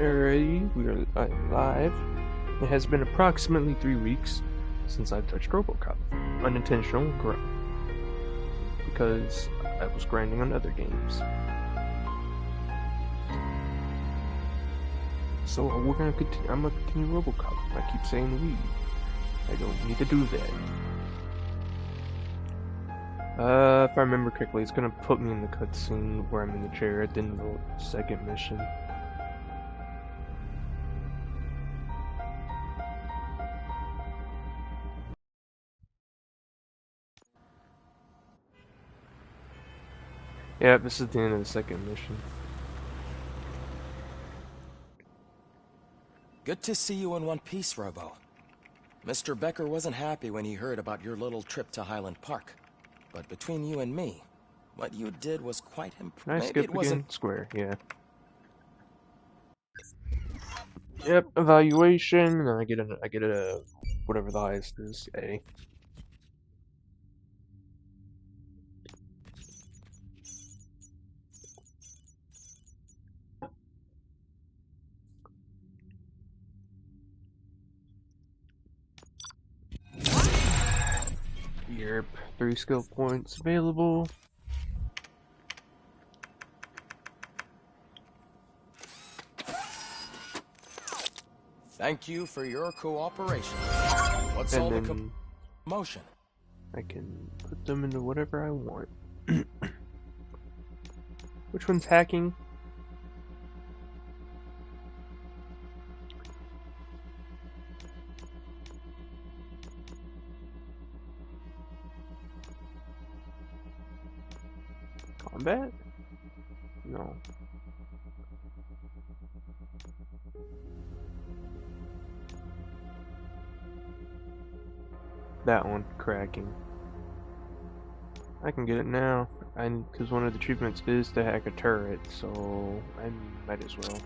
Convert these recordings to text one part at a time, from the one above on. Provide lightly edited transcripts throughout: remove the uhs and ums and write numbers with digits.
Alrighty, we are live. It has been approximately 3 weeks since I've touched Robocop. Unintentional growth. Because I was grinding on other games. So we're gonna continue. I'm gonna continue Robocop. I keep saying we. I don't need to do that. If I remember correctly, it's gonna put me in the cutscene where I'm in the chair at the end of the second mission. Yeah, this is the end of the second mission. Good to see you in one piece, Robo. Mr. Becker wasn't happy when he heard about your little trip to Highland Park. But between you and me, what you did was quite impressive. Can I skip again? Square, yeah. Yep, evaluation, and then I get a whatever the highest is, A. Yep, 3 skill points available. Thank you for your cooperation. What's all the commotion? I can put them into whatever I want. Which one's hacking? Combat? No. That one, cracking. I can get it now, because one of the achievements is to hack a turret, so I might as well.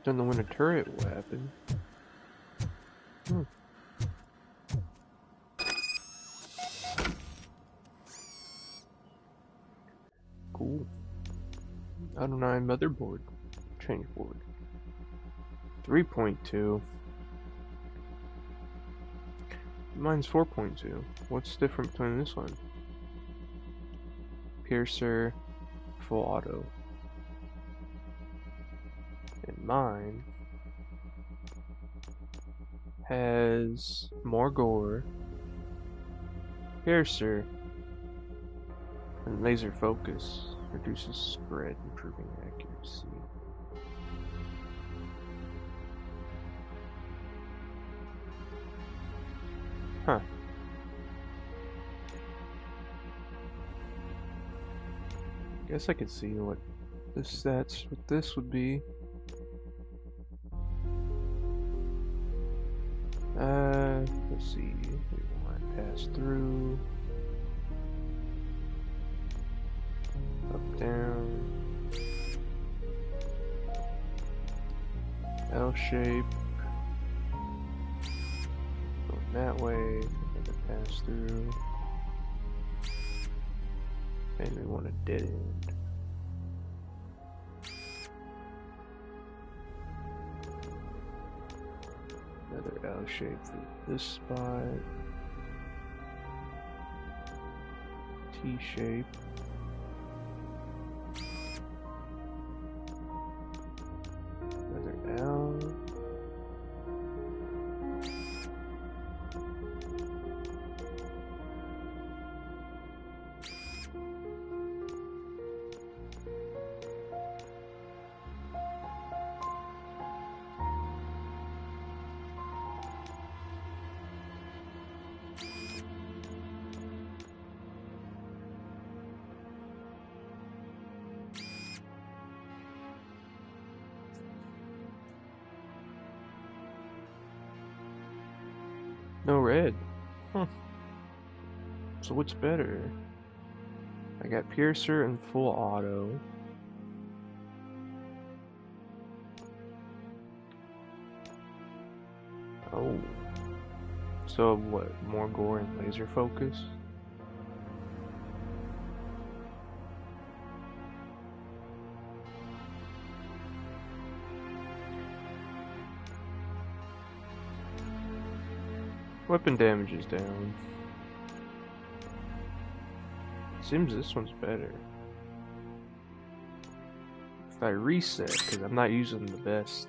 Don't know when a turret will happen. Cool. Auto 9 motherboard. Change board. 3.2. Mine's 4.2. What's different between this one? Piercer, full auto. And mine has more gore, piercer, and laser focus. Reduces spread, improving accuracy. Huh. Guess I could see what the stats with this would be. Let's see. We want to pass through. Up, down. L shape. Going that way. And then pass through. And we want a dead end. Another L shape for this spot. T shape. Another L. No red. Huh. So what's better? I got Piercer and full auto. So what? More gore and laser focus? Weapon damage is down. Seems this one's better. If I reset, because I'm not using the best.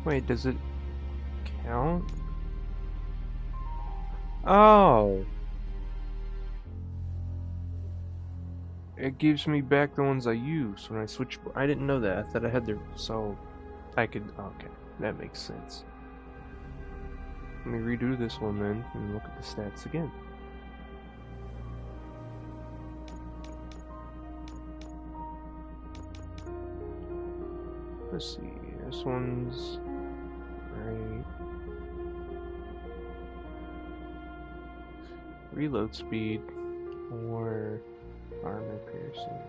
Wait, does it count? Oh! It gives me back the ones I use when I switch. I didn't know that. I thought I had their. So I could. Okay, that makes sense. Let me redo this one then and look at the stats again. Let's see. This one's right. Reload speed or armor piercing.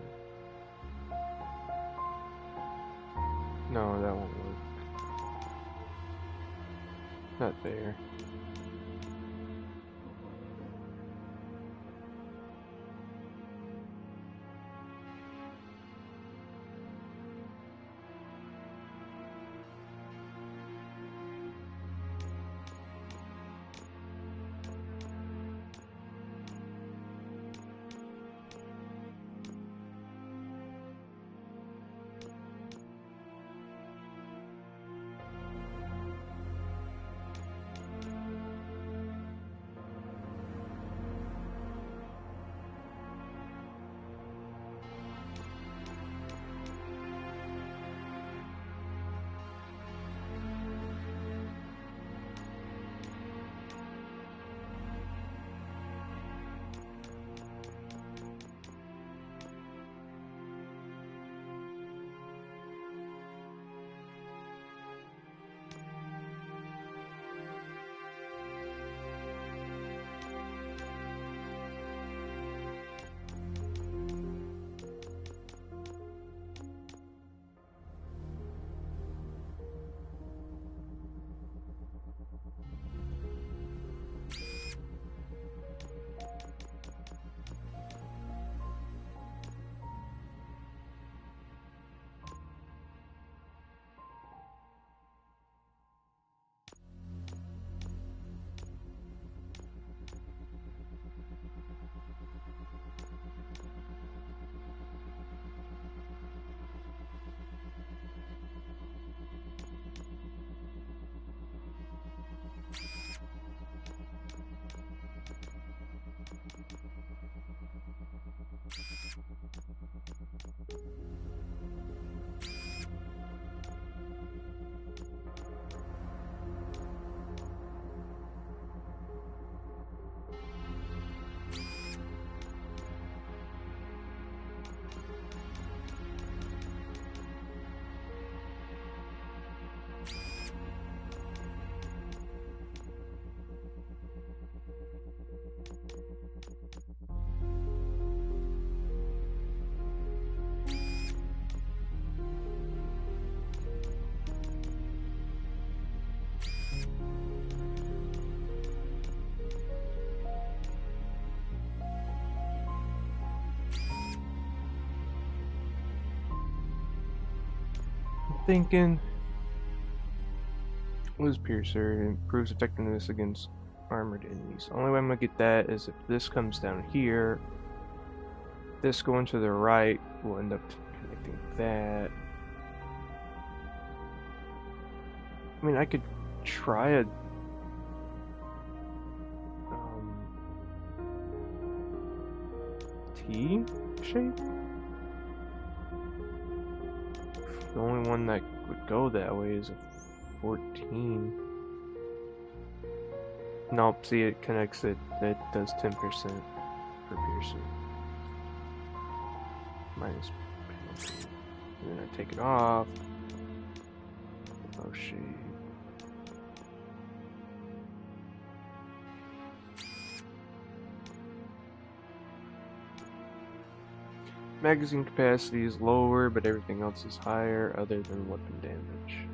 No, that won't work. Not there. thinking. What is Piercer? It improves effectiveness against armored enemies. Only way I'm gonna get that is if this comes down here. This going to the right will end up connecting that. I mean, I could try a T shape. The only one that would go that way is a 14. Nope, see, it connects it. It does 10% for piercing. Minus penalty. And then I take it off. Oh shit. Magazine capacity is lower, but everything else is higher other than weapon damage.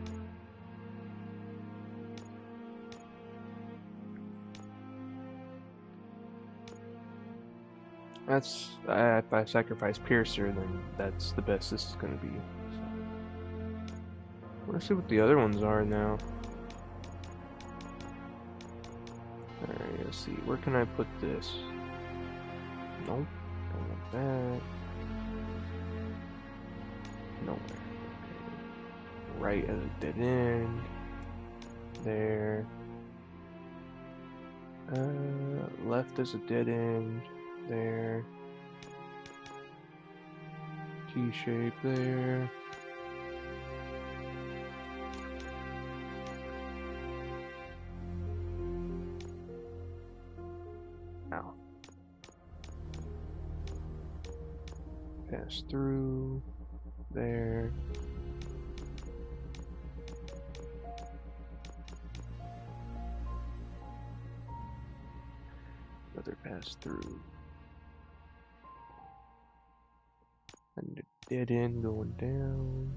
That's, if I sacrifice Piercer, then that's the best this is going to be. So. Let's see what the other ones are now. Alright, let's see. Where can I put this? Nope. Don't want that. Nowhere. Okay. Right at a dead end. There. Left is a dead end. There. T-shape there. Ow. Pass through. There. Another pass through. And a dead end going down.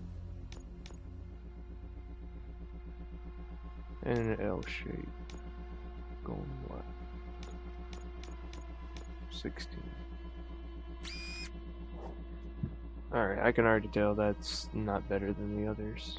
And an L shape. Going left. 16. Alright, I can already tell that's not better than the others.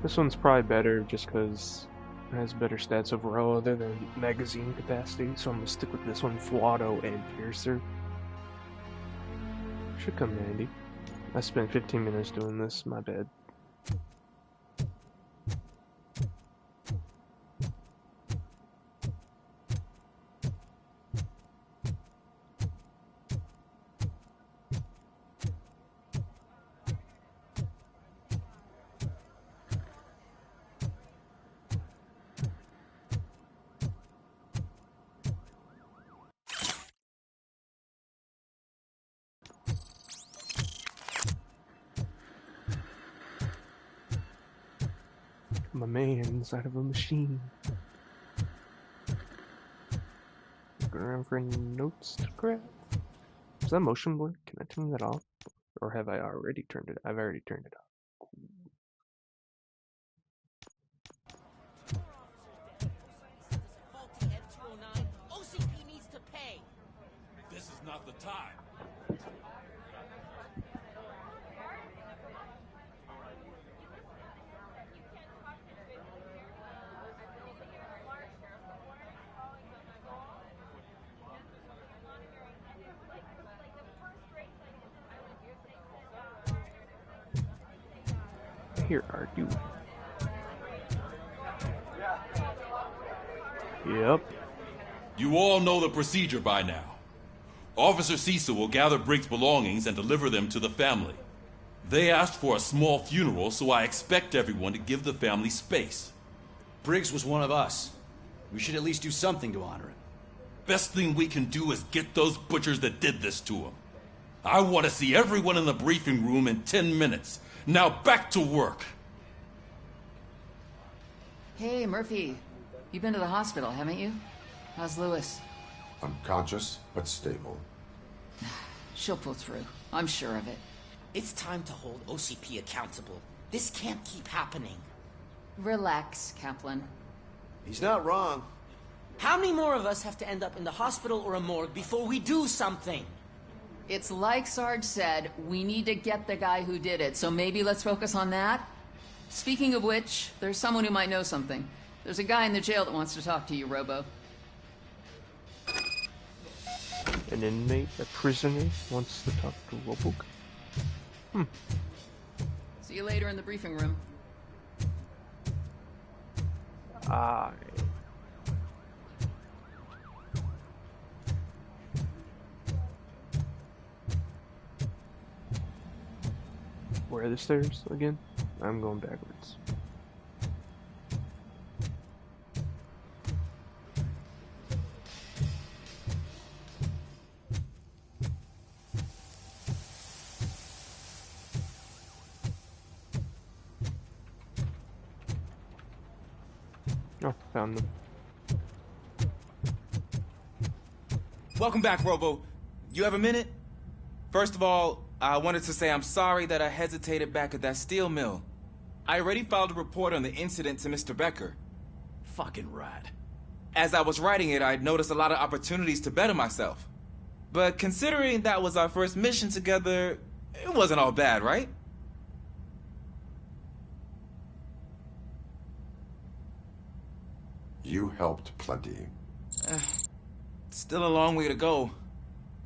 This one's probably better just because it has better stats overall other than magazine capacity, so I'm gonna stick with this one, Flotto and Piercer. Should come in handy. I spent 15 minutes doing this, my bad. My man inside of a machine. Looking around for any notes to grab. Is that motion blur? Can I turn that off? Or have I already turned it? I've already turned it off. OCP needs to pay. This is not the time. Here are you. Yep. You all know the procedure by now. Officer Cecil will gather Briggs' belongings and deliver them to the family. They asked for a small funeral, so I expect everyone to give the family space. Briggs was one of us. We should at least do something to honor him. Best thing we can do is get those butchers that did this to him. I want to see everyone in the briefing room in 10 minutes. Now back to work. Hey, Murphy. You've been to the hospital, haven't you? How's Lewis? Unconscious, but stable. She'll pull through. I'm sure of it. It's time to hold OCP accountable. This can't keep happening. Relax, Kaplan. He's not wrong. How many more of us have to end up in the hospital or a morgue before we do something? It's like Sarge said, we need to get the guy who did it, so maybe let's focus on that? Speaking of which, there's someone who might know something. There's a guy in the jail that wants to talk to you, Robo. An inmate, a prisoner, wants to talk to Robocop. See you later in the briefing room. Aye. Where are the stairs again? I'm going backwards. Oh, found them. Welcome back, Robo. You have a minute? First of all, I wanted to say I'm sorry that I hesitated back at that steel mill. I already filed a report on the incident to Mr. Becker. Fucking rat. As I was writing it, I'd noticed a lot of opportunities to better myself. But considering that was our first mission together, it wasn't all bad, right? You helped plenty. Still a long way to go.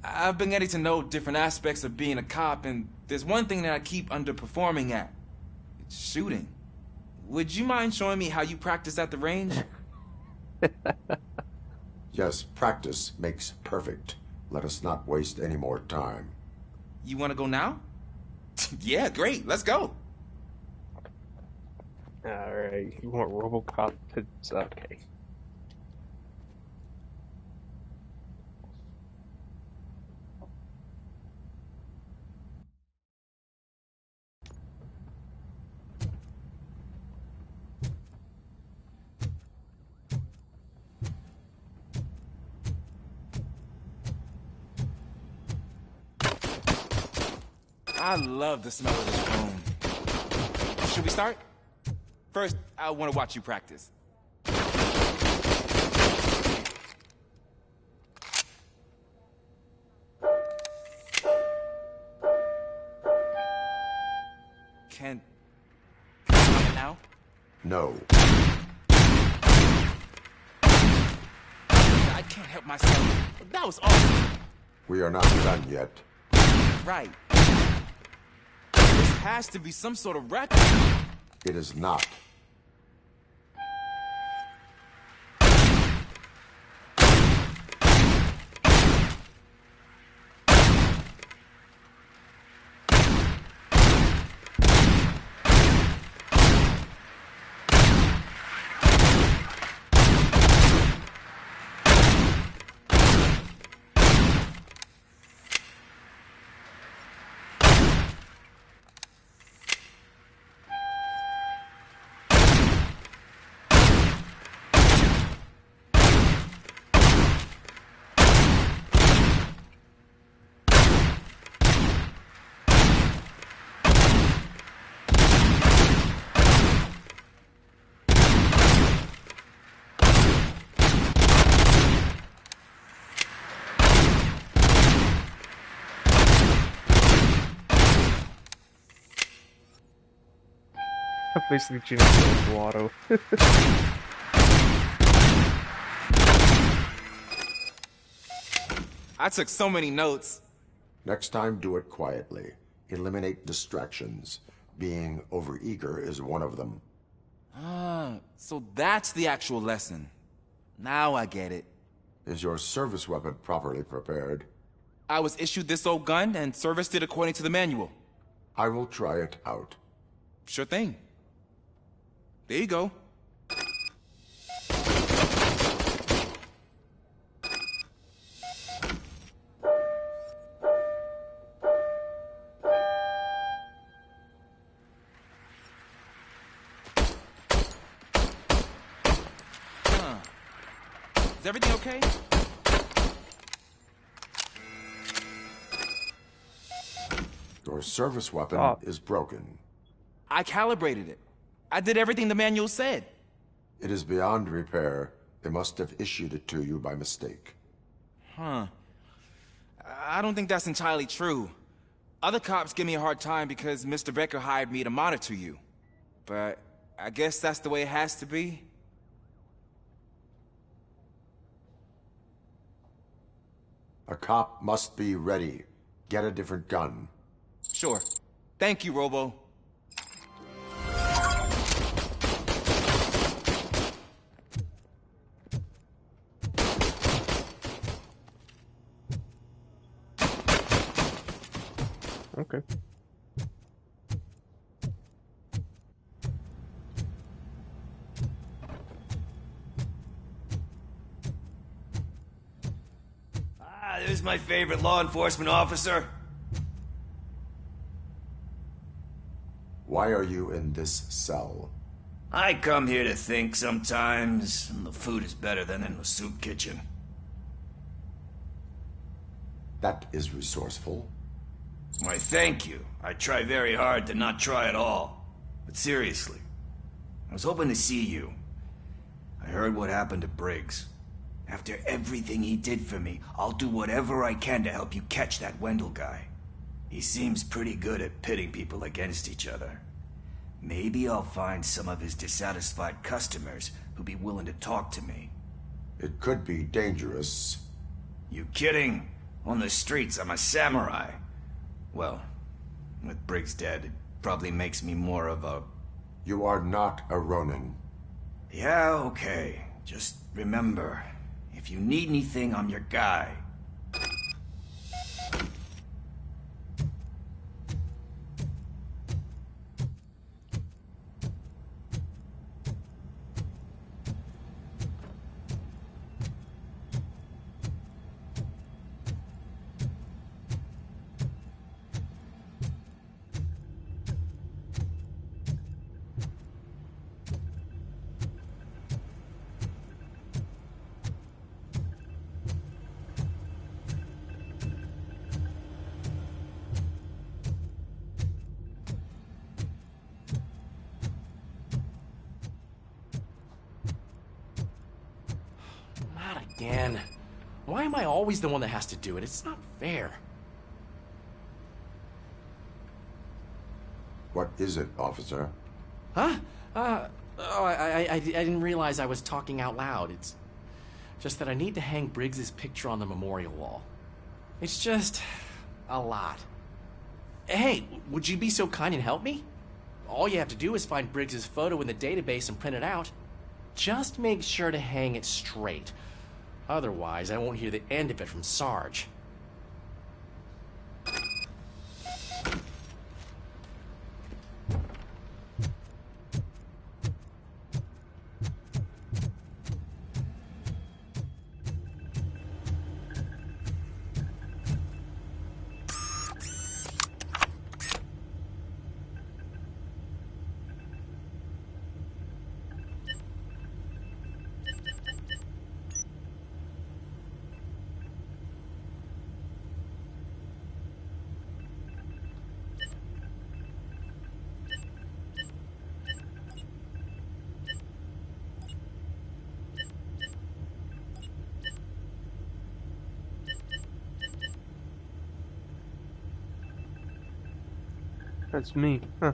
I've been getting to know different aspects of being a cop, and there's one thing that I keep underperforming at. It's shooting. Would you mind showing me how you practice at the range? Yes, practice makes perfect. Let us not waste any more time. You want to go now? Yeah, great. Let's go. Alright, you want Robocop to... okay. I love the smell of this room. Should we start? First, I want to watch you practice. Can now? No. I can't help myself. That was awesome. We are not done yet. Right. This has to be some sort of record. It is not. I'm basically cheating for Lotto. I took so many notes. Next time, do it quietly. Eliminate distractions. Being overeager is one of them. Ah, so that's the actual lesson. Now I get it. Is your service weapon properly prepared? I was issued this old gun and serviced it according to the manual. I will try it out. Sure thing. There you go. Is everything okay? Your service weapon is broken. I calibrated it. I did everything the manual said. It is beyond repair. They must have issued it to you by mistake. Huh. I don't think that's entirely true. Other cops give me a hard time because Mr. Becker hired me to monitor you. But I guess that's the way it has to be. A cop must be ready. Get a different gun. Sure. Thank you, Robo. Okay. Ah, there's my favorite law enforcement officer. Why are you in this cell? I come here to think sometimes, and the food is better than in the soup kitchen. That is resourceful. Why, thank you. I try very hard to not try at all. But seriously, I was hoping to see you. I heard what happened to Briggs. After everything he did for me, I'll do whatever I can to help you catch that Wendell guy. He seems pretty good at pitting people against each other. Maybe I'll find some of his dissatisfied customers who'd be willing to talk to me. It could be dangerous. You kidding? On the streets, I'm a samurai. Well, with Briggs dead, it probably makes me more of a... You are not a Ronin. Yeah, okay. Just remember, if you need anything, I'm your guy. Not again. Why am I always the one that has to do it? It's not fair. What is it, officer? Huh? I didn't realize I was talking out loud. It's just that I need to hang Briggs's picture on the memorial wall. It's just a lot. Hey, would you be so kind and help me? All you have to do is find Briggs's photo in the database and print it out. Just make sure to hang it straight. Otherwise, I won't hear the end of it from Sarge. That's me. Huh.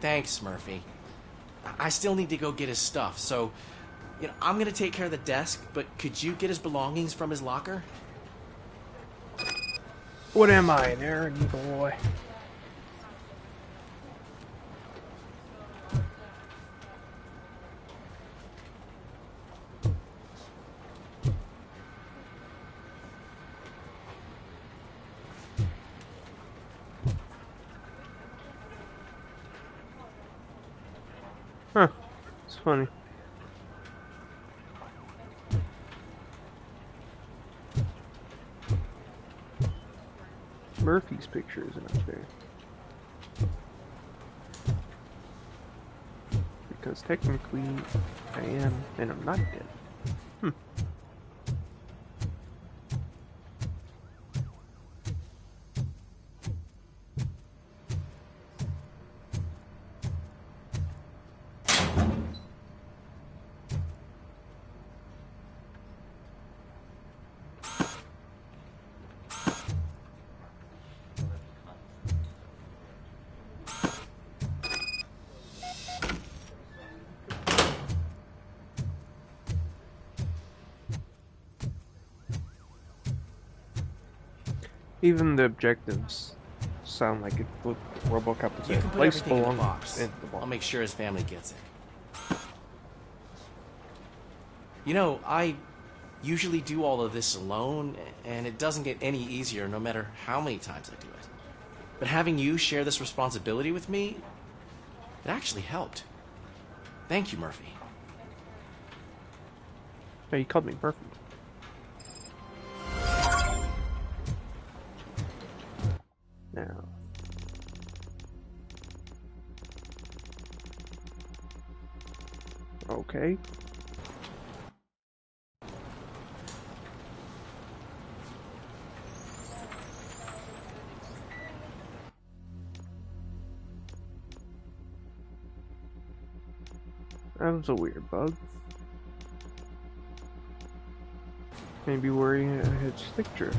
Thanks, Murphy. I still need to go get his stuff, so, I'm gonna take care of the desk, but could you get his belongings from his locker? What am I, an errand boy? Huh. It's funny. Murphy's picture isn't up there. Because technically I am, and I'm not dead. Even the objectives sound like it. What Robocop was You at. can put Place everything in the belongs box. in the box. I'll make sure his family gets it. I usually do all of this alone, and it doesn't get any easier no matter how many times I do it. But having you share this responsibility with me, it actually helped. Thank you, Murphy. Yeah, he called me Murphy. Now. Okay. That was a weird bug. Maybe where he had stick drift.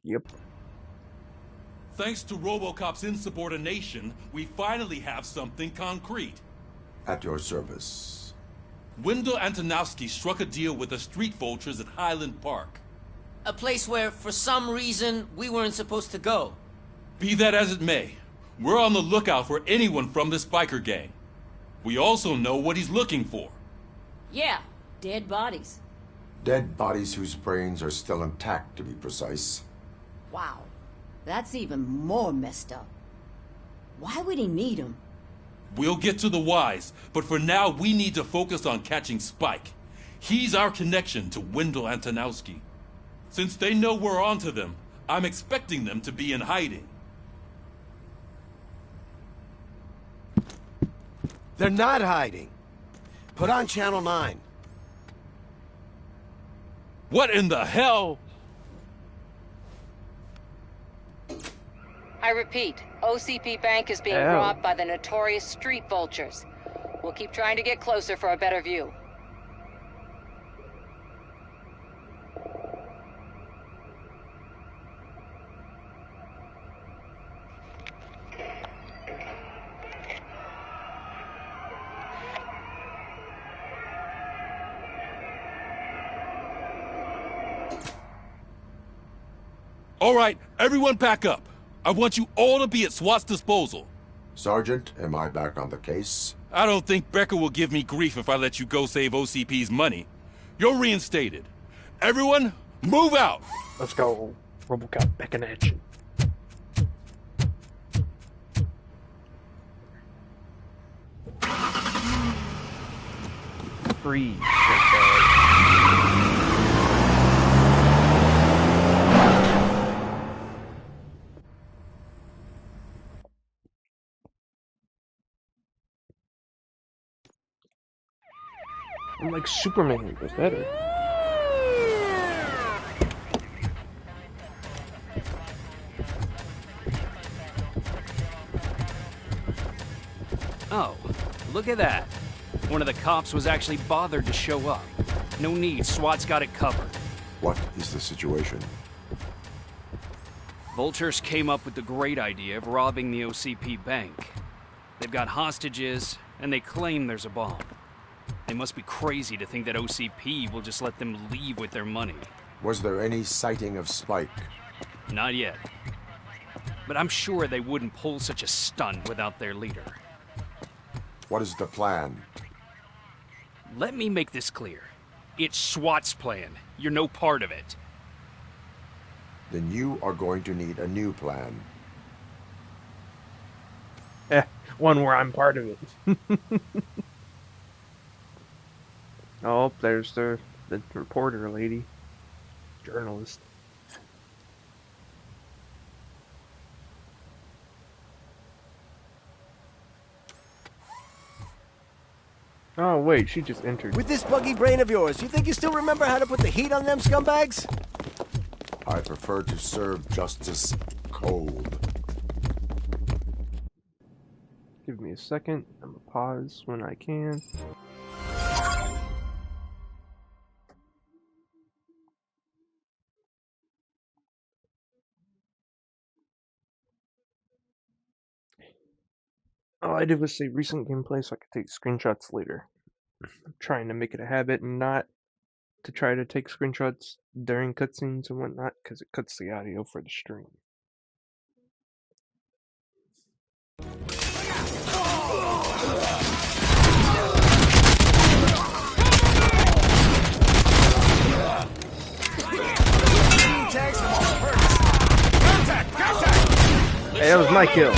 Yep. Thanks to Robocop's insubordination, we finally have something concrete. At your service. Wendell Antonowski struck a deal with the street vultures at Highland Park. A place where, for some reason, we weren't supposed to go. Be that as it may, we're on the lookout for anyone from this biker gang. We also know what he's looking for. Yeah, dead bodies. Dead bodies whose brains are still intact, to be precise. Wow, that's even more messed up. Why would he need them? We'll get to the whys, but for now we need to focus on catching Spike. He's our connection to Wendell Antonowski. Since they know we're onto them, I'm expecting them to be in hiding. They're not hiding. Put on Channel 9. What in the hell? I repeat, OCP Bank is being robbed by the notorious street vultures. We'll keep trying to get closer for a better view. All right, everyone back up. I want you all to be at SWAT's disposal. Sergeant, am I back on the case? I don't think Becker will give me grief if I let you go save OCP's money. You're reinstated. Everyone, move out! Let's go. Robocop back in action. free shitbag. I'm like Superman, but better. Oh, look at that. One of the cops was actually bothered to show up. No need, SWAT's got it covered. What is the situation? Vultures came up with the great idea of robbing the OCP bank. They've got hostages, and they claim there's a bomb. They must be crazy to think that OCP will just let them leave with their money. Was there any sighting of Spike? Not yet. But I'm sure they wouldn't pull such a stunt without their leader. What is the plan? Let me make this clear. It's SWAT's plan. You're no part of it. Then you are going to need a new plan. One where I'm part of it. Oh, there's the reporter lady. Journalist. Oh, wait, she just entered. With this buggy brain of yours, you think you still remember how to put the heat on them scumbags? I prefer to serve justice cold. Give me a second. I'm gonna pause when I can. All I did was say recent gameplay so I could take screenshots later. I'm trying to make it a habit and not to try to take screenshots during cutscenes and whatnot because it cuts the audio for the stream. Hey, that was my kill.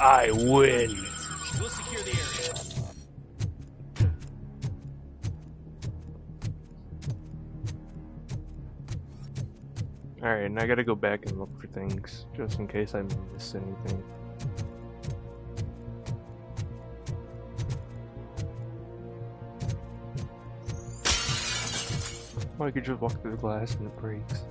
I win. We'll secure the area. Alright, and I gotta go back and look for things, just in case I miss anything. Oh, I could just walk through the glass and it breaks.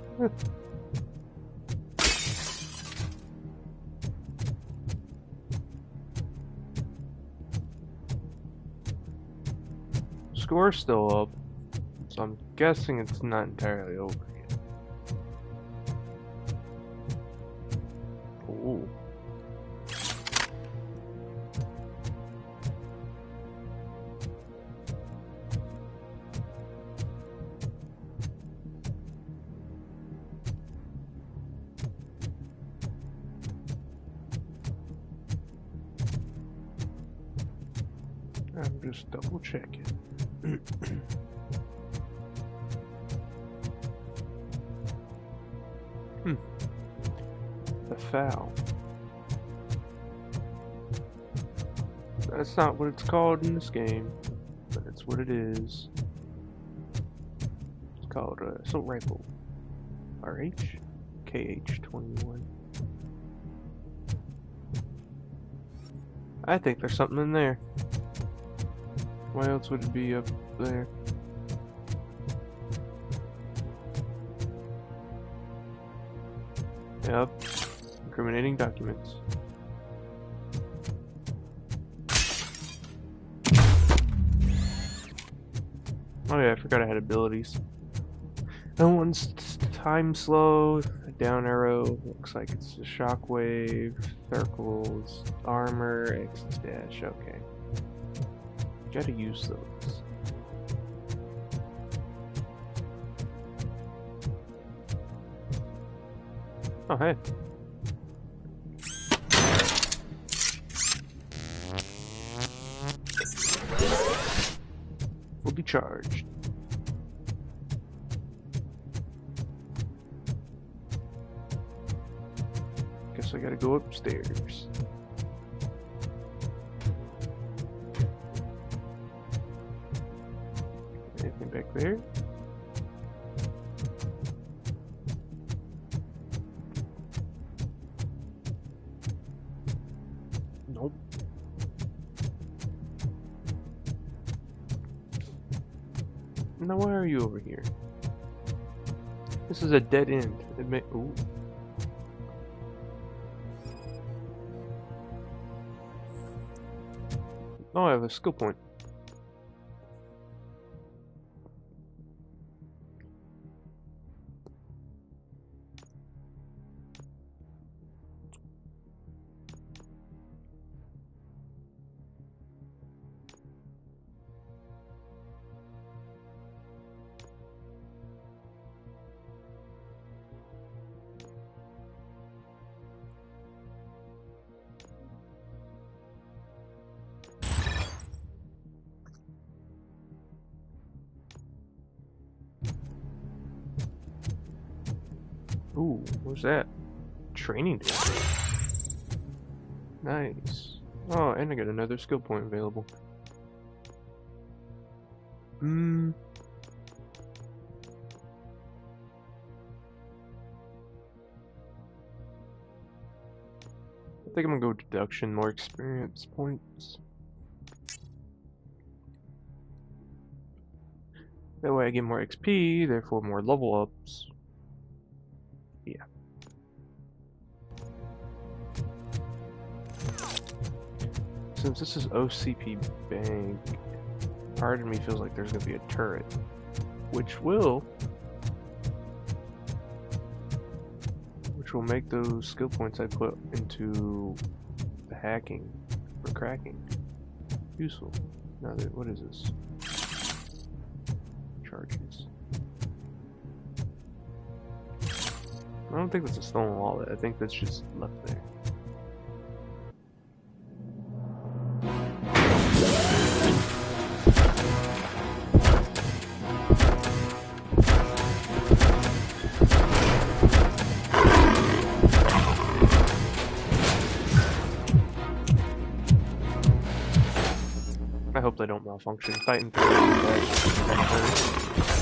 Score's still up, so I'm guessing it's not entirely over yet. Ooh. I'm just double checking. The foul. That's not what it's called in this game, but it's what it is. It's called assault rifle. RH? KH-21. I think there's something in there. Why else would it be up there? Yep. Incriminating documents. Oh yeah, I forgot I had abilities. No one's time slow. Down arrow looks like it's a shockwave. Circles, armor, X dash. Okay, gotta use those. Oh hey. Will be charged. Guess I gotta go upstairs. Anything back there? Nope. Now why are you over here? This is a dead end. Ooh. Oh, I have a skill point. Ooh, what's that? Training day. Nice. Oh, and I got another skill point available. I think I'm gonna go deduction, more experience points. That way I get more XP, therefore more level ups. Yeah. Since this is OCP Bank, part of me feels like there's gonna be a turret, which will make those skill points I put into the hacking or cracking useful. Now, what is this? Charges. I don't think that's a stolen wallet. I think that's just left there. I hope they don't malfunction. Titan 3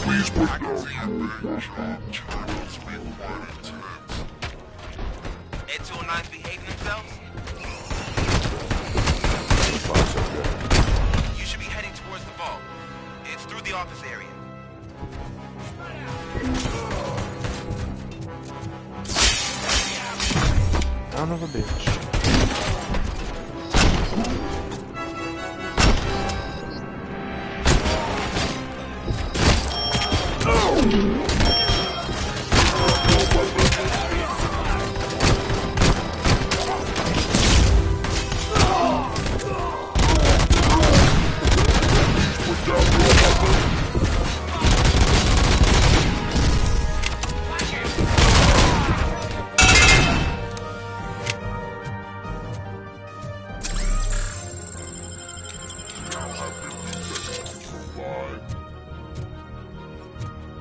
Please put down your charges with water. Ed 209 behaving themselves? You should be heading towards the vault. It's through the office area. Son of a bitch.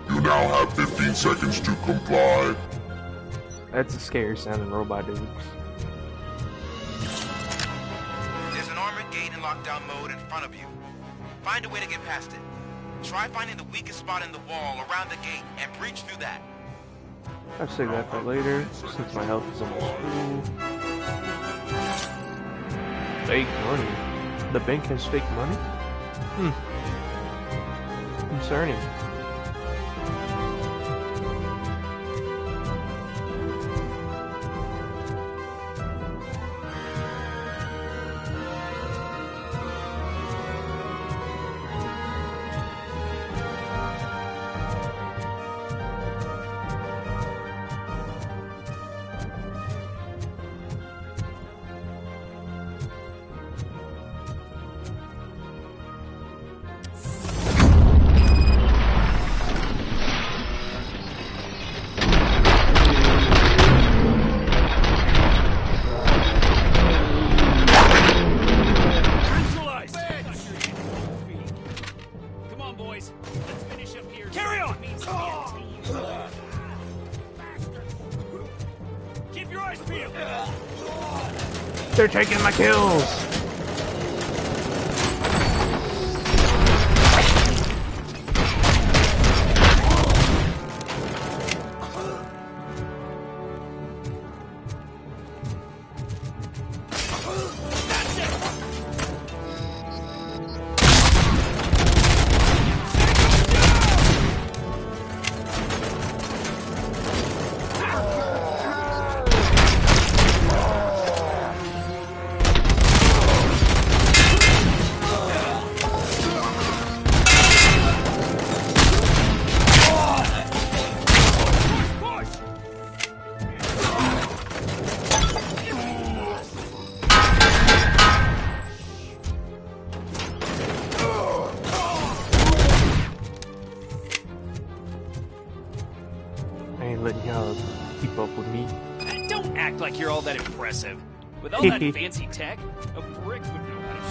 You now have 15 seconds to comply. That's a scary sounding robot, dude. There's an armored gate in lockdown mode in front of you. Find a way to get past it. Try finding the weakest spot in the wall around the gate and breach through that. I'll save that for later, since my health is almost full. Fake money? The bank has fake money? Concerning. They're taking my kills! Letting y'all keep up with me. Don't act like you're all that impressive. With all that fancy tech, a brick would know how to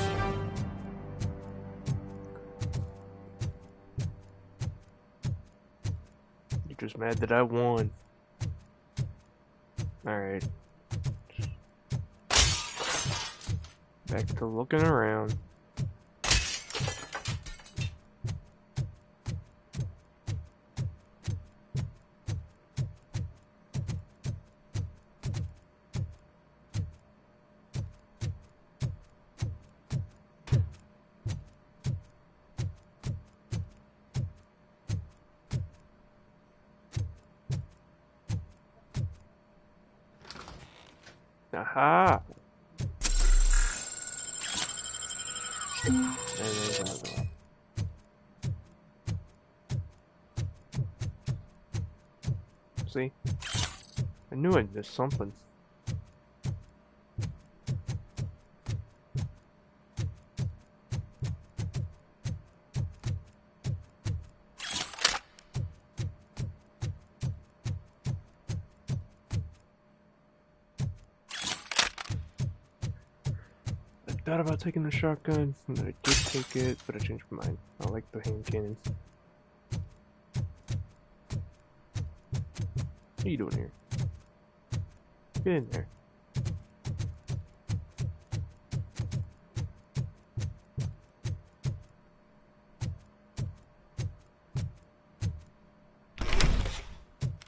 shoot. You're just mad that I won. Alright. Back to looking around. Aha! There's another one. See? I knew I missed something. Thought about taking the shotgun, and I did take it, but I changed my mind. I like the hand cannon. What are you doing here? Get in there.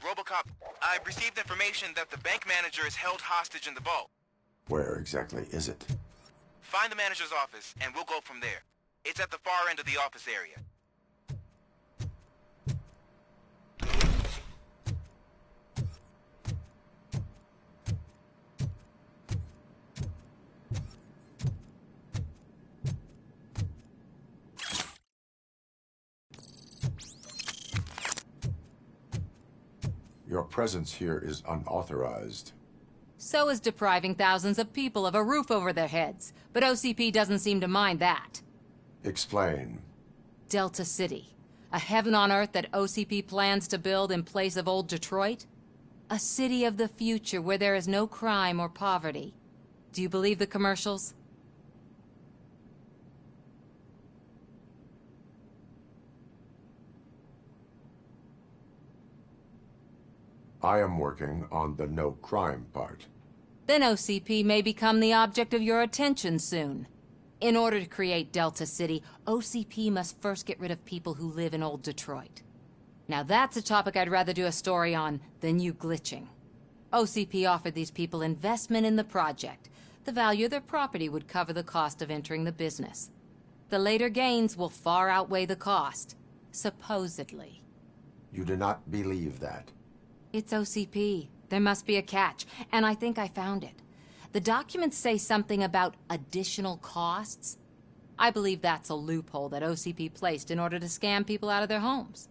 Robocop, I've received information that the bank manager is held hostage in the vault. Where exactly is it? Find the manager's office, and we'll go from there. It's at the far end of the office area. Your presence here is unauthorized. So is depriving thousands of people of a roof over their heads. But OCP doesn't seem to mind that. Explain. Delta City. A heaven on earth that OCP plans to build in place of old Detroit? A city of the future where there is no crime or poverty. Do you believe the commercials? I am working on the no crime part. Then OCP may become the object of your attention soon. In order to create Delta City, OCP must first get rid of people who live in old Detroit. Now that's a topic I'd rather do a story on than you glitching. OCP offered these people investment in the project. The value of their property would cover the cost of entering the business. The later gains will far outweigh the cost, supposedly. You do not believe that? It's OCP. There must be a catch, and I think I found it. The documents say something about additional costs. I believe that's a loophole that OCP placed in order to scam people out of their homes.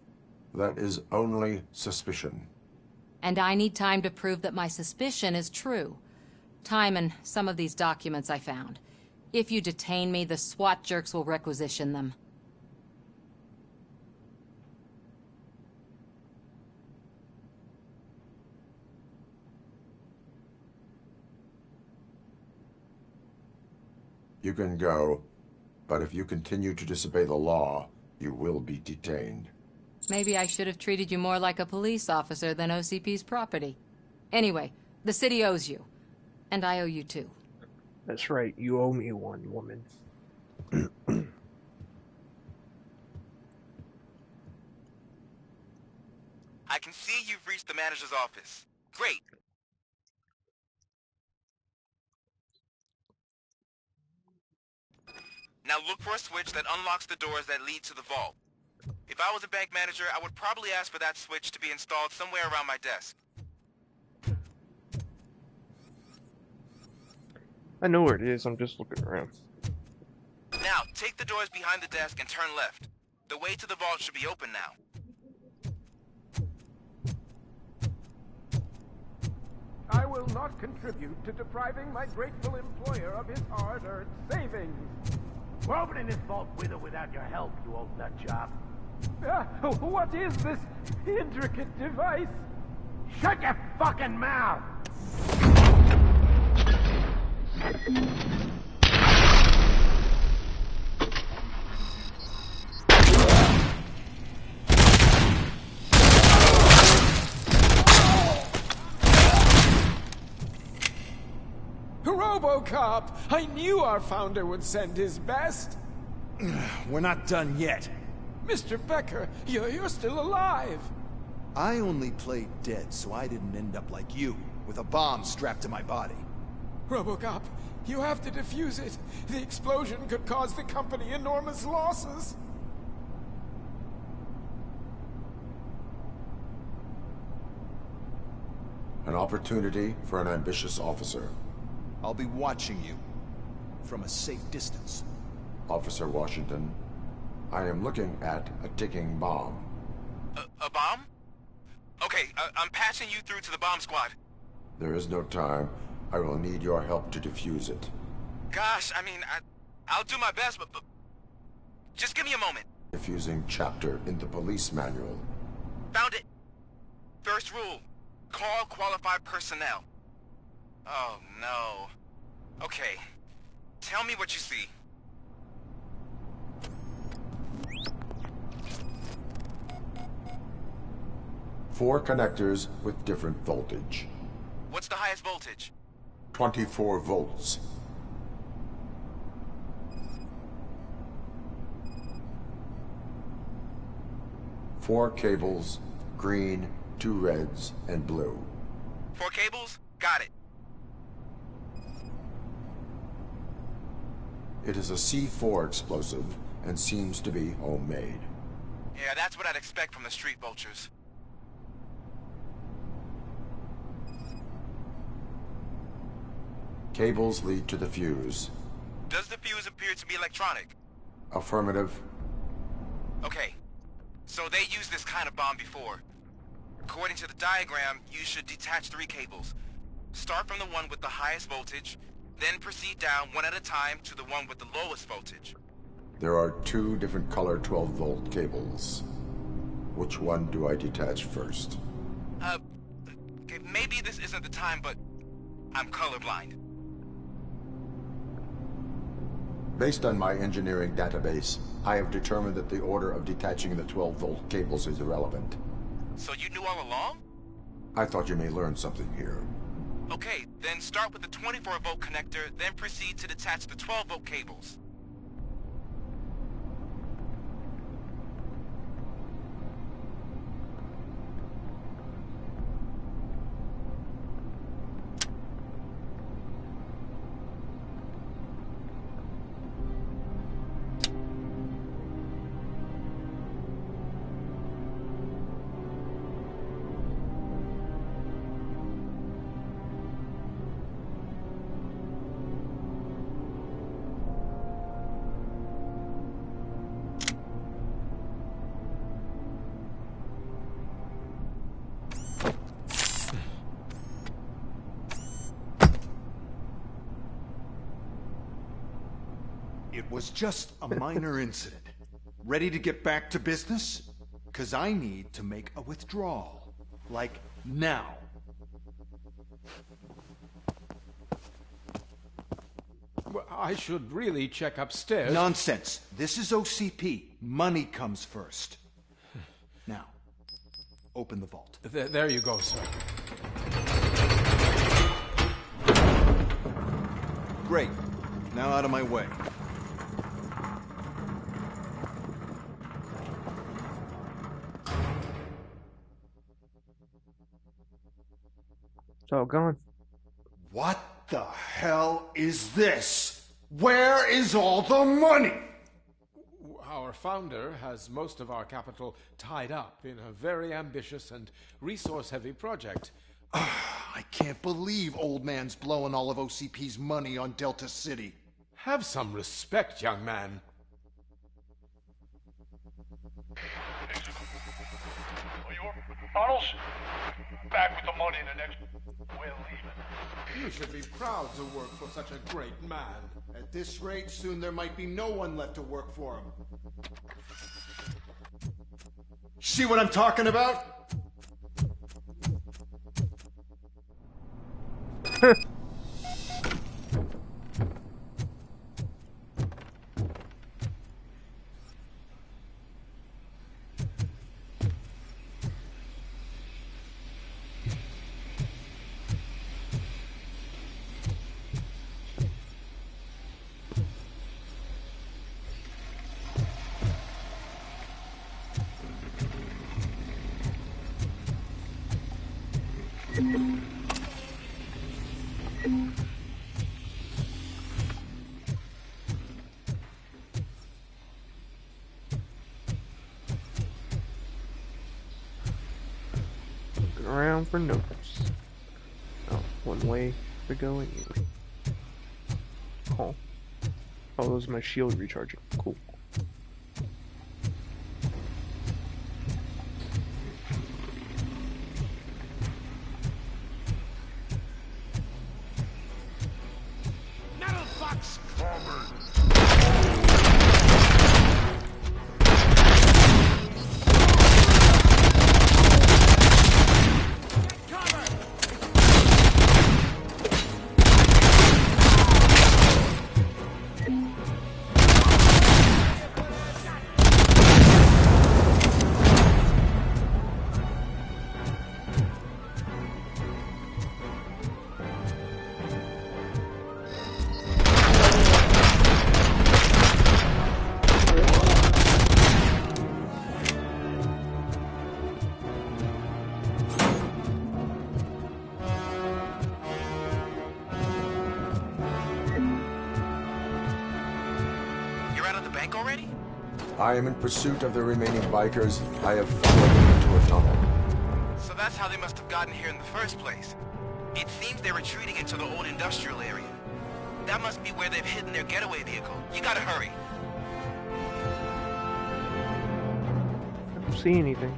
That is only suspicion. And I need time to prove that my suspicion is true. Time and some of these documents I found. If you detain me, the SWAT jerks will requisition them. You can go, but if you continue to disobey the law, you will be detained. Maybe I should have treated you more like a police officer than OCP's property. Anyway, the city owes you. And I owe you too. That's right, you owe me one, woman. I can see you've reached the manager's office. Great. Now look for a switch that unlocks the doors that lead to the vault. If I was a bank manager, I would probably ask for that switch to be installed somewhere around my desk. I know where it is, I'm just looking around. Now, take the doors behind the desk and turn left. The way to the vault should be open now. I will not contribute to depriving my grateful employer of his hard-earned savings. We're opening this vault with or without your help, you old nutjob. What is this intricate device? Shut your fucking mouth! Robocop! I knew our founder would send his best. We're not done yet. Mr. Becker, you're still alive. I only played dead so I didn't end up like you, with a bomb strapped to my body. Robocop, you have to defuse it. The explosion could cause the company enormous losses. An opportunity for an ambitious officer. I'll be watching you from a safe distance. Officer Washington, I am looking at a ticking bomb. A bomb? Okay, I'm passing you through to the bomb squad. There is no time. I will need your help to defuse it. Gosh, I mean, I'll do my best, but just give me a moment. Defusing chapter in the police manual. Found it. First rule, call qualified personnel. Oh, no. Okay. Tell me what you see. Four connectors with different voltage. What's the highest voltage? 24 volts. Four cables, green, 2 reds, and blue. 4 cables? Got it. It is a C4 explosive and seems to be homemade. Yeah, that's what I'd expect from the street vultures. Cables lead to the fuse. Does the fuse appear to be electronic? Affirmative. Okay. So they used this kind of bomb before. According to the diagram, you should detach 3 cables. Start from the one with the highest voltage, then proceed down one at a time to the one with the lowest voltage. There are 2 different color 12-volt cables. Which one do I detach first? Okay, maybe this isn't the time, but I'm colorblind. Based on my engineering database, I have determined that the order of detaching the 12-volt cables is irrelevant. So you knew all along? I thought you may learn something here. Okay, then start with the 24-volt connector, then proceed to detach the 12-volt cables. It was just a minor incident. Ready to get back to business? 'Cause I need to make a withdrawal. Like, now. Well, I should really check upstairs. Nonsense. This is OCP. Money comes first. Now, open the vault. There you go, sir. Great. Now out of my way. It's all gone. What the hell is this? Where is all the money? Our founder has most of our capital tied up in a very ambitious and resource-heavy project. I can't believe old man's blowing all of OCP's money on Delta City. Have some respect, young man. Arnold, back with the money in the next... We're leaving. You should be proud to work for such a great man. At this rate, soon there might be no one left to work for him. See what I'm talking about? Looking around for notes. Oh, one way to go anyway. Oh. Oh, those are my shield recharging. Cool. I am in pursuit of the remaining bikers. I have followed them into a tunnel. So that's how they must have gotten here in the first place. It seems they're retreating into the old industrial area. That must be where they've hidden their getaway vehicle. You gotta hurry. I don't see anything.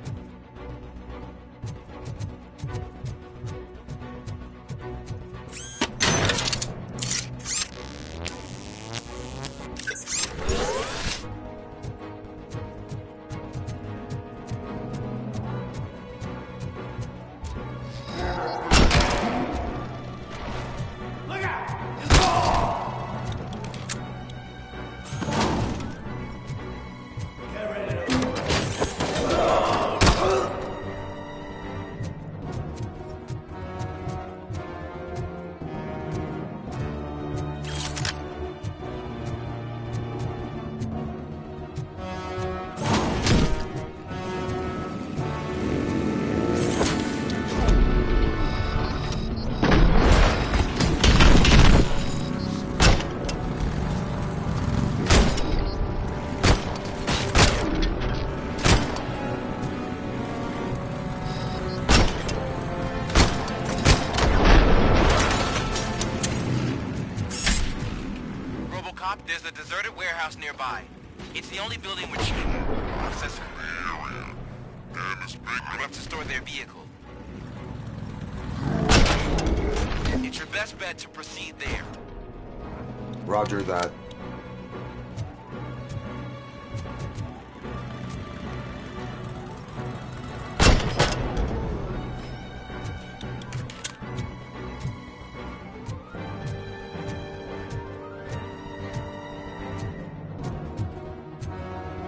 There's a deserted warehouse nearby. It's the only building which process enough to store their vehicle. It's your best bet to proceed there. Roger that.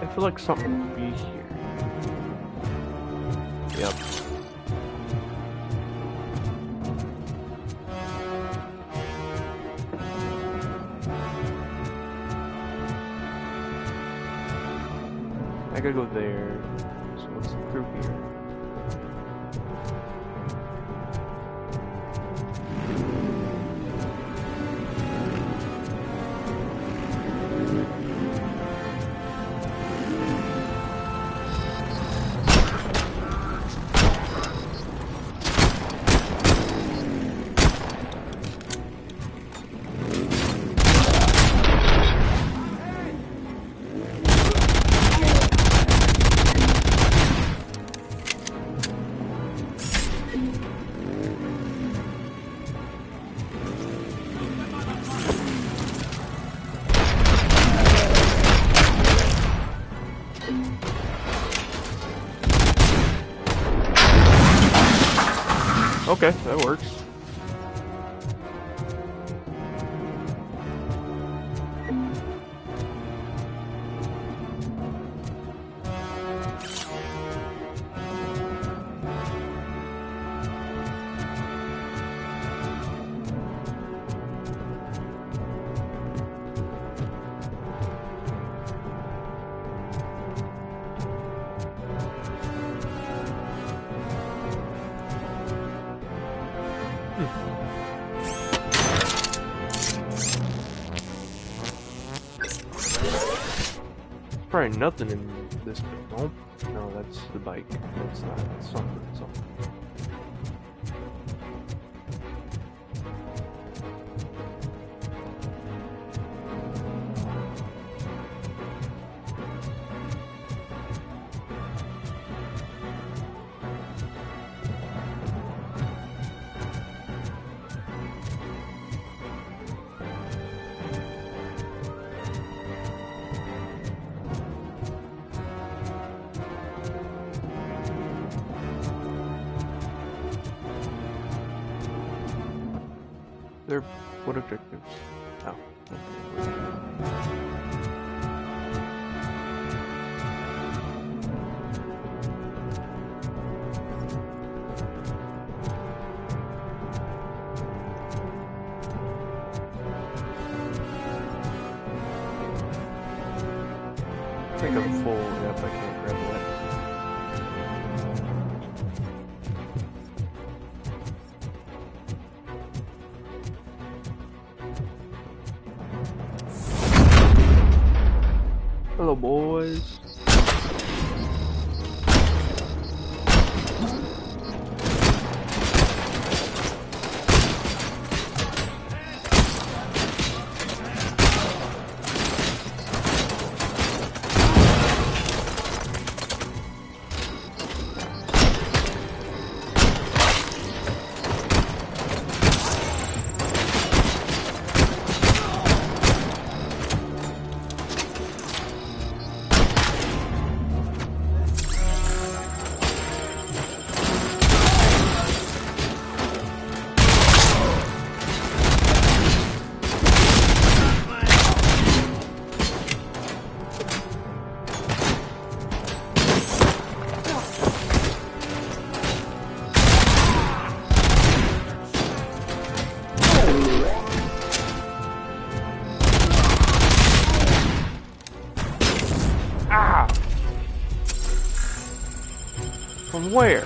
I feel like something would be here. Yep. gotta go there. So let's look through here. Okay, that works. Probably nothing in this, but don't. No, that's the bike. That's not something. They're what objectives? Oh. I think I'm full. Yep, I can't grab that. Hello, boys. Ah! From where?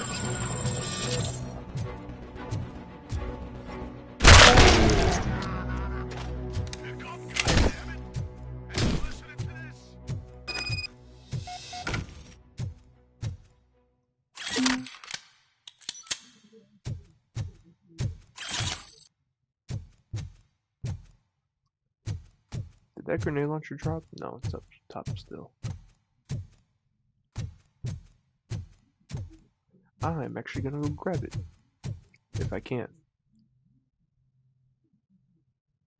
Did that grenade launcher drop? No, it's up top still. I'm actually gonna go grab it. If I can.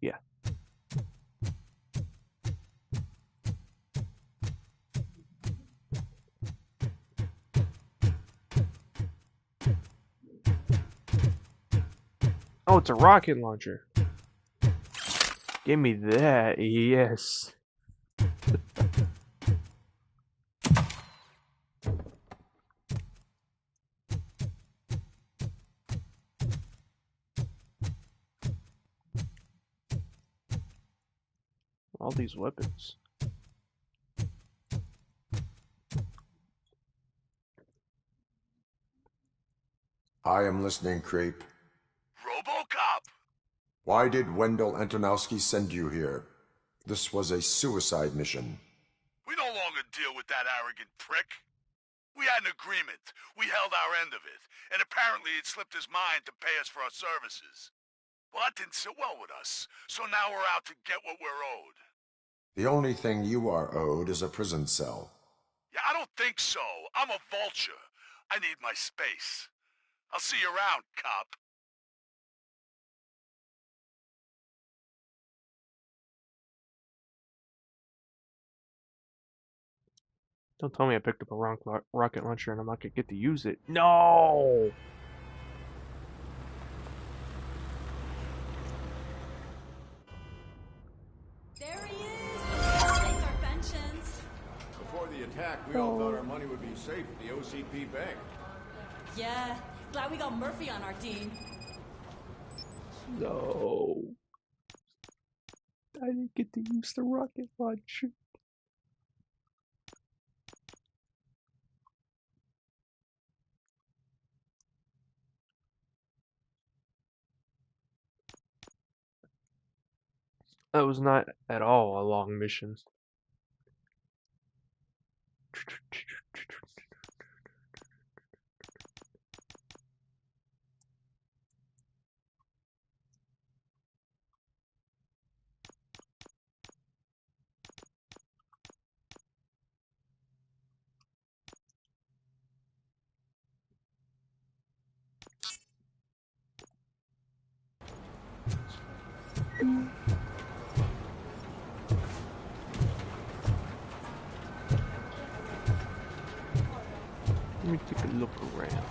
Yeah. Oh, it's a rocket launcher. Give me that. Yes. All these weapons. I am listening, creep. Robocop! Why did Wendell Antonowski send you here? This was a suicide mission. We no longer deal with that arrogant prick. We had an agreement. We held our end of it. And apparently it slipped his mind to pay us for our services. Well, that didn't sit well with us. So now we're out to get what we're owed. The only thing you are owed is a prison cell. Yeah, I don't think so. I'm a vulture. I need my space. I'll see you around, cop. Don't tell me I picked up a rocket launcher and I'm not gonna get to use it. No! There he is! Take our pensions. Before the attack, we all thought our money would be safe at the OCP bank. Yeah, glad we got Murphy on our team. No. I didn't get to use the rocket launcher. That was not at all a long mission. Let me take a look around.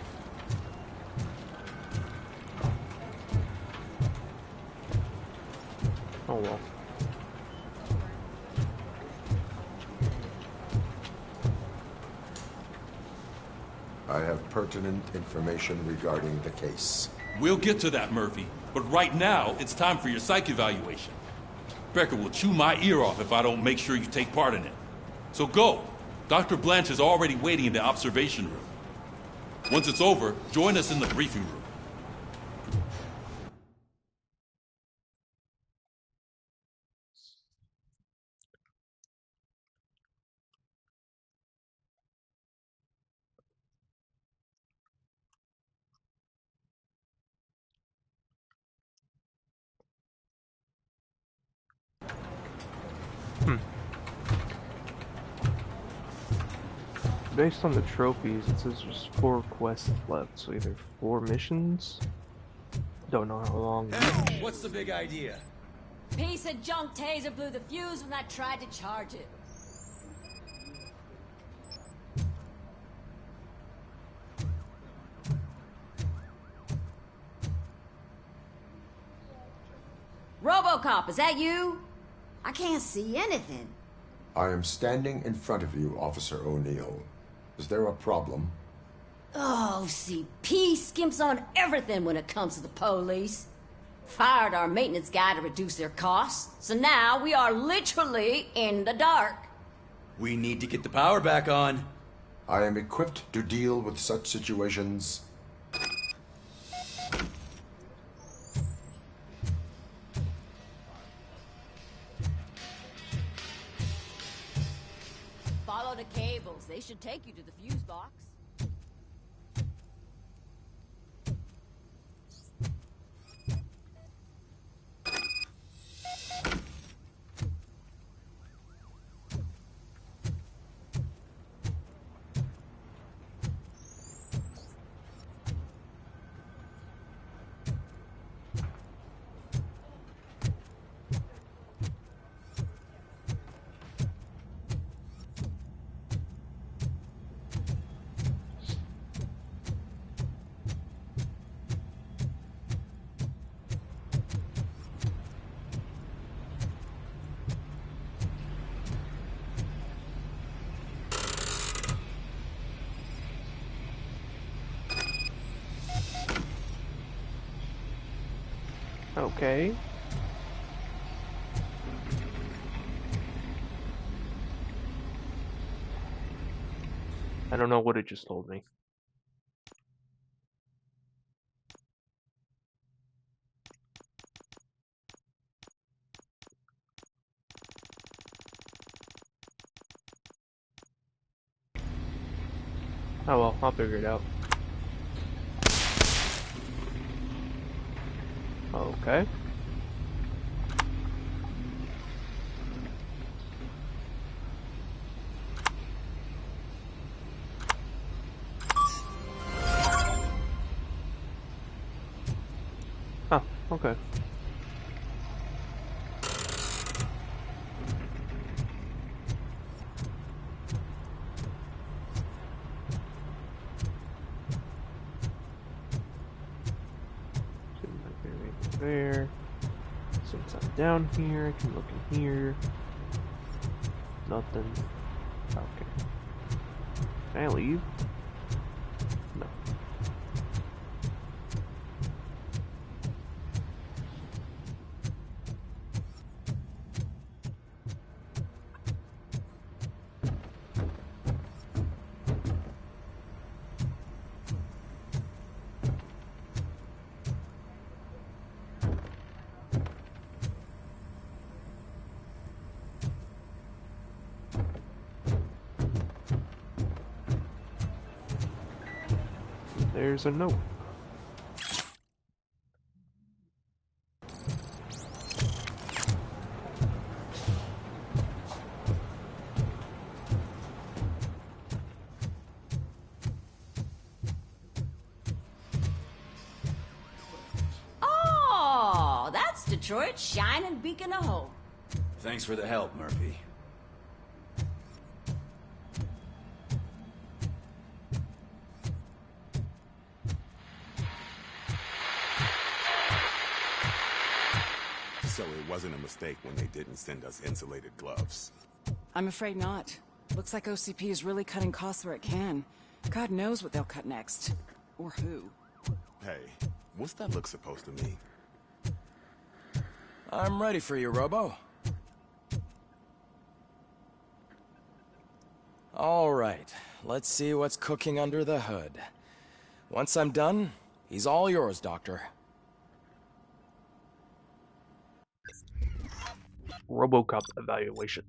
Oh well. I have pertinent information regarding the case. We'll get to that, Murphy. But right now, it's time for your psych evaluation. Becker will chew my ear off if I don't make sure you take part in it. So go. Dr. Blanche is already waiting in the observation room. Once it's over, join us in the briefing room. Based on the trophies, it says there's 4 quests left, so either 4 missions? Don't know how long. Hey, what's the big idea? Piece of junk taser blew the fuse when I tried to charge it. Robocop, is that you? I can't see anything. I am standing in front of you, Officer O'Neill. Is there a problem? Oh, CP skimps on everything when it comes to the police. Fired our maintenance guy to reduce their costs, so now we are literally in the dark. We need to get the power back on. I am equipped to deal with such situations. Follow the cables. They should take you to the fuse box. Okay. I don't know what it just told me. Oh well, I'll figure it out. Okay. Oh, okay. There. Since I'm down here, I can look in here. Nothing. Okay. Can I leave? No. There's a note. Oh, that's Detroit's shining beacon of hope. Thanks for the help, Murphy. So it wasn't a mistake when they didn't send us insulated gloves. I'm afraid not. Looks like OCP is really cutting costs where it can. God knows what they'll cut next. Or who. Hey, what's that look supposed to mean? I'm ready for you, Robo. All right, let's see what's cooking under the hood. Once I'm done, he's all yours, Doctor. Robocop evaluation.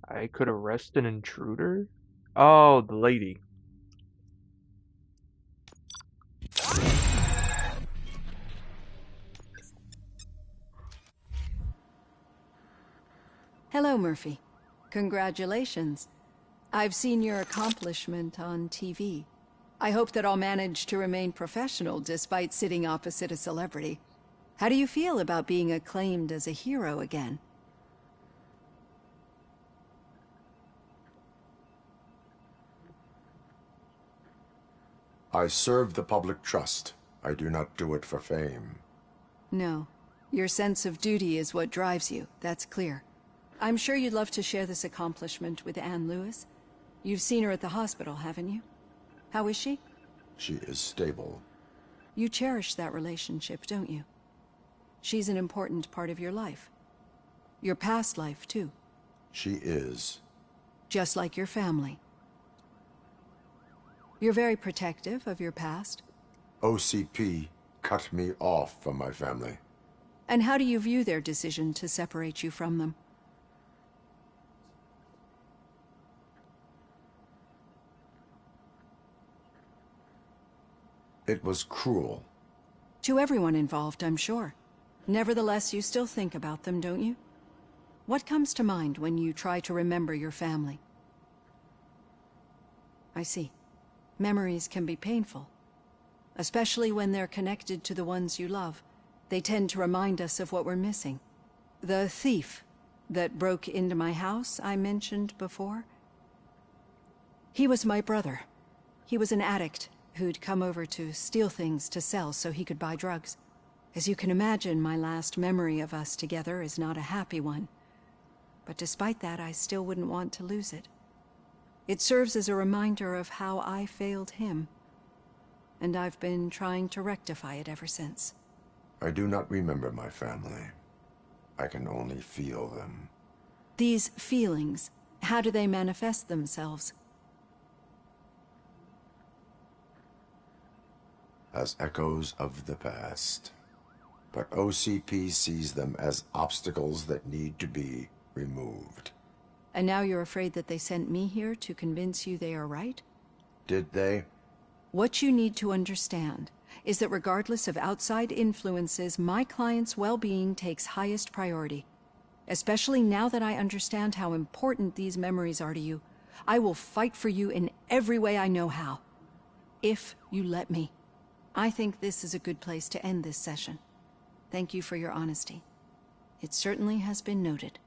I could arrest an intruder? Oh, the lady. Hello, Murphy. Congratulations. I've seen your accomplishment on TV. I hope that I'll manage to remain professional despite sitting opposite a celebrity. How do you feel about being acclaimed as a hero again? I serve the public trust. I do not do it for fame. No. Your sense of duty is what drives you, that's clear. I'm sure you'd love to share this accomplishment with Anne Lewis. You've seen her at the hospital, haven't you? How is she? She is stable. You cherish that relationship, don't you? She's an important part of your life. Your past life, too. She is. Just like your family. You're very protective of your past. OCP cut me off from my family. And how do you view their decision to separate you from them? It was cruel. To everyone involved, I'm sure. Nevertheless, you still think about them, don't you? What comes to mind when you try to remember your family? I see. Memories can be painful. Especially when they're connected to the ones you love. They tend to remind us of what we're missing. The thief that broke into my house I mentioned before? He was my brother. He was an addict who'd come over to steal things to sell so he could buy drugs. As you can imagine, my last memory of us together is not a happy one. But despite that, I still wouldn't want to lose it. It serves as a reminder of how I failed him. And I've been trying to rectify it ever since. I do not remember my family. I can only feel them. These feelings, how do they manifest themselves? As echoes of the past. but OCP sees them as obstacles that need to be removed. And now you're afraid that they sent me here to convince you they are right? Did they? What you need to understand is that regardless of outside influences, my client's well-being takes highest priority. Especially now that I understand how important these memories are to you. I will fight for you in every way I know how. If you let me. I think this is a good place to end this session. Thank you for your honesty. It certainly has been noted.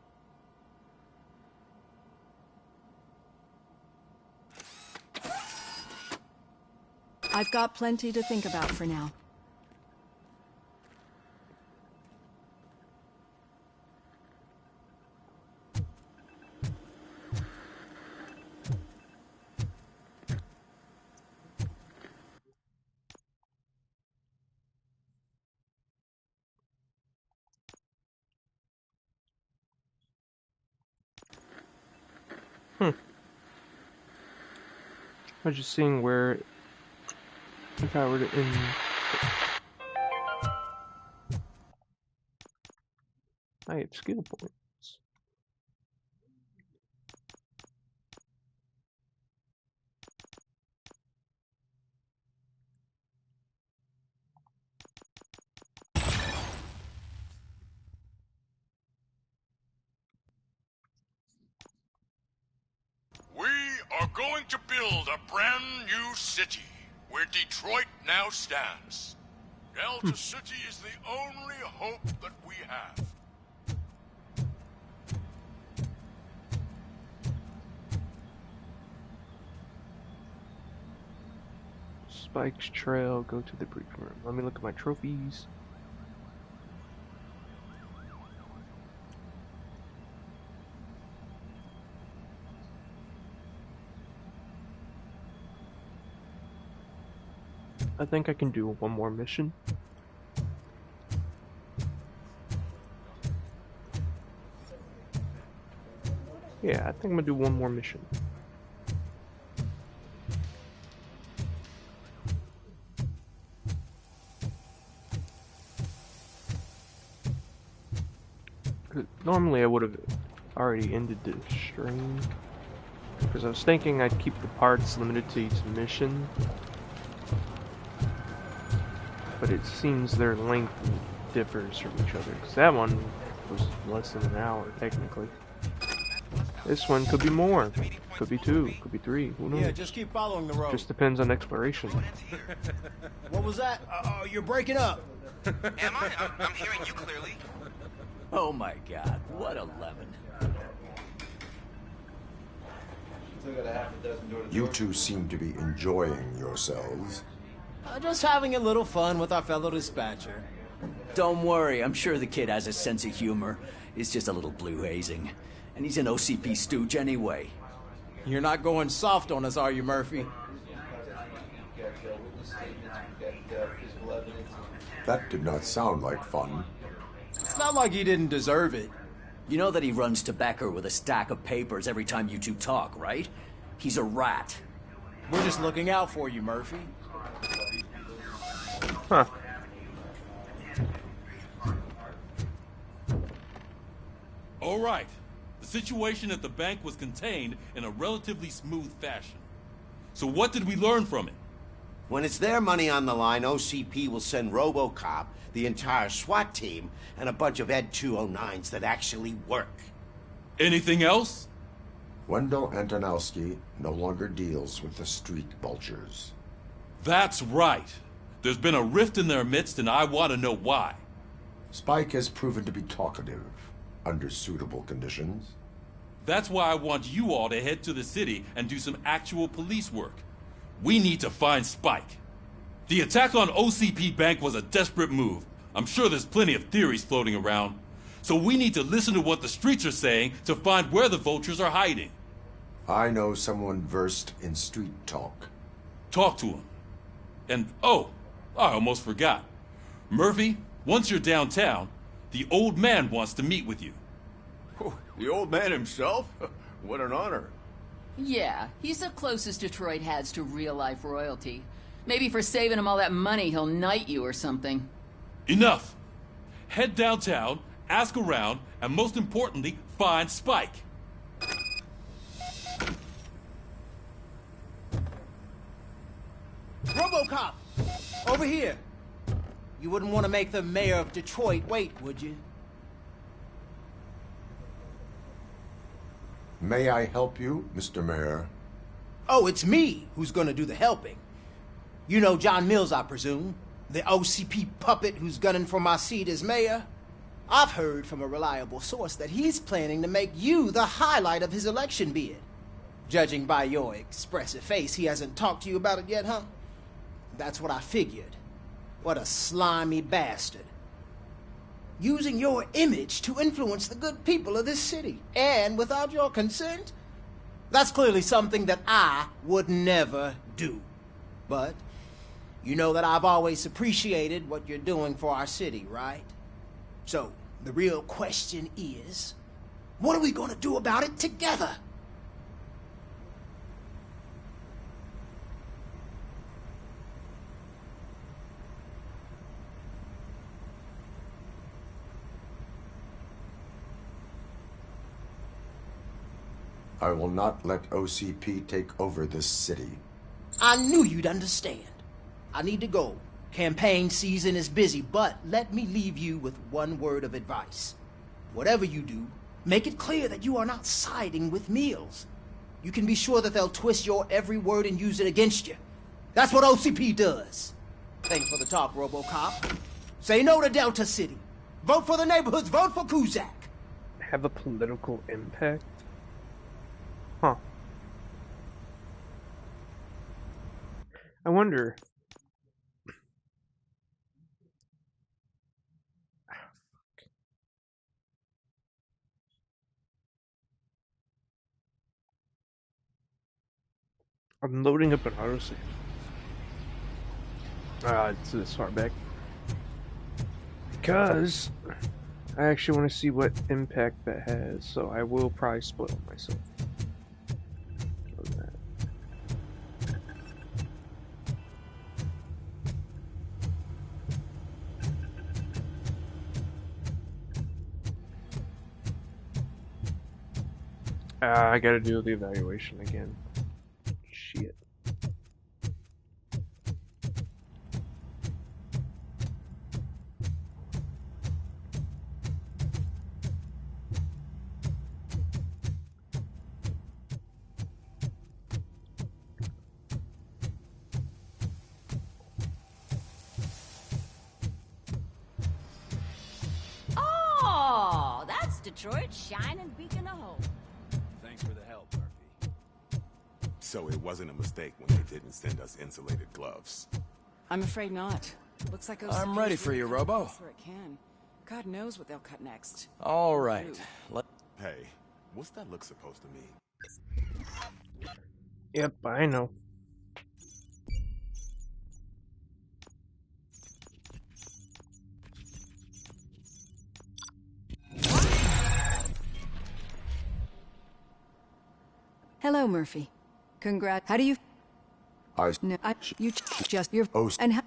I've got plenty to think about for now. I was just seeing where, if I were to I have skill points. We are going to build a brand new city where Detroit now stands. Delta City is the only hope that we have. Spike's trail, go to the briefing room. Let me look at my trophies. I think I can do one more mission. Yeah, I think I'm gonna do one more mission. Normally I would have already ended the stream, because I was thinking I'd keep the parts limited to each mission, but it seems their length differs from each other, because that one was less than an hour technically. This one could be more, could be 2, could be 3, who knows? Yeah, just keep following the road. Just depends on exploration. What was that? You're breaking up. Am I? I'm hearing you clearly. Oh my god, what a lemon. You two seem to be enjoying yourselves. Just having a little fun with our fellow dispatcher. Don't worry, I'm sure the kid has a sense of humor. It's just a little blue hazing. And he's an OCP stooge anyway. You're not going soft on us, are you, Murphy? That did not sound like fun. It's not like he didn't deserve it. You know that he runs to Becker with a stack of papers every time you two talk, right? He's a rat. We're just looking out for you, Murphy. Huh. All right. The situation at the bank was contained in a relatively smooth fashion. So what did we learn from it? When it's their money on the line, OCP will send Robocop, the entire SWAT team, and a bunch of Ed 209s that actually work. Anything else? Wendell Antonowski no longer deals with the street vultures. That's right. There's been a rift in their midst, and I want to know why. Spike has proven to be talkative, under suitable conditions. That's why I want you all to head to the city and do some actual police work. We need to find Spike. The attack on OCP Bank was a desperate move. I'm sure there's plenty of theories floating around. So we need to listen to what the streets are saying to find where the vultures are hiding. I know someone versed in street talk. Talk to him. And, oh, I almost forgot. Murphy, once you're downtown, the old man wants to meet with you. Oh, the old man himself? What an honor. Yeah, he's the closest Detroit has to real-life royalty. Maybe for saving him all that money, he'll knight you or something. Enough! head downtown, ask around, and most importantly, find Spike. Robocop! Over here! You wouldn't want to make the mayor of Detroit wait, would you? May I help you, Mr. Mayor? Oh, it's me who's gonna do the helping. You know John Mills, I presume? The OCP puppet who's gunning for my seat as mayor? I've heard from a reliable source that he's planning to make you the highlight of his election bid. Judging by your expressive face, he hasn't talked to you about it yet, huh? That's what I figured. What a slimy bastard. Using your image to influence the good people of this city, and without your consent? That's clearly something that I would never do. But you know that I've always appreciated what you're doing for our city, right? So, the real question is, what are we gonna do about it together? I will not let OCP take over this city. I knew you'd understand. I need to go. Campaign season is busy, but let me leave you with one word of advice. Whatever you do, make it clear that you are not siding with Mills. You can be sure that they'll twist your every word and use it against you. That's what OCP does. Thanks for the talk, Robocop. Say no to Delta City. Vote for the neighborhoods. Vote for Kuzak. Have a political impact? Huh. I wonder. I'm loading up an autosave. It's this far back. Because I actually want to see what impact that has, so I will probably spoil myself. I gotta do the evaluation again. Shit. Oh, that's Detroit's shining beacon of hope. Thanks for the help, Murphy. So it wasn't a mistake when they didn't send us insulated gloves. I'm afraid not. Looks like I'm ready for you, Robo. Where it can. God knows what they'll cut next. All right. Hey, what's that look supposed to mean? Yep, I know. Hello, Murphy. How do you? No, you just your and how?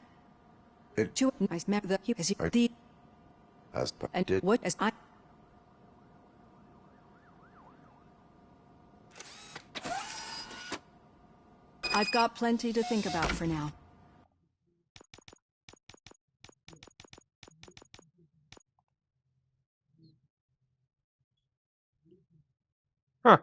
It. To I met the the. As And did. what as I? I've got plenty to think about for now. Huh.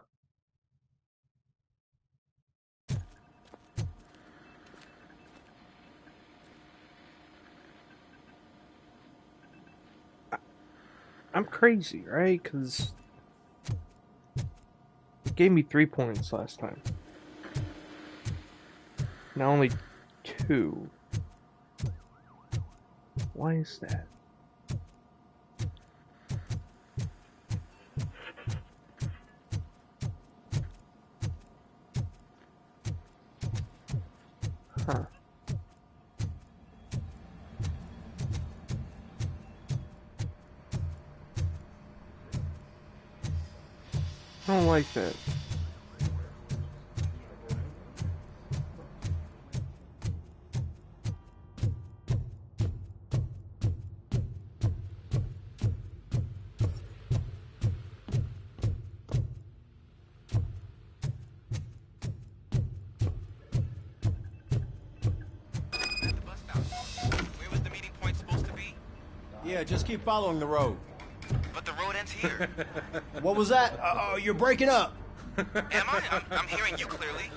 I'm crazy, right? Because it gave me 3 points last time. Now only 2. Why is that? Huh. I don't like that. Yeah, just keep following the road. But the road ends here. What was that? You're breaking up. Am I? I'm hearing you clearly.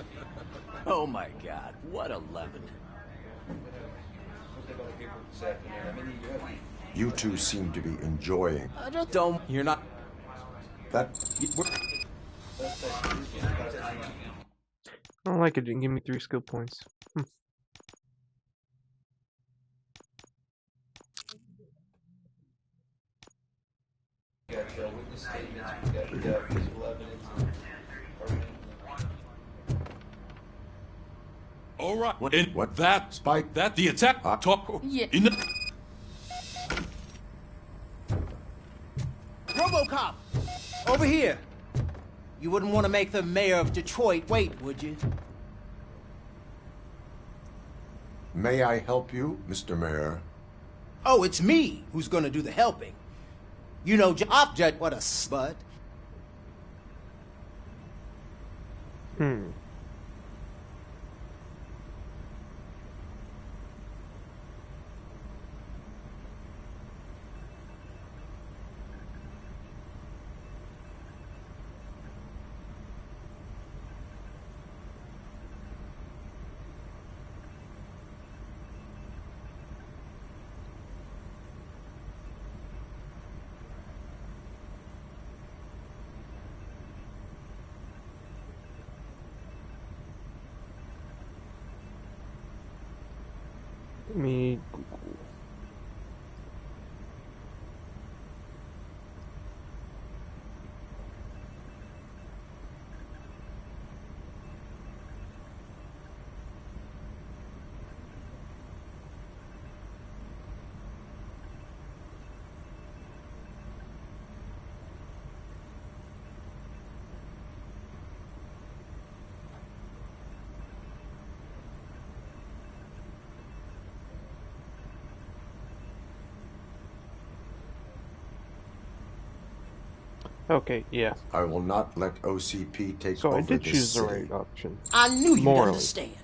Oh my god, what a lemon. You two seem to be enjoying. Don't. You're not. That. I don't like it. Didn't give me 3 skill points. All right. What? And What? That Spike? That the attack. Top. Yeah. In the... Robocop! Over here! You wouldn't want to make the mayor of Detroit wait, would you? May I help you, Mr. Mayor? Oh, it's me who's gonna do the helping. You know, Object, what a spud. Let me Google. Okay, yeah. I will not let OCP take So over I did this choose the city. right option. I knew you'd Morally. understand.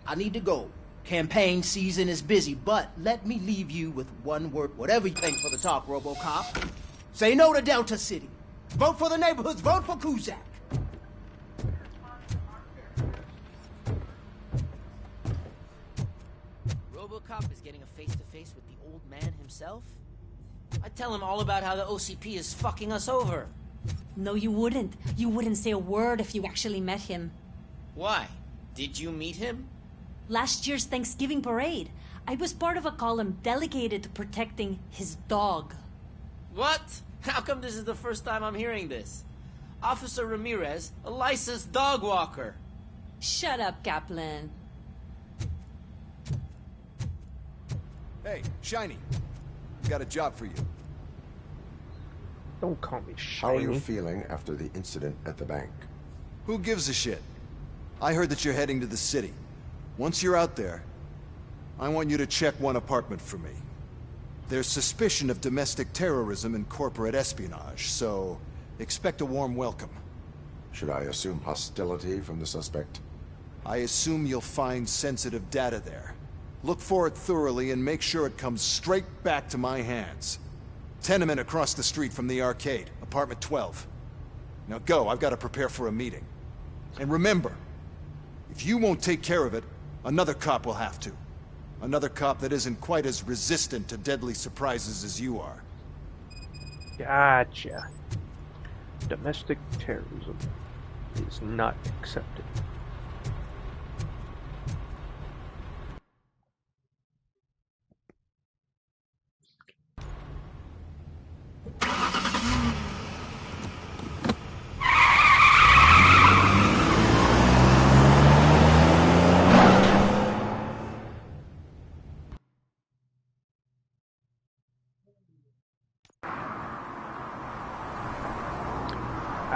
I need to go. Campaign season is busy, but let me leave you with one word. Whatever you think for the talk, Robocop. Say no to Delta City. Vote for the neighborhoods. Vote for Kuzak. Robocop is getting a face-to-face with the old man himself? I'd tell him all about how the OCP is fucking us over. No, you wouldn't. You wouldn't say a word if you actually met him. Why? Did you meet him? Last year's Thanksgiving parade, I was part of a column delegated to protecting his dog. What? How come this is the first time I'm hearing this? Officer Ramirez, a licensed dog walker. Shut up, Kaplan. Hey, Shiny. Got a job for you. Don't call me How are shiny. you feeling after the incident at the bank? Who gives a shit? I heard that you're heading to the city. Once you're out there, I want you to check one apartment for me. There's suspicion of domestic terrorism and corporate espionage, so expect a warm welcome. Should I assume hostility from the suspect? I assume you'll find sensitive data there. Look for it thoroughly and make sure it comes straight back to my hands. Tenement across the street from the arcade, apartment 12. Now go, I've got to prepare for a meeting. And remember, if you won't take care of it, another cop will have to. Another cop that isn't quite as resistant to deadly surprises as you are. Gotcha. Domestic terrorism is not accepted.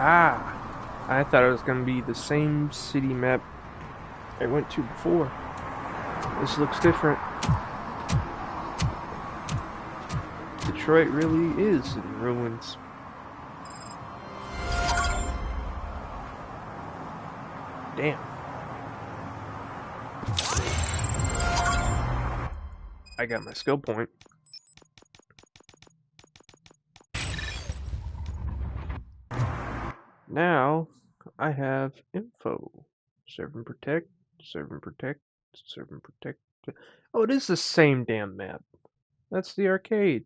Ah, I thought it was going to be the same city map I went to before. This looks different. Detroit really is in ruins. Damn. I got my skill point. Now I have info. Serve and protect, serve and protect, serve and protect. Oh, it is the same damn map. That's the arcade.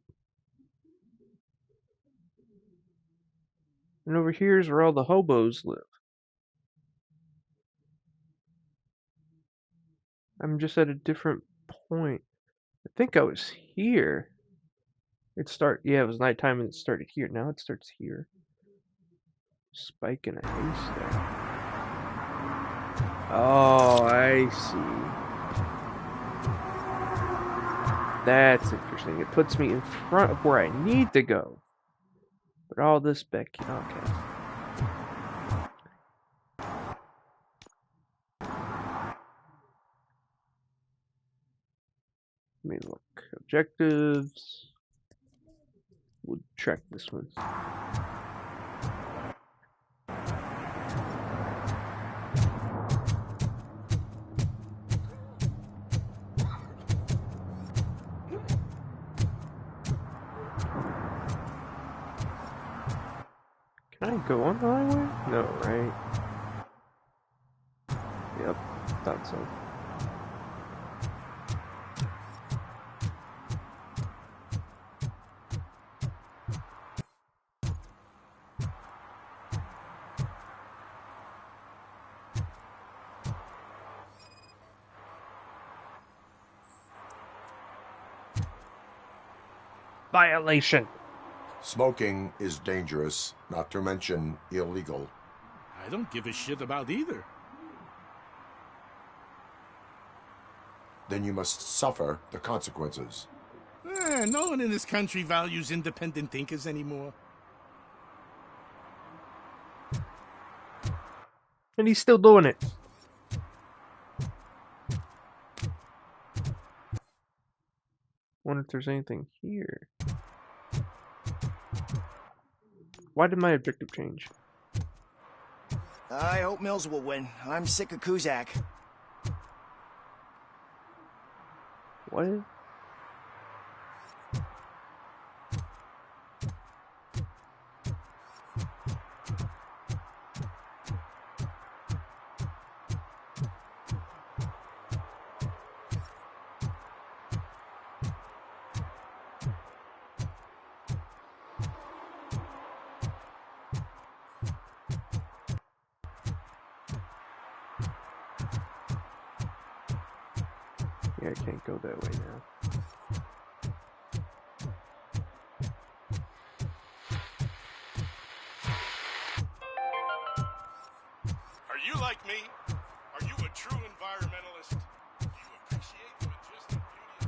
And over here is where all the hobos live. I'm just at a different point. I think I was here. Yeah, it was nighttime and it started here. Now it starts here. Spike in a haystack. Oh, I see. That's interesting. It puts me in front of where I need to go. But all this back... Okay. Let me look. Objectives. We'll track this one. Can I go on the highway? No, right? Yep, thought so. Violation. Smoking is dangerous, not to mention illegal. I don't give a shit about either. Then you must suffer the consequences. No one in this country values independent thinkers anymore. And he's still doing it. Wonder if there's anything here. Why did my objective change? I hope Mills will win. I'm sick of Kuzak. What? Yeah, I can't go that way now. Are you like me? Are you a true environmentalist? Do you appreciate the majestic beauty of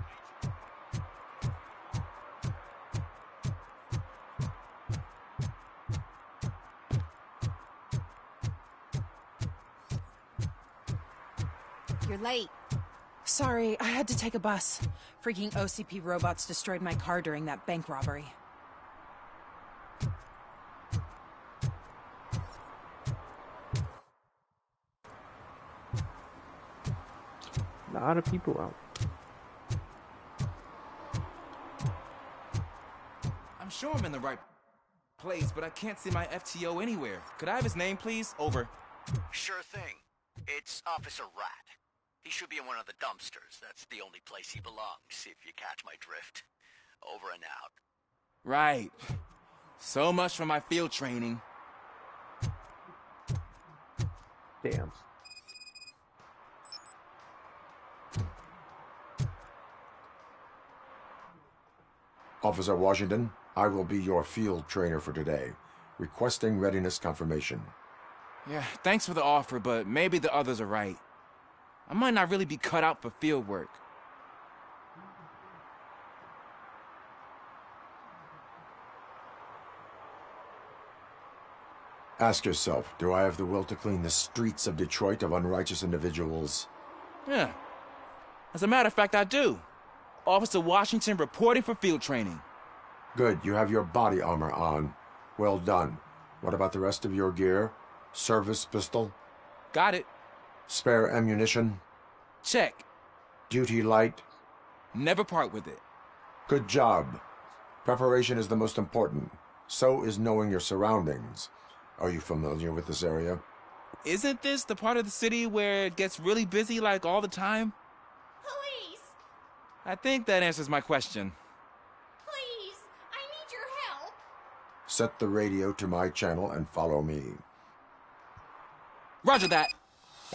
nature? You're late. Sorry, I had to take a bus. Freaking OCP robots destroyed my car during that bank robbery. A lot of people out. I'm sure I'm in the right place, but I can't see my FTO anywhere. Could I have his name, please? Over. Sure thing. It's Officer Rat. He should be in one of the dumpsters. That's the only place he belongs, if you catch my drift. Over and out. Right. So much for my field training. Damn. Officer Washington, I will be your field trainer for today. Requesting readiness confirmation. Yeah, thanks for the offer, but maybe the others are right. I might not really be cut out for field work. Ask yourself, do I have the will to clean the streets of Detroit of unrighteous individuals? Yeah. As a matter of fact, I do. Officer Washington reporting for field training. Good, you have your body armor on. Well done. What about the rest of your gear? Service pistol? Got it. Spare ammunition? Check. Duty light? Never part with it. Good job. Preparation is the most important. So is knowing your surroundings. Are you familiar with this area? Isn't this the part of the city where it gets really busy like all the time? Police! I think that answers my question. Please! I need your help! Set the radio to my channel and follow me. Roger that.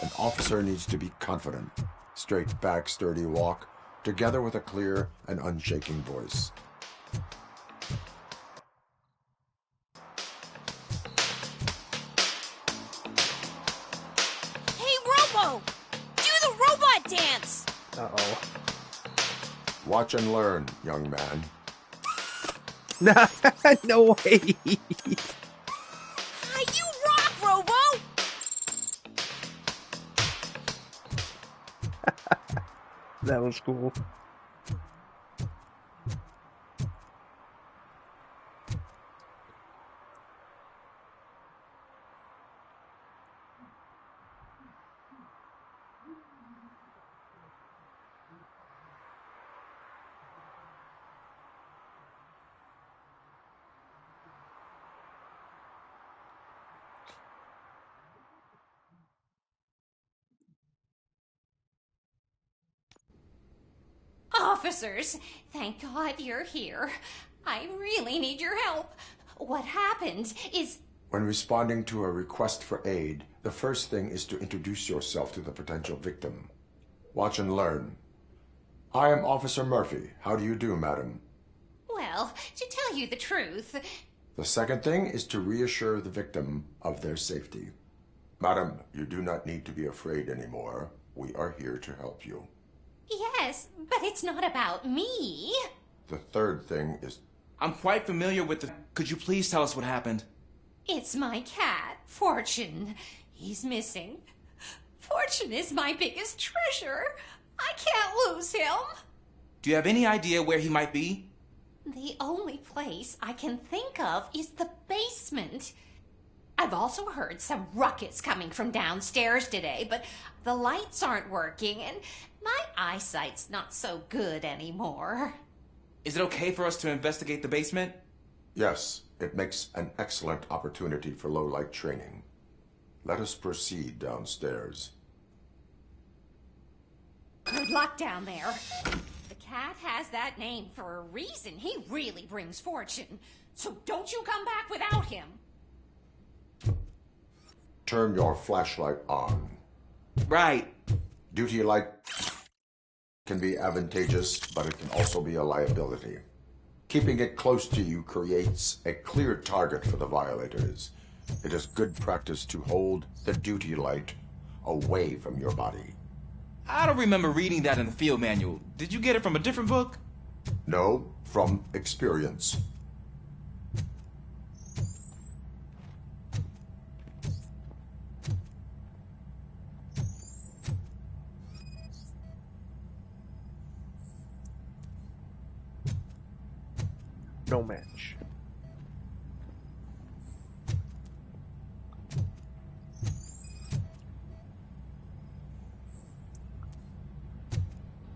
An officer needs to be confident. Straight back, sturdy walk, together with a clear and unshaking voice. Hey, Robo! Do the robot dance! Uh-oh. Watch and learn, young man. No way! You rock, Robo! That was cool. Officers, thank God you're here. I really need your help. What happened is... When responding to a request for aid, the first thing is to introduce yourself to the potential victim. Watch and learn. I am Officer Murphy. How do you do, madam? Well, to tell you the truth... The second thing is to reassure the victim of their safety. Madam, you do not need to be afraid anymore. We are here to help you. Yes, but it's not about me. The third thing is... I'm quite familiar with the... Could you please tell us what happened? It's my cat, Fortune. He's missing. Fortune is my biggest treasure. I can't lose him. Do you have any idea where he might be? The only place I can think of is the basement. I've also heard some ruckus coming from downstairs today, but the lights aren't working and my eyesight's not so good anymore. Is it okay for us to investigate the basement? Yes, it makes an excellent opportunity for low-light training. Let us proceed downstairs. Good luck down there. The cat has that name for a reason. He really brings fortune. So don't you come back without him. Turn your flashlight on. Right. Duty light can be advantageous, but it can also be a liability. Keeping it close to you creates a clear target for the violators. It is good practice to hold the duty light away from your body. I don't remember reading that in the field manual. Did you get it from a different book? No, from experience. No match.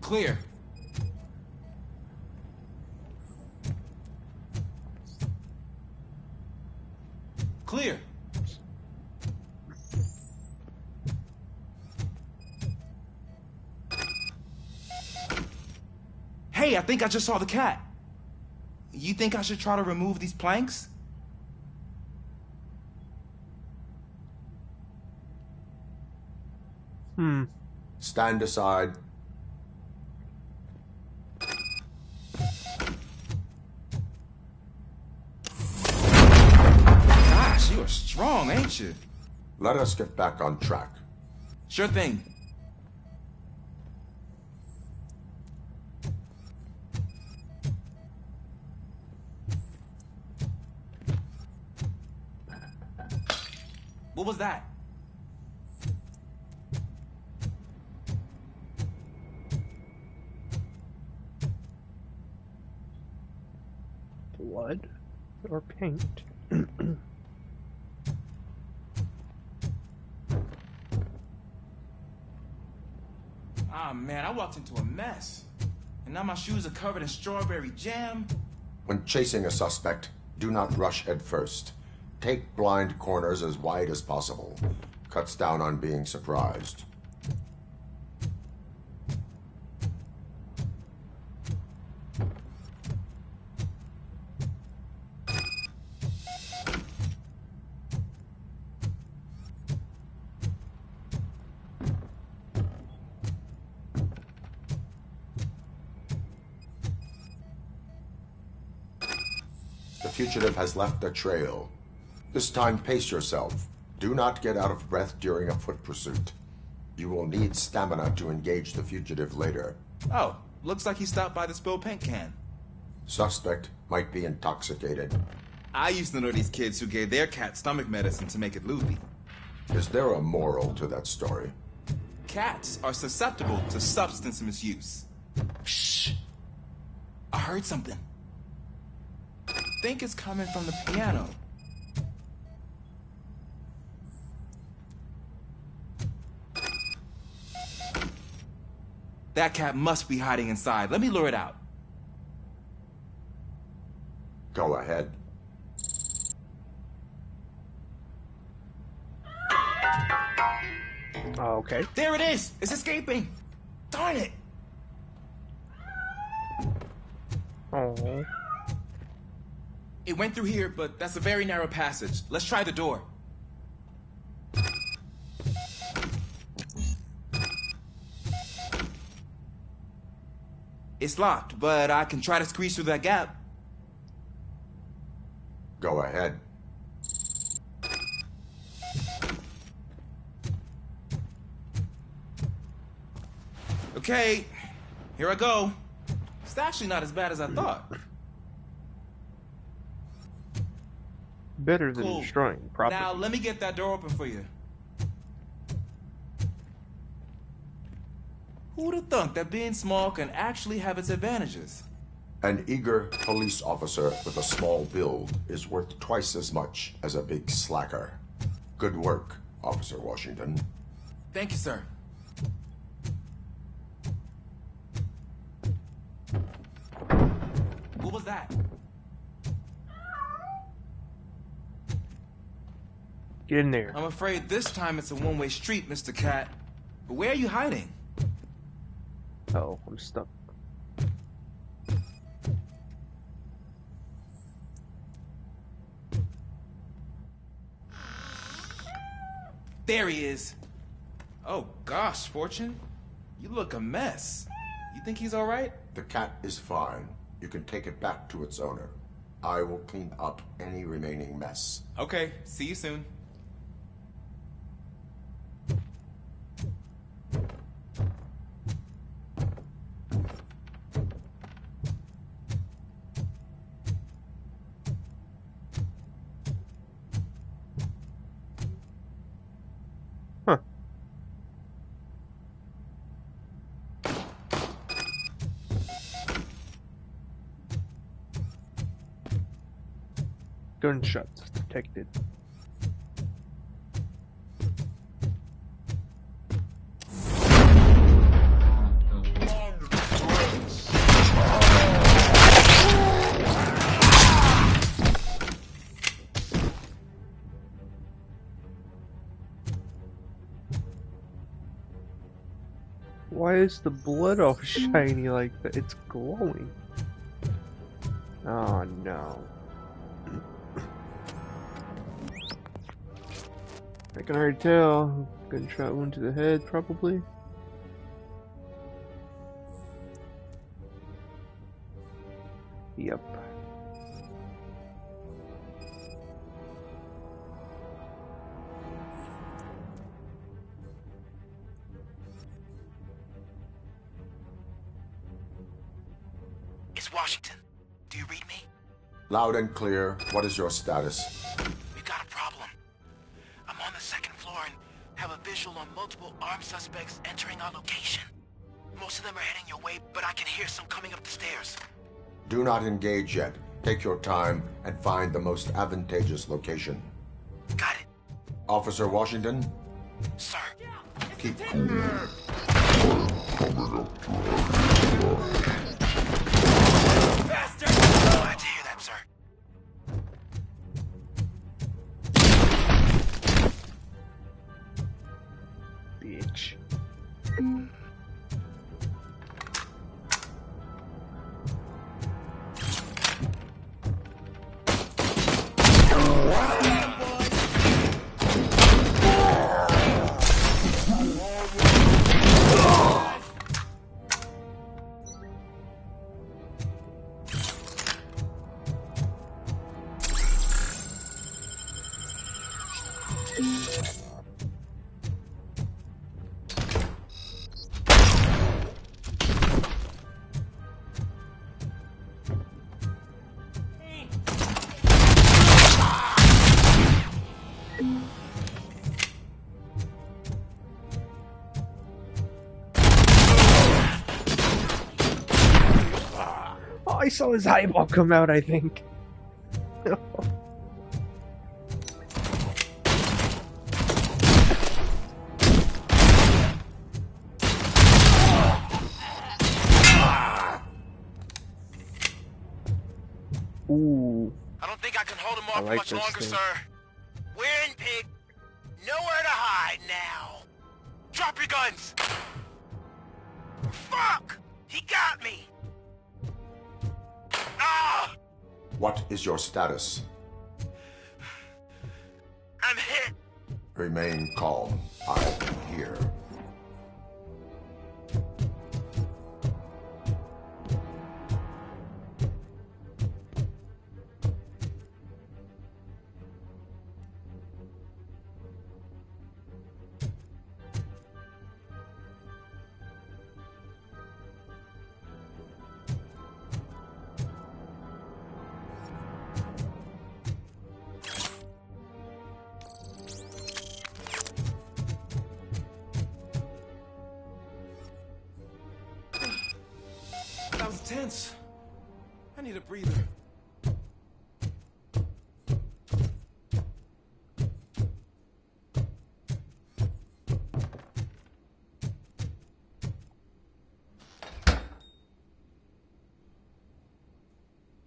Clear. Clear. Hey, I think I just saw the cat. You think I should try to remove these planks? Stand aside. Gosh, you are strong, ain't you? Let us get back on track. Sure thing. What was that? Blood or paint? Ah, man, I walked into a mess. And now my shoes are covered in strawberry jam. When chasing a suspect, do not rush head first. Take blind corners as wide as possible. Cuts down on being surprised. The fugitive has left a trail. This time, pace yourself. Do not get out of breath during a foot pursuit. You will need stamina to engage the fugitive later. Oh, looks like he stopped by the spilled paint can. Suspect might be intoxicated. I used to know these kids who gave their cat stomach medicine to make it loopy. Is there a moral to that story? Cats are susceptible to substance misuse. Shh! I heard something. I think it's coming from the piano. That cat must be hiding inside. Let me lure it out. Go ahead. Okay. There it is! It's escaping! Darn it! Oh. It went through here, but that's a very narrow passage. Let's try the door. It's locked, but I can try to squeeze through that gap. Go ahead. Okay, here I go. It's actually not as bad as I thought. Better than Cool. destroying property. Now, let me get that door open for you. Who'd have thunk that being small can actually have its advantages? An eager police officer with a small build is worth twice as much as a big slacker. Good work, Officer Washington. Thank you, sir. What was that? Get in there. I'm afraid this time it's a one-way street, Mr. Cat. But where are you hiding? Oh, I'm stuck. There he is. Oh gosh, Fortune. You look a mess. You think he's all right? The cat is fine. You can take it back to its owner. I will clean up any remaining mess. Okay, see you soon. Gunshots detected. Why is the blood all shiny like that? It's glowing. Oh no. I can already tell. Gunshot wound to the head, probably. Yep. It's Washington. Do you read me? Loud and clear. What is your status? We got a problem. I'm on the second floor and have a visual on multiple armed suspects entering our location. Most of them are heading your way, but I can hear some coming up the stairs. Do not engage yet. Take your time and find the most advantageous location. Got it. Officer Washington? Sir. Keep cool. Faster! Glad to hear that, sir. Oh, I saw his eyeball come out, I think. Ooh. I don't think I can hold him I off like much this longer, thing. sir. We're in, pig. Nowhere to hide now. Drop your guns. Fuck! He got me. Ah! What is your status? I'm hit. Remain calm. I am here. That was tense. I need a breather.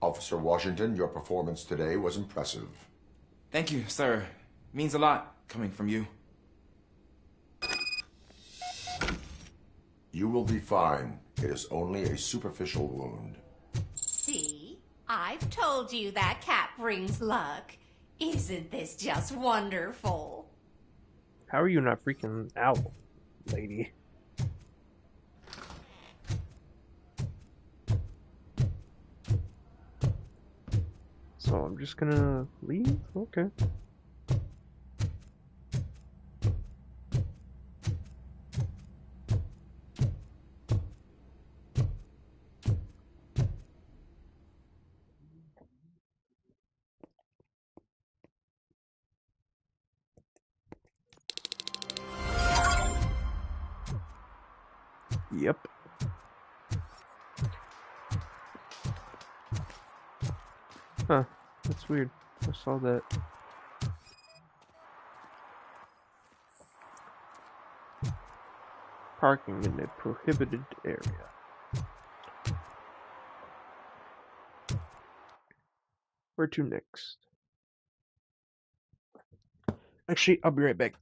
Officer Washington, your performance today was impressive. Thank you, sir. Means a lot coming from you. You will be fine. It is only a superficial wound. See? I've told you that cap brings luck. Isn't this just wonderful? How are you not freaking out, lady? So I'm just gonna leave? Okay. Yep. Huh. That's weird. I saw that. Parking in a prohibited area. Where to next? Actually, I'll be right back.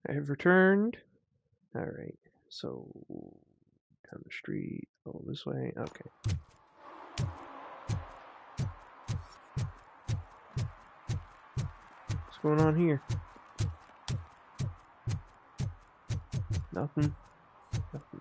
I have returned. Alright, so down the street, go this way. Okay. What's going on here? Nothing. Nothing.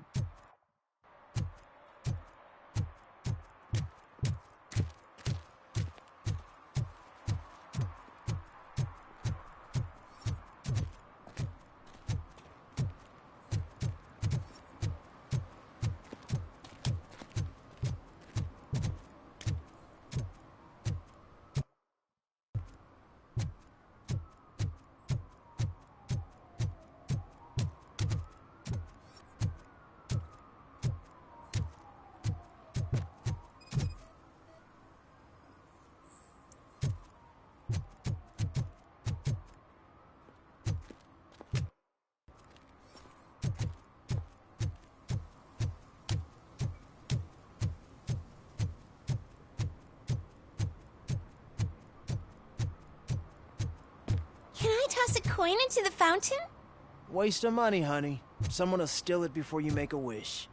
Can I toss a coin into the fountain? Waste of money, honey. Someone will steal it before you make a wish.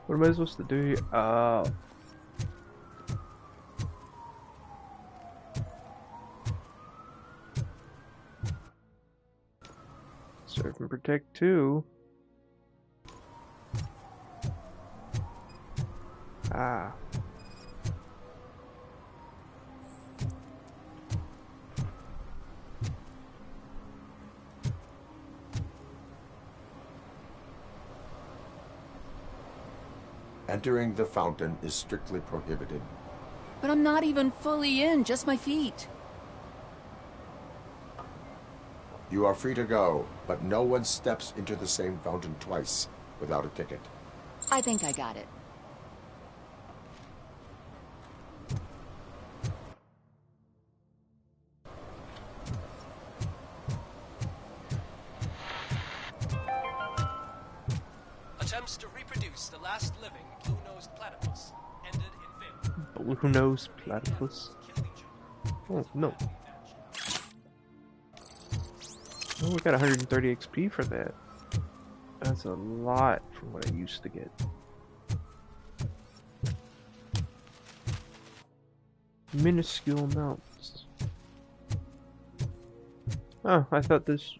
What am I supposed to do here? Oh. Serve and protect too. Ah. Entering the fountain is strictly prohibited. But I'm not even fully in, just my feet. You are free to go, but no one steps into the same fountain twice without a ticket. I think I got it. Attempts to reproduce the last living blue-nosed platypus ended in failure. Blue-nosed platypus? Oh, no. Oh, we got 130 XP for that. That's a lot from what I used to get. Minuscule amounts. Oh, I thought this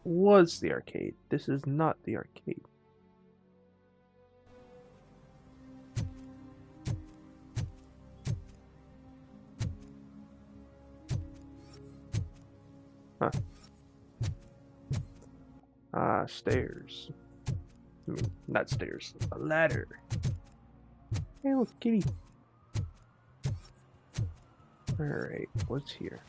was the arcade. This is not the arcade. Huh. Ah, stairs. I mean, not stairs. A ladder. Hey, look, kitty. Alright, what's here?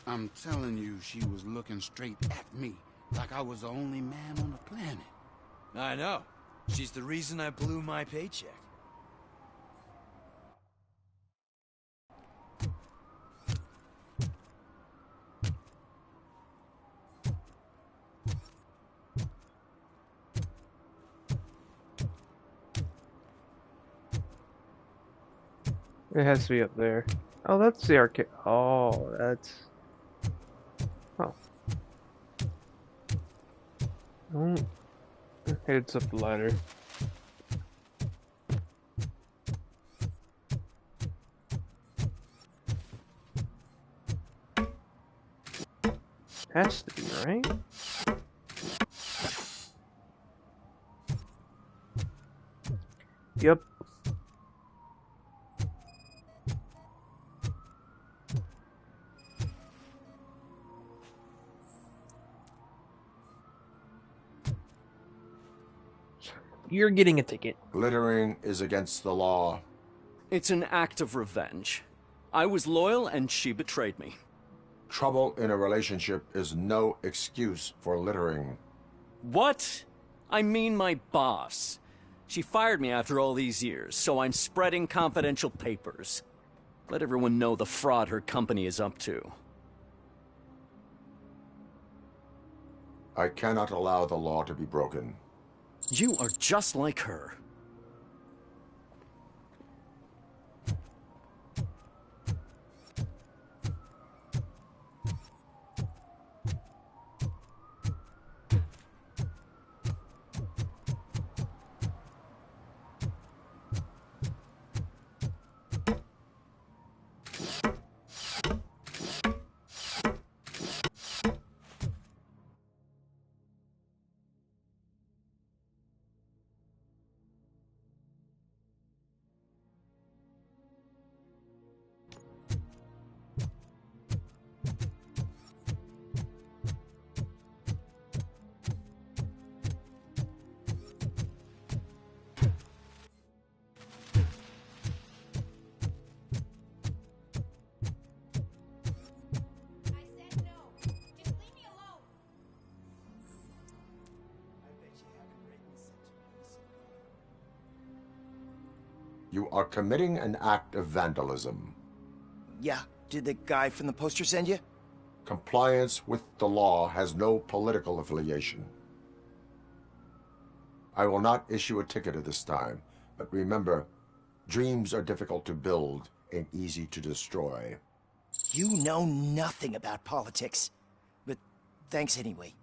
I'm telling you, she was looking straight at me, like I was the only man on the planet. I know. She's the reason I blew my paycheck. It has to be up there. Oh, that's the arcade. Oh, that's... Oh. Oh. It's up the ladder. Has to be, right? Yep. You're getting a ticket. Littering is against the law. It's an act of revenge. I was loyal and she betrayed me. Trouble in a relationship is no excuse for littering. What? I mean my boss. She fired me after all these years, so I'm spreading confidential papers. Let everyone know the fraud her company is up to. I cannot allow the law to be broken. You are just like her. You are committing an act of vandalism. Yeah, did the guy from the poster send you? Compliance with the law has no political affiliation. I will not issue a ticket at this time, but remember, dreams are difficult to build and easy to destroy. You know nothing about politics. But thanks anyway.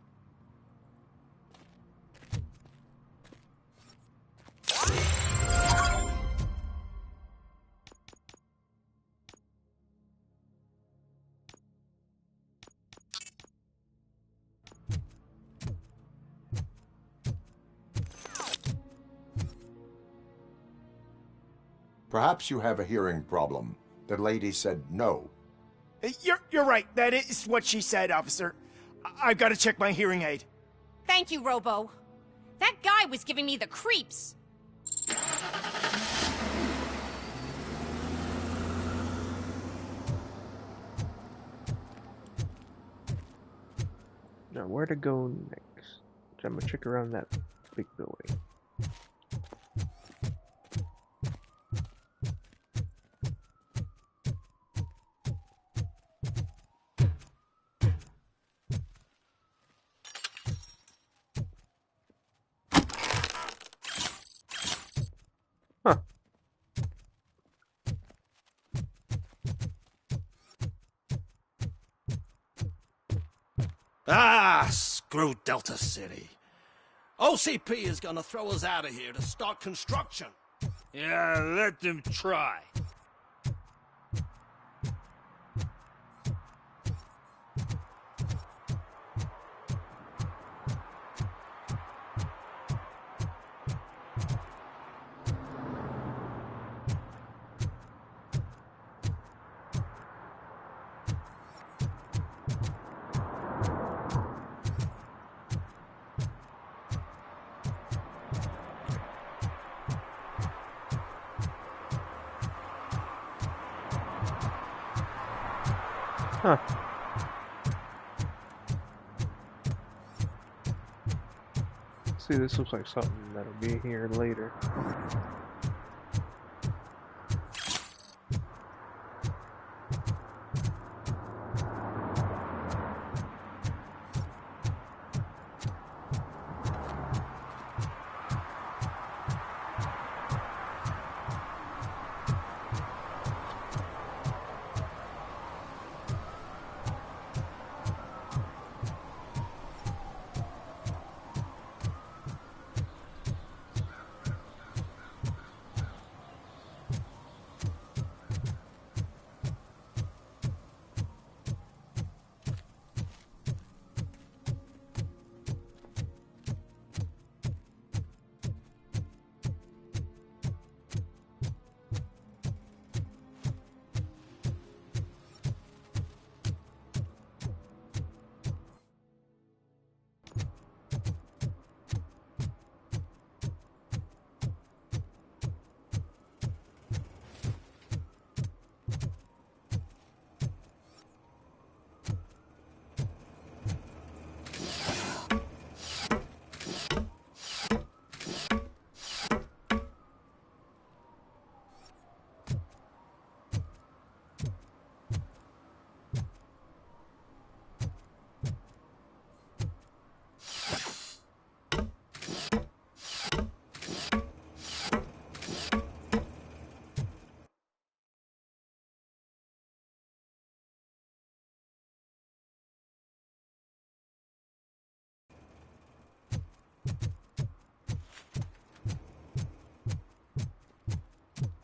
Perhaps you have a hearing problem. The lady said no. You're right. That is what she said, officer. I've got to check my hearing aid. Thank you, Robo. That guy was giving me the creeps. Now, where to go next? I'm gonna check around that big building. Huh. Ah, screw Delta City. OCP is gonna throw us out of here to start construction. Yeah, let them try. Huh. See, this looks like something that'll be here later.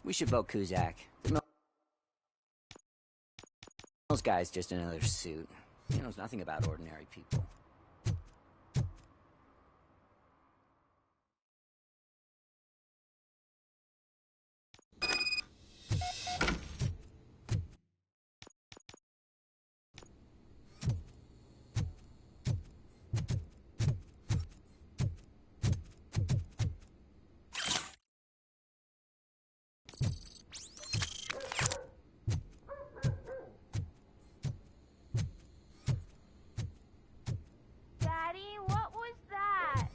We should vote Kuzak. The Mills guy's just another suit. He knows nothing about ordinary people. Daddy, what was that?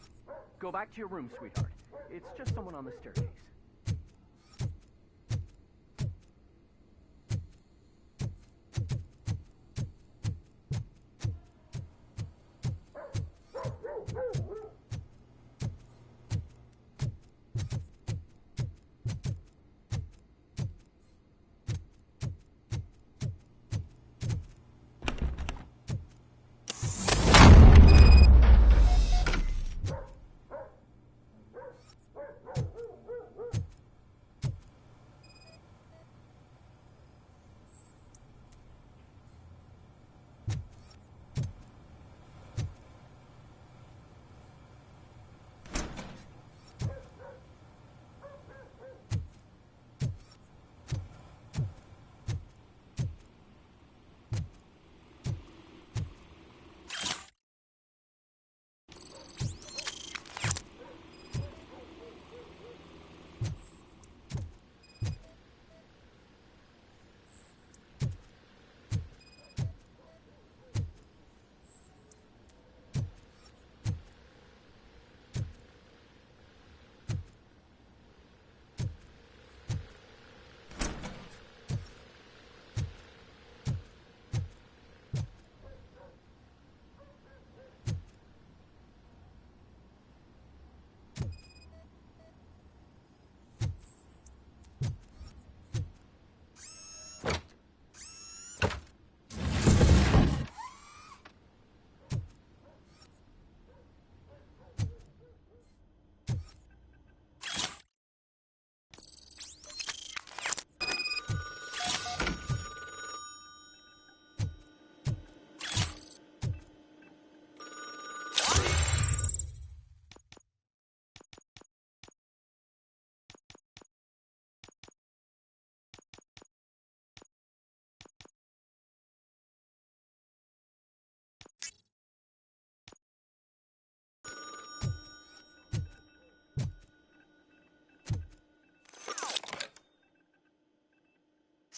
Go back to your room, sweetheart. It's just someone on the staircase.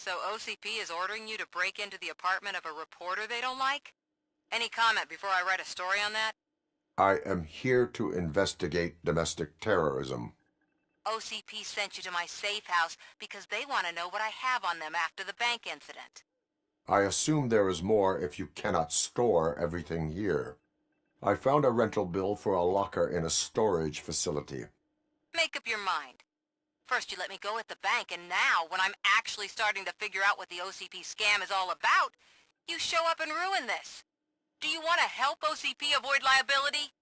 So OCP is ordering you to break into the apartment of a reporter they don't like? Any comment before I write a story on that? I am here to investigate domestic terrorism. OCP sent you to my safe house because they want to know what I have on them after the bank incident. I assume there is more if you cannot store everything here. I found a rental bill for a locker in a storage facility. Make up your mind. First you let me go at the bank, and now, when I'm actually starting to figure out what the OCP scam is all about, you show up and ruin this. Do you want to help OCP avoid liability?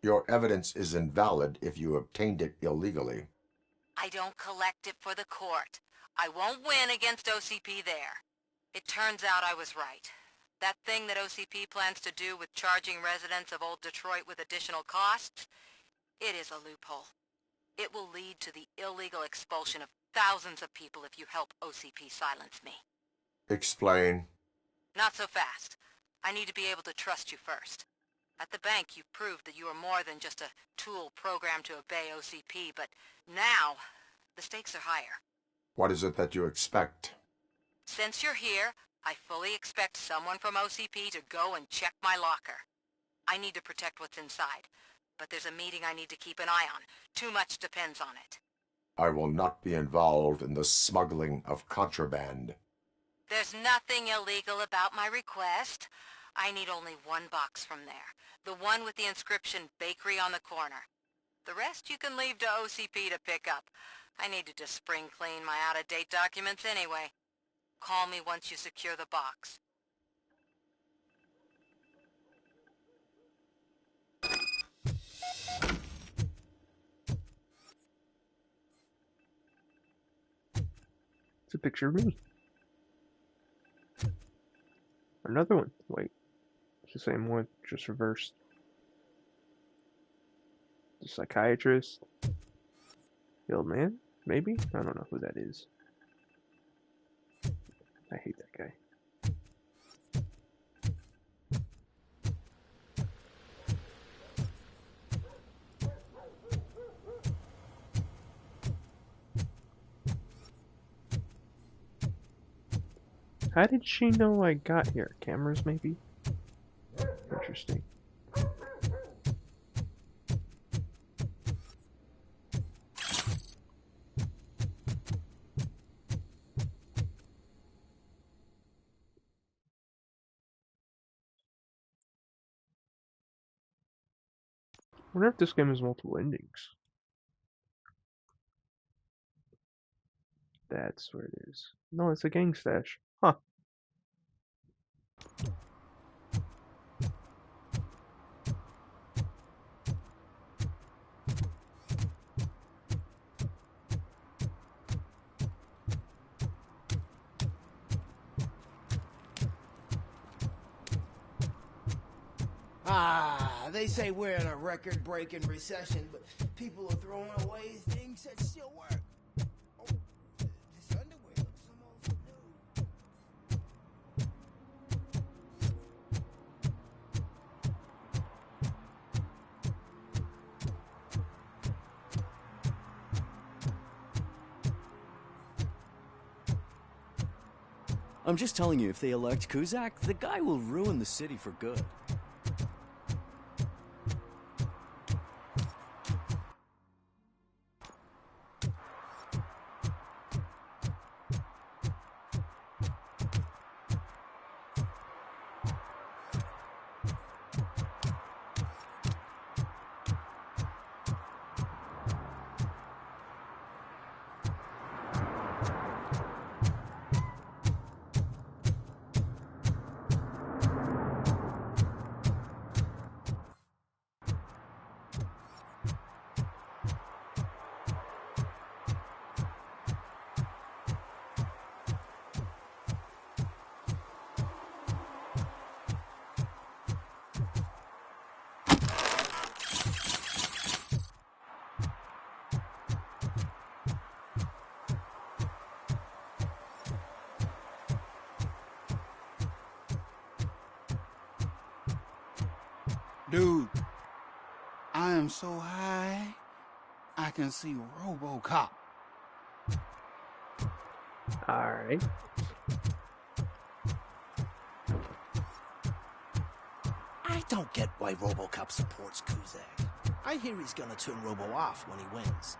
Your evidence is invalid if you obtained it illegally. I don't collect it for the court. I won't win against OCP there. It turns out I was right. That thing that OCP plans to do with charging residents of Old Detroit with additional costs, it is a loophole. It will lead to the illegal expulsion of thousands of people if you help OCP silence me. Explain. Not so fast. I need to be able to trust you first. At the bank, you proved that you are more than just a tool programmed to obey OCP, but now, the stakes are higher. What is it that you expect? Since you're here, I fully expect someone from OCP to go and check my locker. I need to protect what's inside, but there's a meeting I need to keep an eye on. Too much depends on it. I will not be involved in the smuggling of contraband. There's nothing illegal about my request. I need only one box from there. The one with the inscription Bakery on the corner. The rest you can leave to OCP to pick up. I needed to spring clean my out-of-date documents anyway. Call me once you secure the box. It's a picture of me. Another one. Wait. It's the same one, just reversed. The psychiatrist. The old man? Maybe? I don't know who that is. I hate that guy. How did she know I got here? Cameras, maybe? Interesting. I wonder if this game has multiple endings. That's where it is. No, it's a gang stash. Huh. They say we're in a record-breaking recession, but people are throwing away things that still work. Oh, this underwear looks almost new. I'm just telling you, if they elect Kuzak, the guy will ruin the city for good. Dude, I am so high, I can see Robocop. Alright. I don't get why Robocop supports Kuzak. I hear he's gonna turn Robo off when he wins.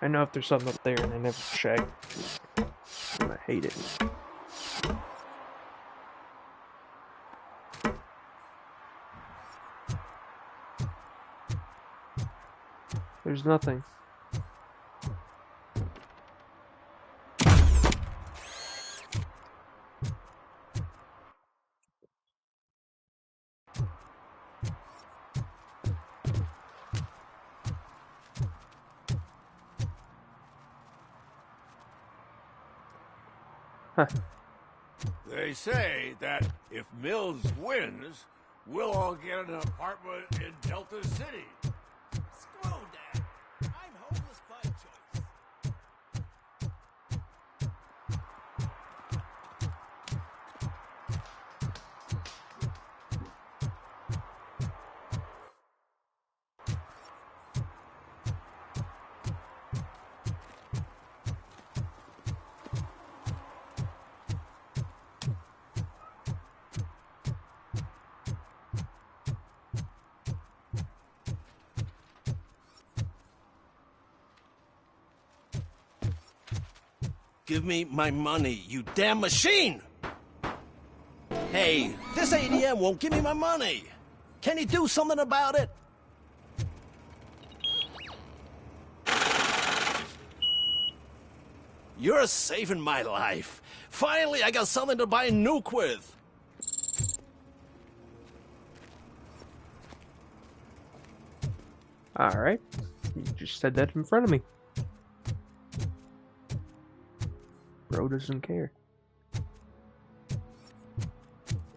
I know if there's something up there and I never check. And I hate it. There's nothing. They say that if Mills wins, we'll all get an apartment in Delta City. Screw that. I'm homeless by choice. Give me my money, you damn machine! Hey, this ADM won't give me my money. Can you do something about it? You're saving my life. Finally, I got something to buy a nuke with. Alright. You just said that in front of me. Bro doesn't care.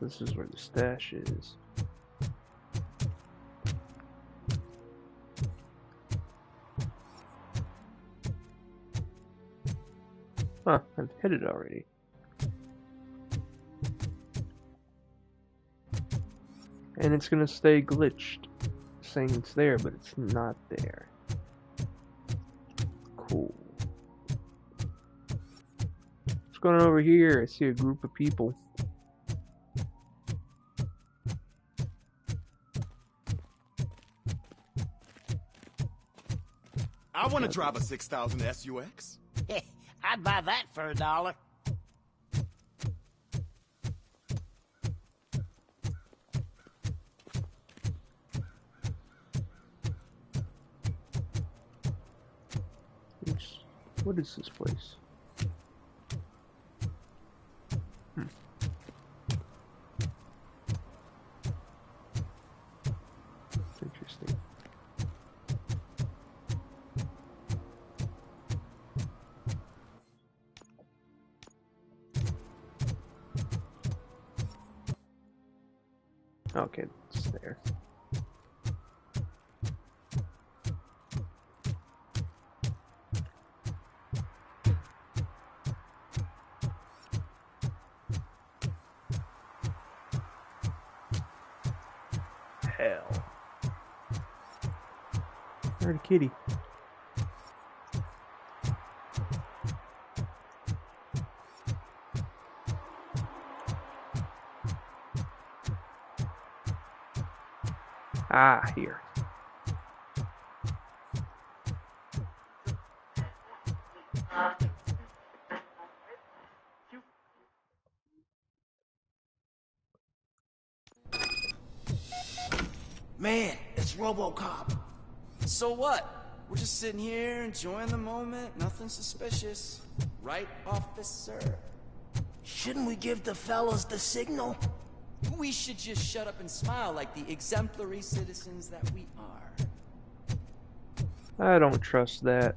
This is where the stash is. Huh, I've hit it already. And it's gonna stay glitched, saying it's there, but it's not there. Cool. What's going on over here? I see a group of people. I want to drive a 6000 SUX. I'd buy that for $1. What is this place? Interesting. Okay, it's there. Hell. Where's the kitty? Ah, here. Man, it's Robocop. So what? We're just sitting here enjoying the moment. Nothing suspicious. Right, officer? Shouldn't we give the fellas the signal? We should just shut up and smile like the exemplary citizens that we are. I don't trust that.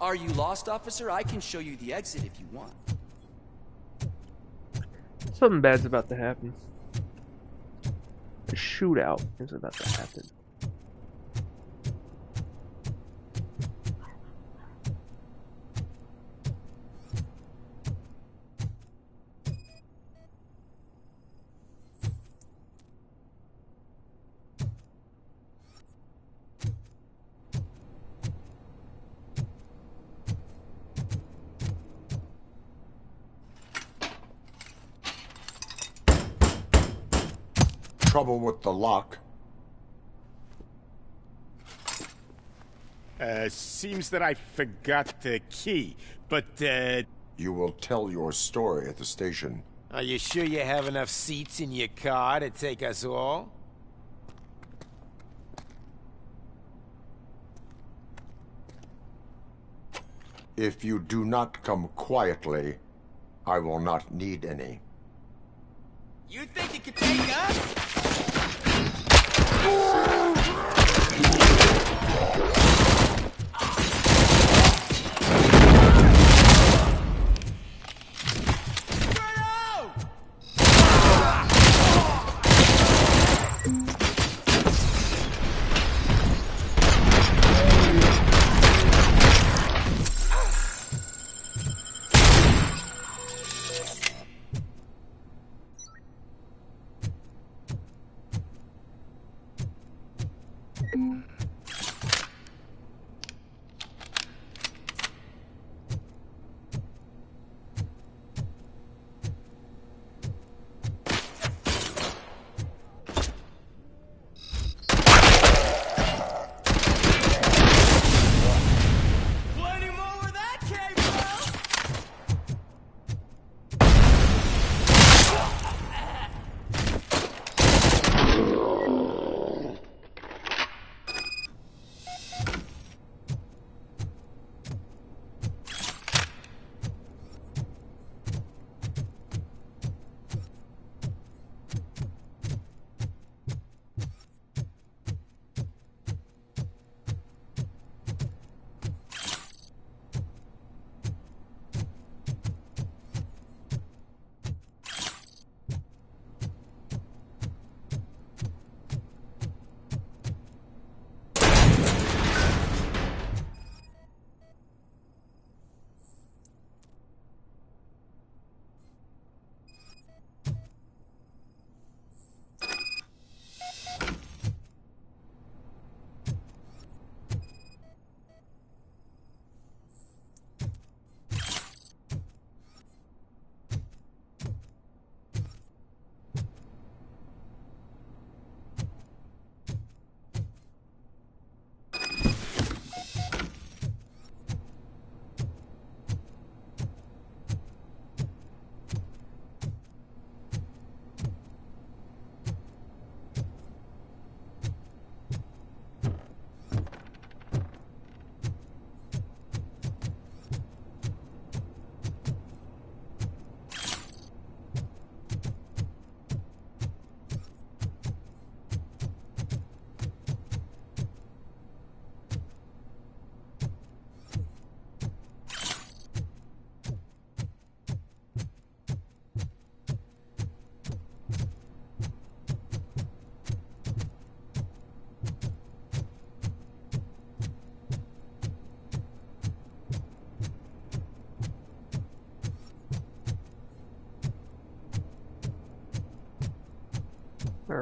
Are you lost, officer? I can show you the exit if you want. Something bad's about to happen. A shootout is about to happen. Trouble with the lock. Seems that I forgot the key, but, You will tell your story at the station. Are you sure you have enough seats in your car to take us all? If you do not come quietly, I will not need any. You think you could take us?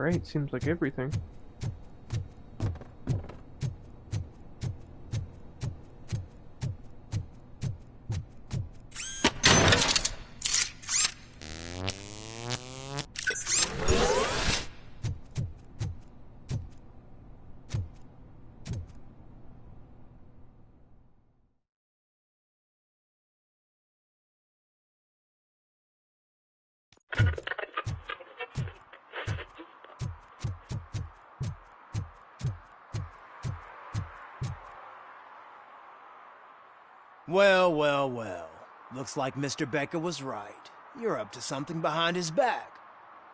Alright, seems like everything. Well, well, well. Looks like Mr. Becker was right. You're up to something behind his back.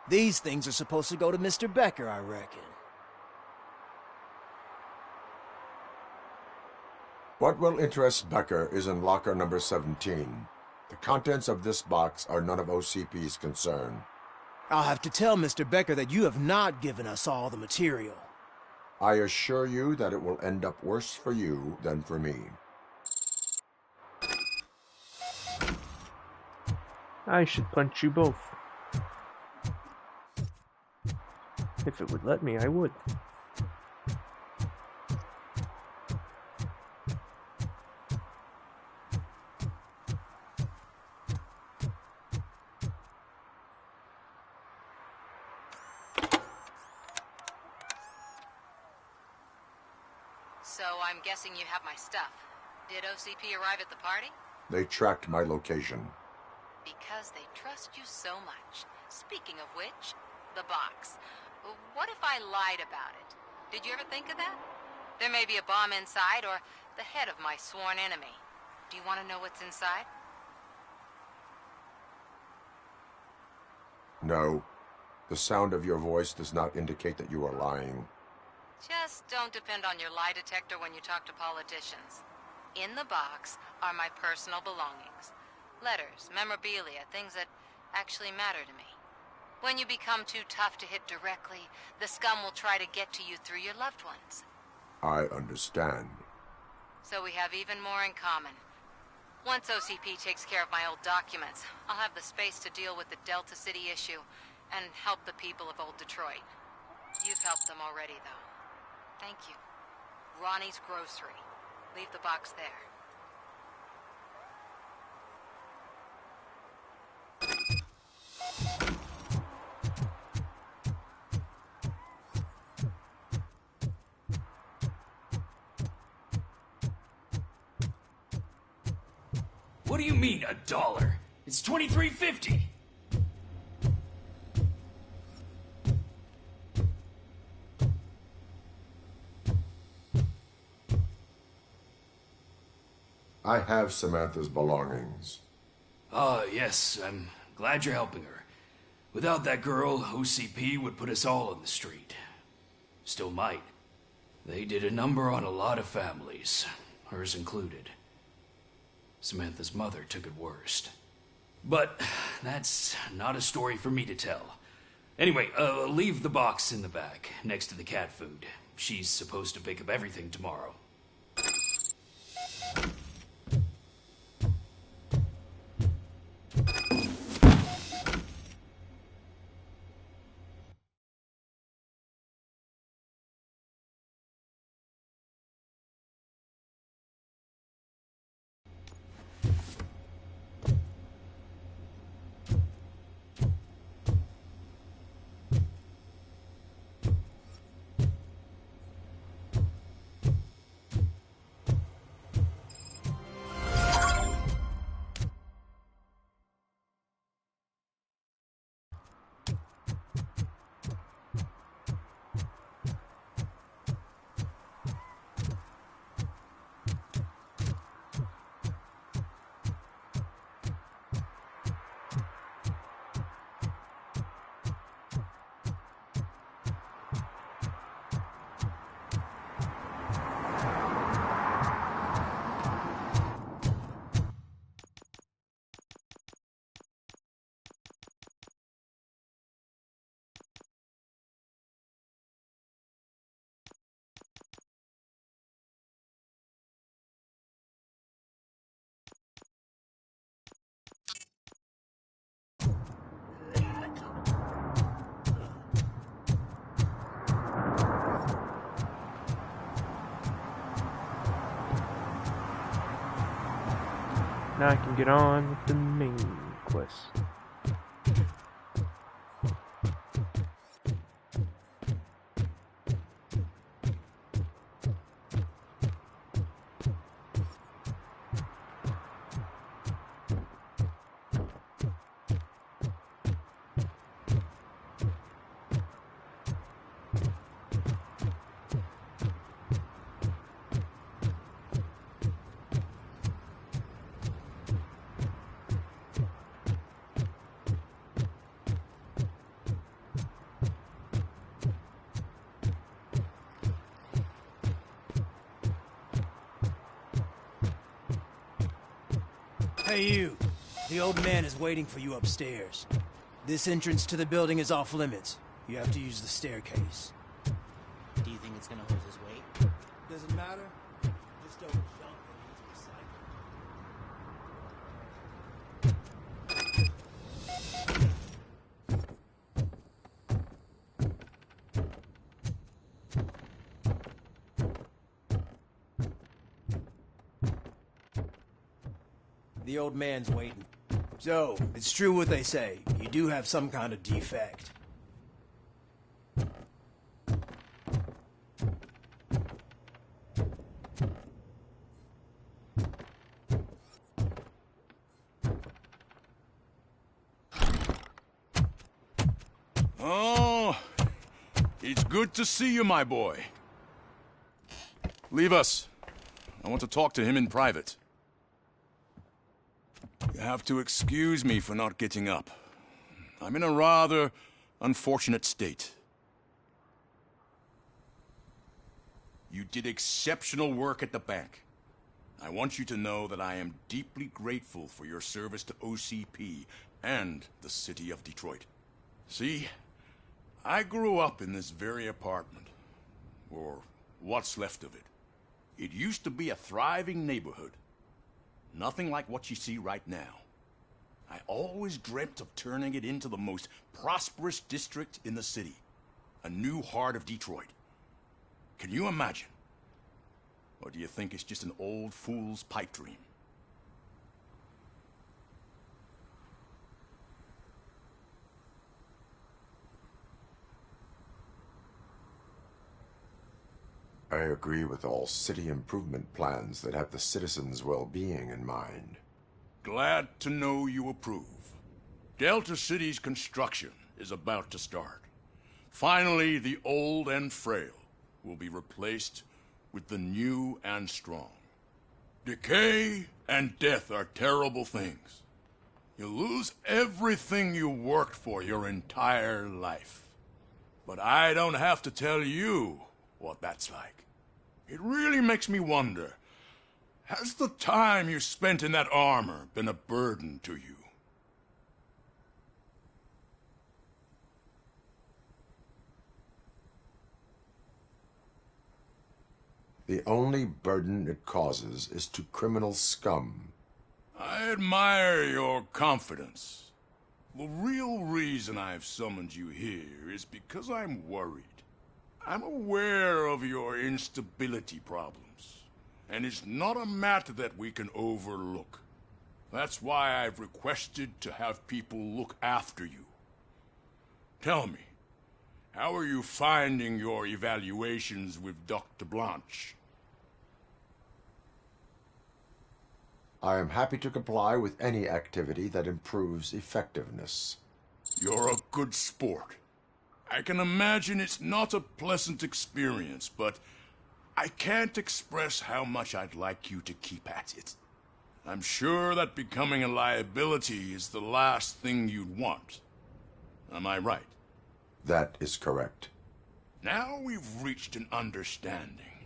These things are supposed to go to Mr. Becker, I reckon. What will interest Becker is in locker number 17. The contents of this box are none of OCP's concern. I'll have to tell Mr. Becker that you have not given us all the material. I assure you that it will end up worse for you than for me. I should punch you both. If it would let me, I would. So I'm guessing you have my stuff. Did OCP arrive at the party? They tracked my location. Because they trust you so much. Speaking of which, the box. What if I lied about it? Did you ever think of that? There may be a bomb inside, or the head of my sworn enemy. Do you want to know what's inside? No. The sound of your voice does not indicate that you are lying. Just don't depend on your lie detector when you talk to politicians. In the box are my personal belongings. Letters, memorabilia, things that actually matter to me. When you become too tough to hit directly, the scum will try to get to you through your loved ones. I understand. So we have even more in common. Once OCP takes care of my old documents, I'll have the space to deal with the Delta City issue and help the people of Old Detroit. You've helped them already, though. Thank you. Ronnie's Grocery. Leave the box there. What do you mean, $1? It's $23.50. I have Samantha's belongings. Ah, yes, I'm glad you're helping her. Without that girl, OCP would put us all on the street. Still might. They did a number on a lot of families, hers included. Samantha's mother took it worst. But that's not a story for me to tell. Anyway, leave the box in the back, next to the cat food. She's supposed to pick up everything tomorrow. Now I can get on with the main quest. Hey, you. The old man is waiting for you upstairs. This entrance to the building is off limits. You have to use the staircase. Do you think it's gonna hold his weight? Doesn't matter. Just don't jump into the cycle. The old man's waiting. So, it's true what they say. You do have some kind of defect. Oh, it's good to see you, my boy. Leave us. I want to talk to him in private. You have to excuse me for not getting up. I'm in a rather unfortunate state. You did exceptional work at the bank. I want you to know that I am deeply grateful for your service to OCP and the city of Detroit. See, I grew up in this very apartment, or what's left of it. It used to be a thriving neighborhood. Nothing like what you see right now. I always dreamt of turning it into the most prosperous district in the city. A new heart of Detroit. Can you imagine? Or do you think it's just an old fool's pipe dream? I agree with all city improvement plans that have the citizens' well-being in mind. Glad to know you approve. Delta City's construction is about to start. Finally, the old and frail will be replaced with the new and strong. Decay and death are terrible things. You lose everything you worked for your entire life. But I don't have to tell you what that's like. It really makes me wonder, has the time you spent in that armor been a burden to you? The only burden it causes is to criminal scum. I admire your confidence. The real reason I've summoned you here is because I'm worried. I'm aware of your instability problems, and it's not a matter that we can overlook. That's why I've requested to have people look after you. Tell me, how are you finding your evaluations with Dr. Blanche? I am happy to comply with any activity that improves effectiveness. You're a good sport. I can imagine it's not a pleasant experience, but I can't express how much I'd like you to keep at it. I'm sure that becoming a liability is the last thing you'd want. Am I right? That is correct. Now we've reached an understanding.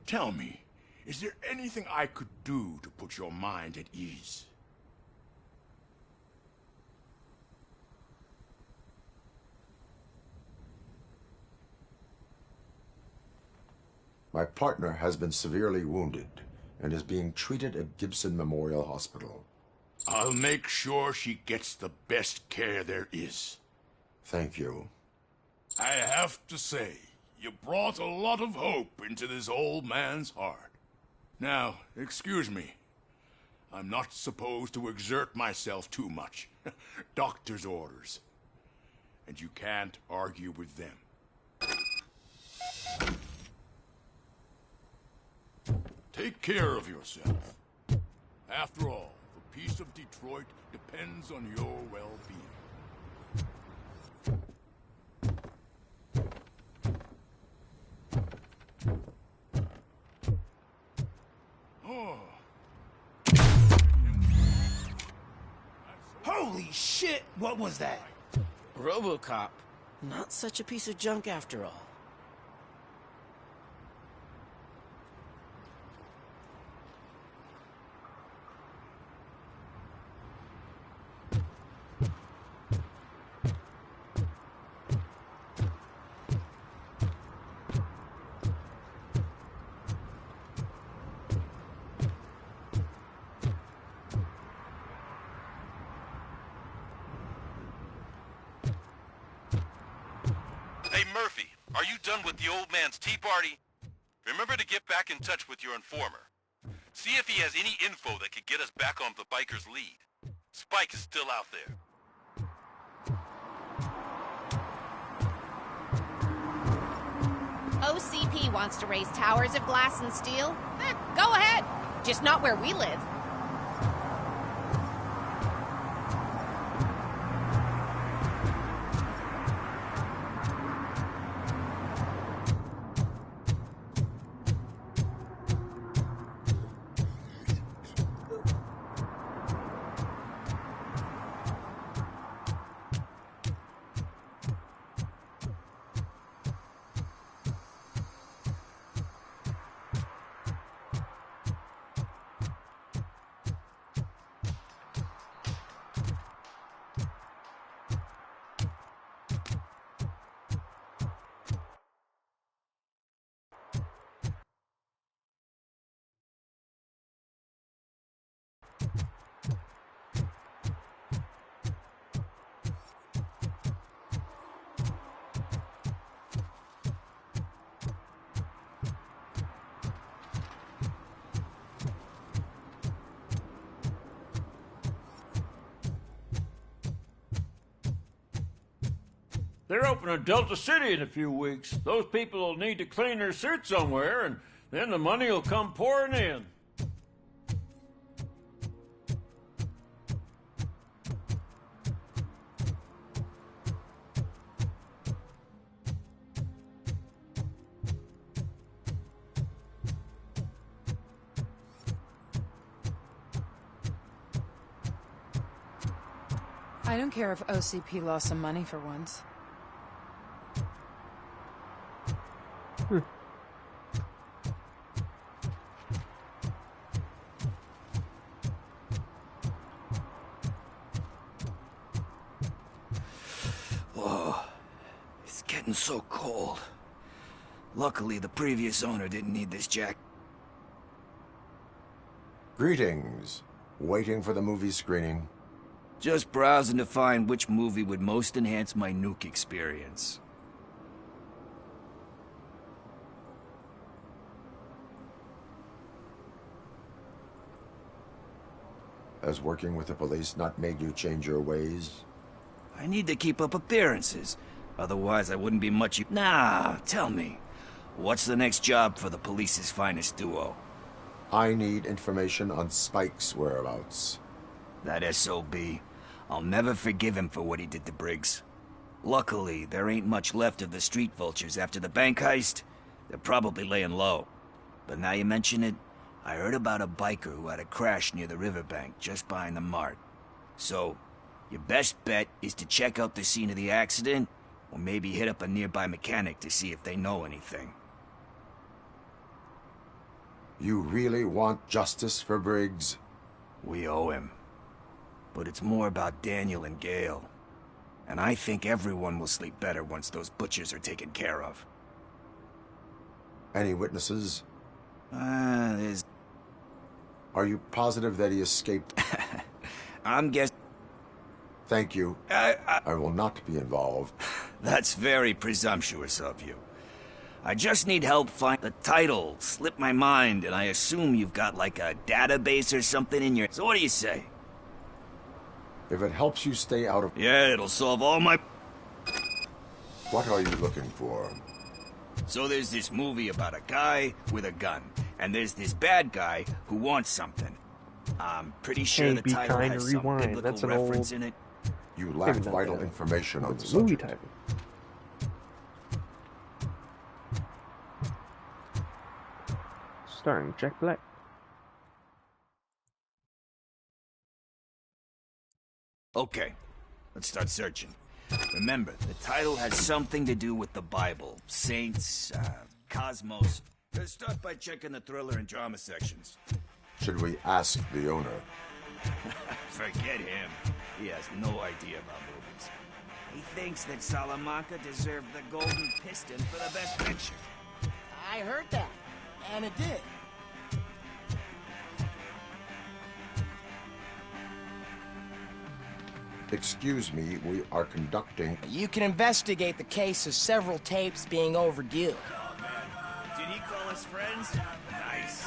Tell me, is there anything I could do to put your mind at ease? My partner has been severely wounded and is being treated at Gibson Memorial Hospital. I'll make sure she gets the best care there is. Thank you. I have to say, you brought a lot of hope into this old man's heart. Now, excuse me. I'm not supposed to exert myself too much. Doctor's orders. And you can't argue with them. Take care of yourself. After all, the peace of Detroit depends on your well-being. Holy shit! What was that? Robocop. Not such a piece of junk after all. Hey, Murphy, are you done with the old man's tea party? Remember to get back in touch with your informer. See if he has any info that could get us back on the biker's lead. Spike is still out there. OCP wants to raise towers of glass and steel? Go ahead. Just not where we live. They're opening Delta City in a few weeks. Those people will need to clean their suits somewhere, and then the money will come pouring in. I don't care if OCP lost some money for once. Whoa, it's getting so cold. Luckily, the previous owner didn't need this jacket. Greetings. Waiting for the movie screening. Just browsing to find which movie would most enhance my nuke experience. Has working with the police not made you change your ways? I need to keep up appearances. Otherwise, I wouldn't be much... Nah, tell me. What's the next job for the police's finest duo? I need information on Spike's whereabouts. That SOB. I'll never forgive him for what he did to Briggs. Luckily, there ain't much left of the street vultures after the bank heist. They're probably laying low. But now you mention it, I heard about a biker who had a crash near the riverbank just behind the mart. So, your best bet is to check out the scene of the accident, or maybe hit up a nearby mechanic to see if they know anything. You really want justice for Briggs? We owe him. But it's more about Daniel and Gale. And I think everyone will sleep better once those butchers are taken care of. Any witnesses? There's... Are you positive that he escaped? I'm guessing... Thank you. I will not be involved. That's very presumptuous of you. I just need help find the title. Slipped my mind, and I assume you've got like a database or something in your... So what do you say? If it helps you stay out of... Yeah, it'll solve all my... What are you looking for? So there's this movie about a guy with a gun, and there's this bad guy who wants something. I'm pretty sure Hey, the be title kind has to some rewind. biblical That's an reference old... in it. You lack Maybe not vital that. information on the It's a movie subject. title. Starring Jack Black. Okay, let's start searching. Remember, the title has something to do with the Bible, saints, cosmos. Let's start by checking the thriller and drama sections. Should we ask the owner? Forget him. He has no idea about movies. He thinks that Salamanca deserved the Golden Piston for the best picture. I heard that, and it did. Excuse me, we are conducting... You can investigate the case of several tapes being overdue. Did he call us friends? Nice.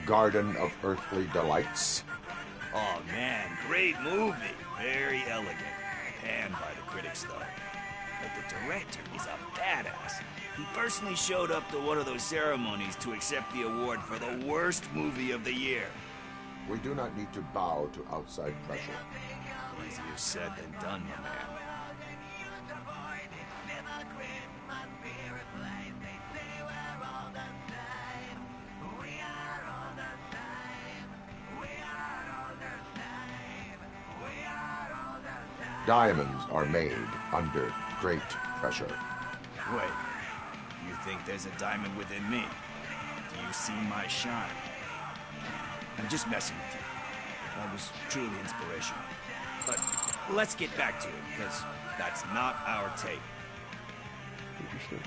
Garden of Earthly Delights. Oh man, great movie. Very elegant. Panned by the critics though. But the director is a badass. He personally showed up to one of those ceremonies to accept the award for the worst movie of the year. We do not need to bow to outside pressure. Easier said than done, my man. Diamonds are made under great pressure. Wait, you think there's a diamond within me? Do you see my shine? I'm just messing with you. That was truly inspirational. But let's get back to it, because that's not our tape. Interesting.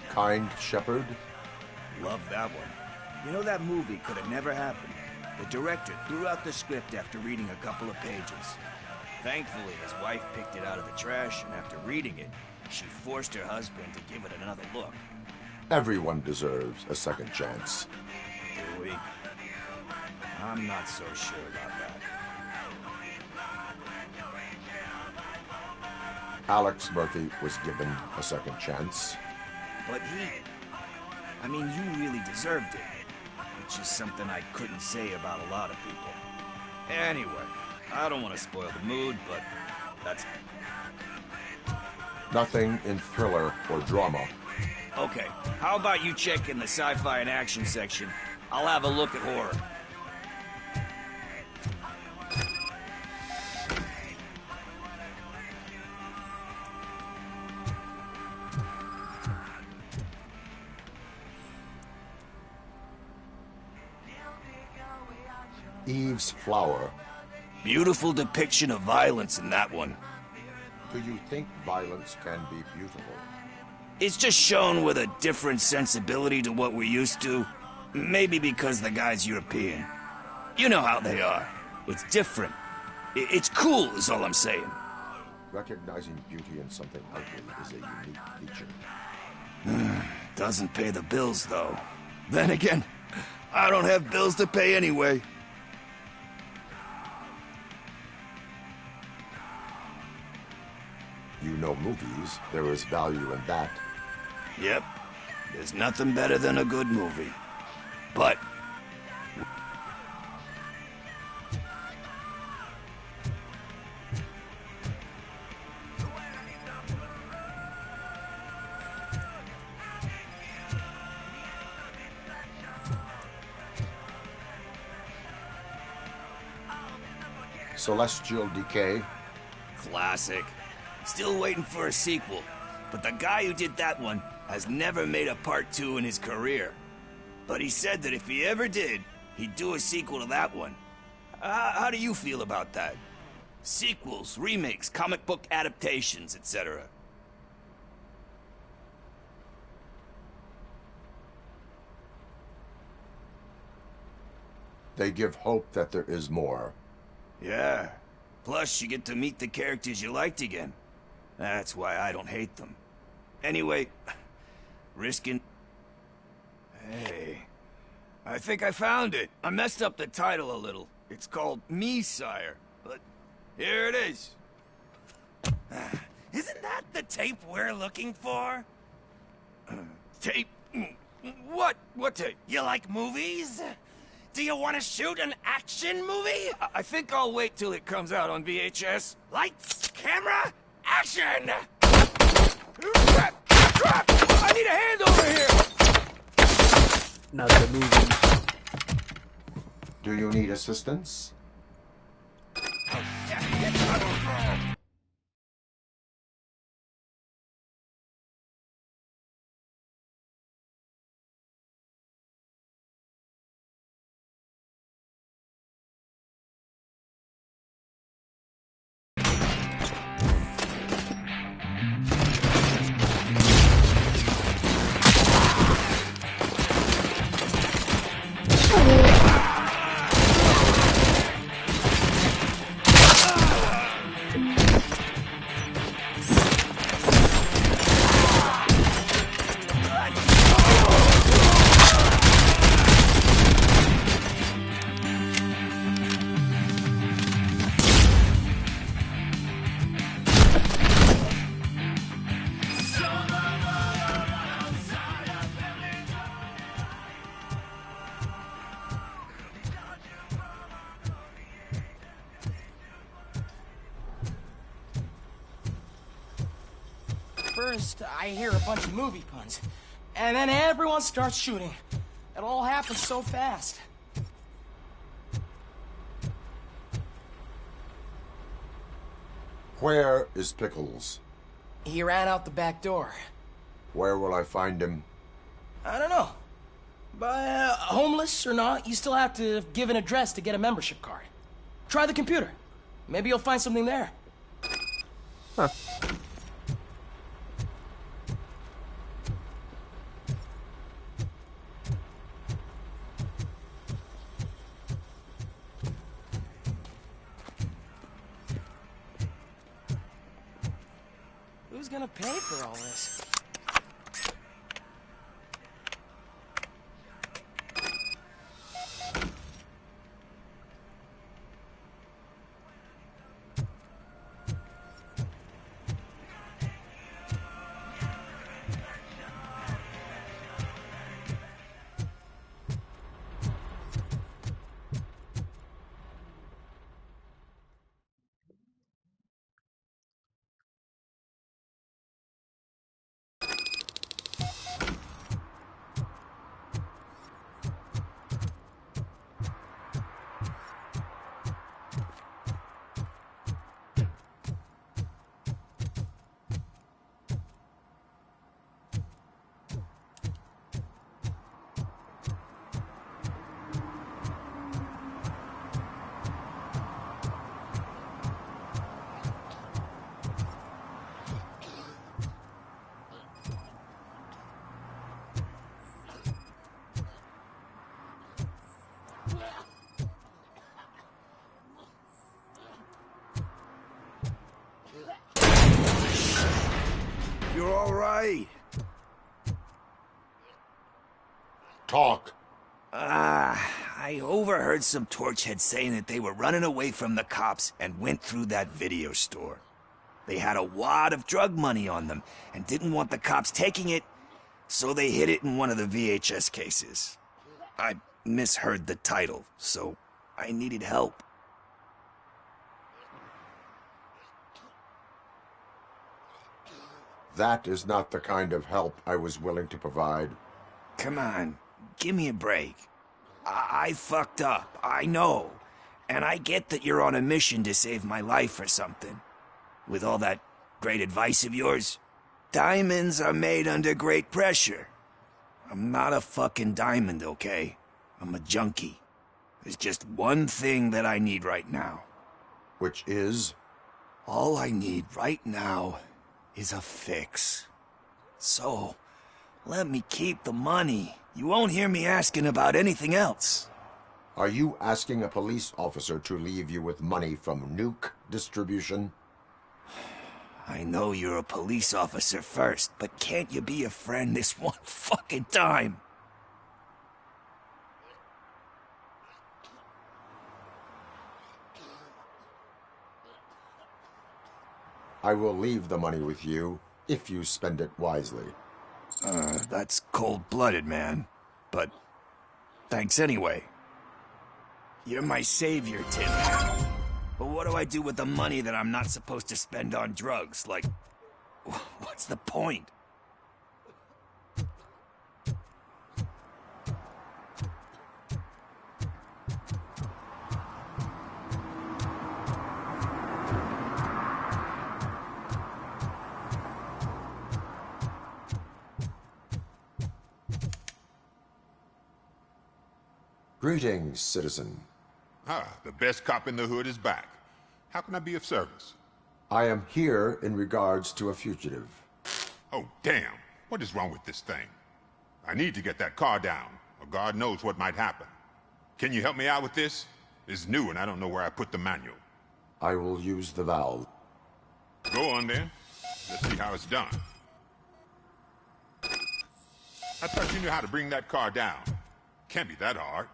Kind Shepherd. Love that one. You know, that movie could have never happened. The director threw out the script after reading a couple of pages. Thankfully, his wife picked it out of the trash, and after reading it, she forced her husband to give it another look. Everyone deserves a second chance. Do we? I'm not so sure about that. Alex Murphy was given a second chance. But I mean, you really deserved it. Which is something I couldn't say about a lot of people. Anyway, I don't want to spoil the mood, but that's... Nothing in thriller or drama. Okay, how about you check in the sci-fi and action section? I'll have a look at horror. Eve's Flower. Beautiful depiction of violence in that one. Do you think violence can be beautiful? It's just shown with a different sensibility to what we're used to. Maybe because the guy's European. You know how they are. It's different. It's cool, is all I'm saying. Recognizing beauty in something ugly is a unique feature. Doesn't pay the bills, though. Then again, I don't have bills to pay anyway. You know movies. There is value in that. Yep. There's nothing better than a good movie. But... Celestial Decay. Classic. Still waiting for a sequel. But the guy who did that one has never made a part 2 in his career. But he said that if he ever did, he'd do a sequel to that one. How do you feel about that? Sequels, remakes, comic book adaptations, etc. They give hope that there is more. Yeah. Plus, you get to meet the characters you liked again. That's why I don't hate them. Anyway, risking... Hey, I think I found it. I messed up the title a little. It's called Me, Sire, but here it is. Isn't that the tape we're looking for? Tape? What? What tape? You like movies? Do you want to shoot an action movie? I think I'll wait till it comes out on VHS. Lights, camera, action! I need a hand over here! Not the movie. Do you need assistance? First, I hear a bunch of movie puns, and then everyone starts shooting. It all happens so fast. Where is Pickles? He ran out the back door. Where will I find him? I don't know. But homeless or not, you still have to give an address to get a membership card. Try the computer. Maybe you'll find something there. Huh. Who's gonna pay for all this? You're all right. Talk. I overheard some torchheads saying that they were running away from the cops and went through that video store. They had a wad of drug money on them and didn't want the cops taking it, so they hid it in one of the VHS cases. I misheard the title, so I needed help. That is not the kind of help I was willing to provide. Come on, give me a break. I fucked up, I know. And I get that you're on a mission to save my life or something. With all that great advice of yours. Diamonds are made under great pressure. I'm not a fucking diamond, okay? I'm a junkie. There's just one thing that I need right now. Which is? All I need right now is a fix. So, let me keep the money. You won't hear me asking about anything else. Are you asking a police officer to leave you with money from nuke distribution? I know you're a police officer first, but can't you be a friend this one fucking time? I will leave the money with you if you spend it wisely. That's cold-blooded, man. But thanks anyway. You're my savior, Tin Man. But what do I do with the money that I'm not supposed to spend on drugs? Like, what's the point? Greetings, citizen. Ah, the best cop in the hood is back. How can I be of service? I am here in regards to a fugitive. Oh, damn. What is wrong with this thing? I need to get that car down, or God knows what might happen. Can you help me out with this? It's new and I don't know where I put the manual. I will use the valve. Go on then. Let's see how it's done. I thought you knew how to bring that car down. Can't be that hard.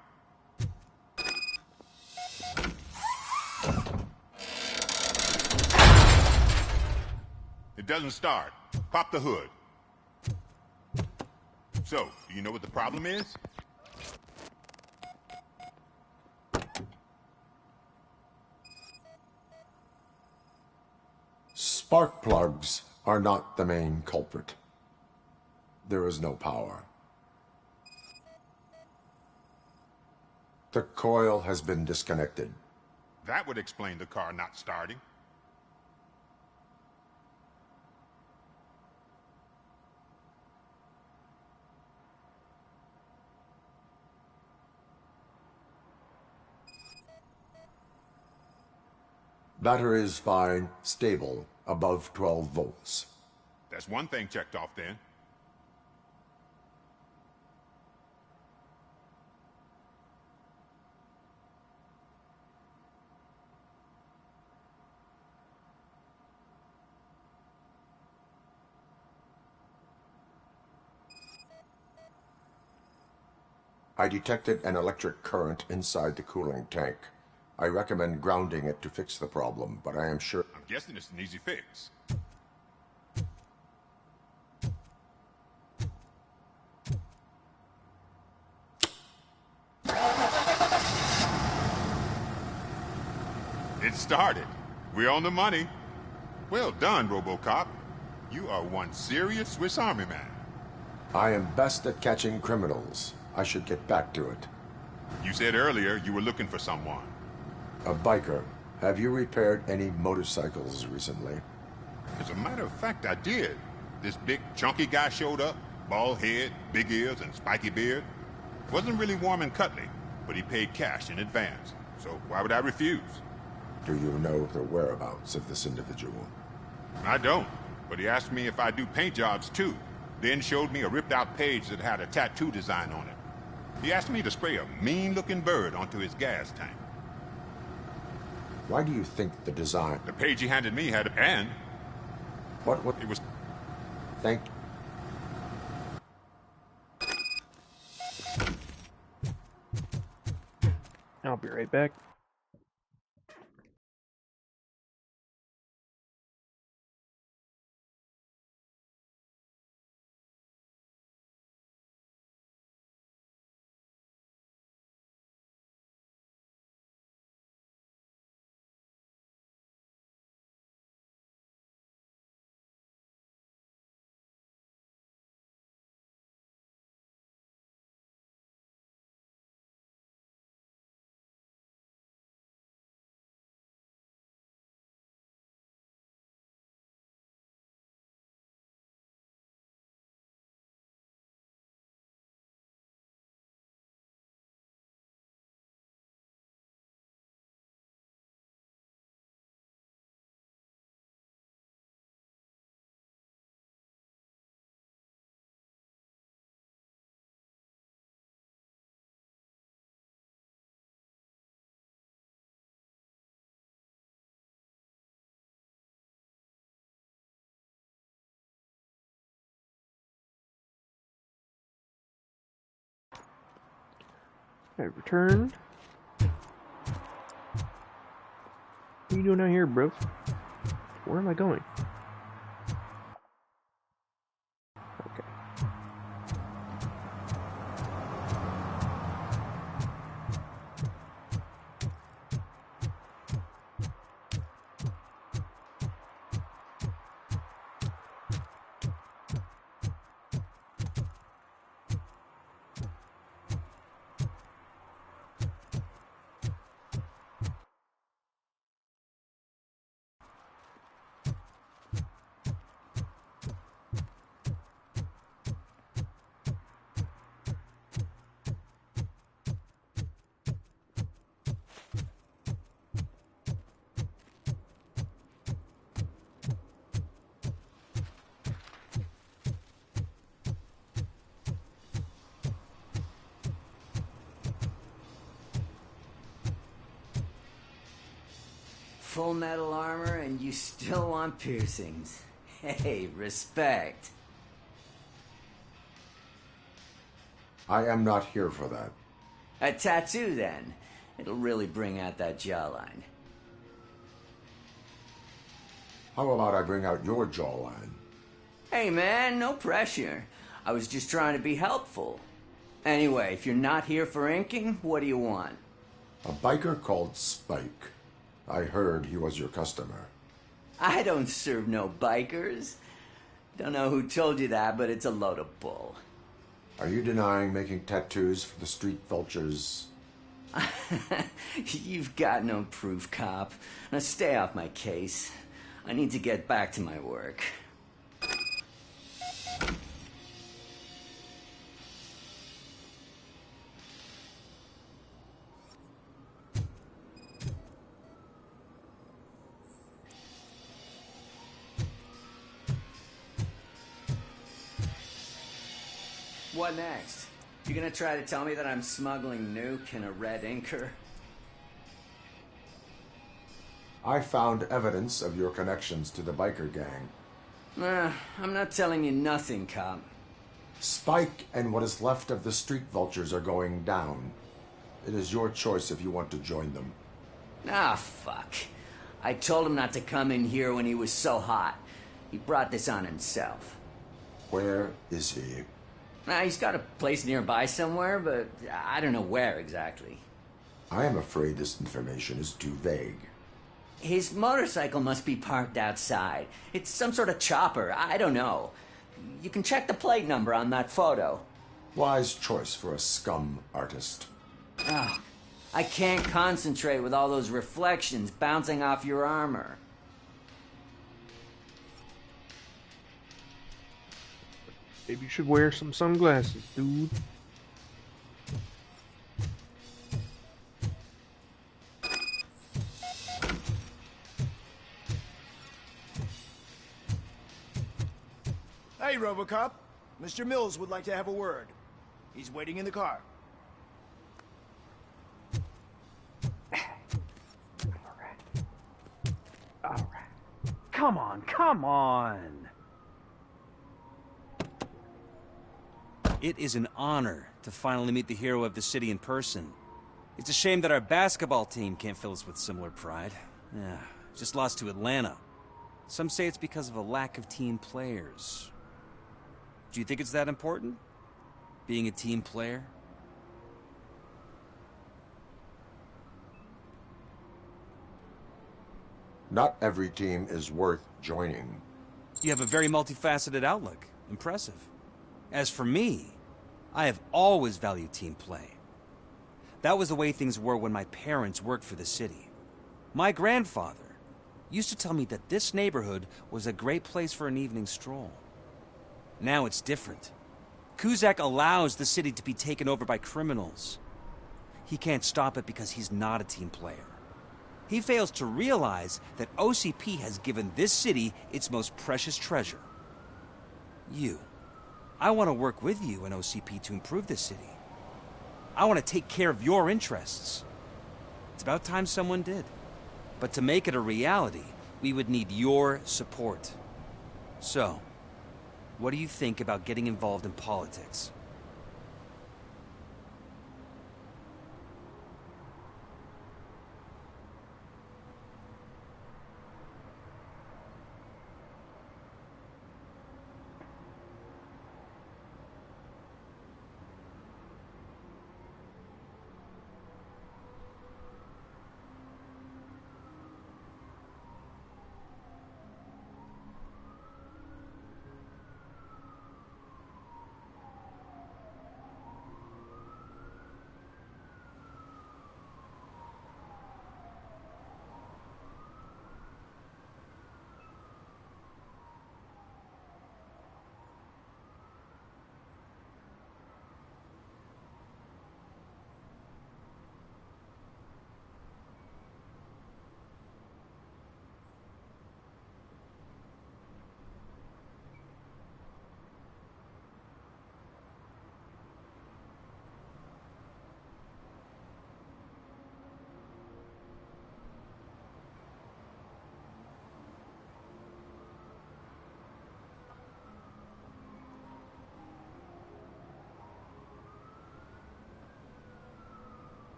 It doesn't start. Pop the hood. So, do you know what the problem is? Spark plugs are not the main culprit. There is no power. The coil has been disconnected. That would explain the car not starting. Battery is fine, stable, above 12 volts. That's one thing checked off then. I detected an electric current inside the cooling tank. I recommend grounding it to fix the problem, but I am sure... I'm guessing it's an easy fix. It started. We're on the money. Well done, Robocop. You are one serious Swiss Army man. I am best at catching criminals. I should get back to it. You said earlier you were looking for someone. A biker. Have you repaired any motorcycles recently? As a matter of fact, I did. This big, chunky guy showed up. Bald head, big ears, and spiky beard. Wasn't really warm and cuddly, but he paid cash in advance. So why would I refuse? Do you know the whereabouts of this individual? I don't, but he asked me if I do paint jobs too. Then showed me a ripped-out page that had a tattoo design on it. He asked me to spray a mean-looking bird onto his gas tank. Why do you think the design... The page he handed me had and... What? It was... Thank... I'll be right back. I returned. What are you doing out here, bro? Where am I going? Okay. Full metal armor and you still want piercings. Hey, respect. I am not here for that. A tattoo, then. It'll really bring out that jawline. How about I bring out your jawline? Hey, man, no pressure. I was just trying to be helpful. Anyway, if you're not here for inking, what do you want? A biker called Spike. I heard he was your customer. I don't serve no bikers. Don't know who told you that, but it's a load of bull. Are you denying making tattoos for the street vultures? You've got no proof, cop. Now stay off my case. I need to get back to my work. What next? You gonna try to tell me that I'm smuggling nuke in a red inker? I found evidence of your connections to the biker gang. I'm not telling you nothing, cop. Spike and what is left of the street vultures are going down. It is your choice if you want to join them. Ah, fuck. I told him not to come in here when he was so hot. He brought this on himself. Where is he? He's got a place nearby somewhere, but I don't know where exactly. I am afraid this information is too vague. His motorcycle must be parked outside. It's some sort of chopper. I don't know. You can check the plate number on that photo. Wise choice for a scum artist. Oh, I can't concentrate with all those reflections bouncing off your armor. Maybe you should wear some sunglasses, dude. Hey, Robocop. Mr. Mills would like to have a word. He's waiting in the car. Alright. Come on, come on! It is an honor to finally meet the hero of the city in person. It's a shame that our basketball team can't fill us with similar pride. Yeah, just lost to Atlanta. Some say it's because of a lack of team players. Do you think it's that important? Being a team player? Not every team is worth joining. You have a very multifaceted outlook. Impressive. As for me, I have always valued team play. That was the way things were when my parents worked for the city. My grandfather used to tell me that this neighborhood was a great place for an evening stroll. Now it's different. Kuzak allows the city to be taken over by criminals. He can't stop it because he's not a team player. He fails to realize that OCP has given this city its most precious treasure. You. I want to work with you and OCP to improve this city. I want to take care of your interests. It's about time someone did. But to make it a reality, we would need your support. So, what do you think about getting involved in politics?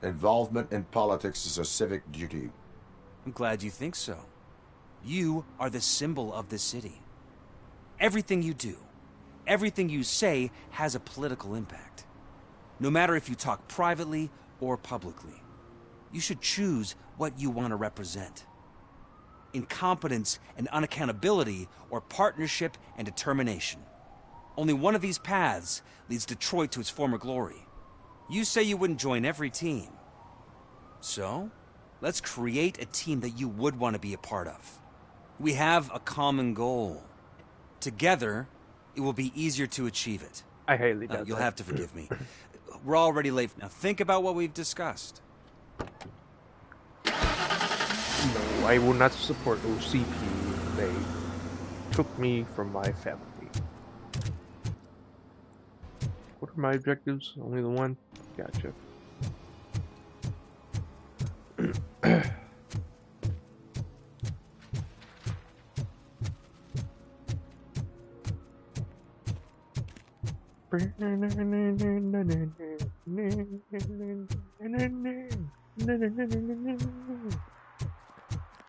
Involvement in politics is a civic duty. I'm glad you think so. You are the symbol of the city. Everything you do, everything you say has a political impact. No matter if you talk privately or publicly, you should choose what you want to represent. Incompetence and unaccountability, or partnership and determination. Only one of these paths leads Detroit to its former glory. You say you wouldn't join every team. So, let's create a team that you would want to be a part of. We have a common goal. Together, it will be easier to achieve it. I highly doubt You'll that. have to forgive me. We're already late. Now think about what we've discussed. No, I will not support OCP. They took me from my family. What are my objectives? Only the one? Gotcha.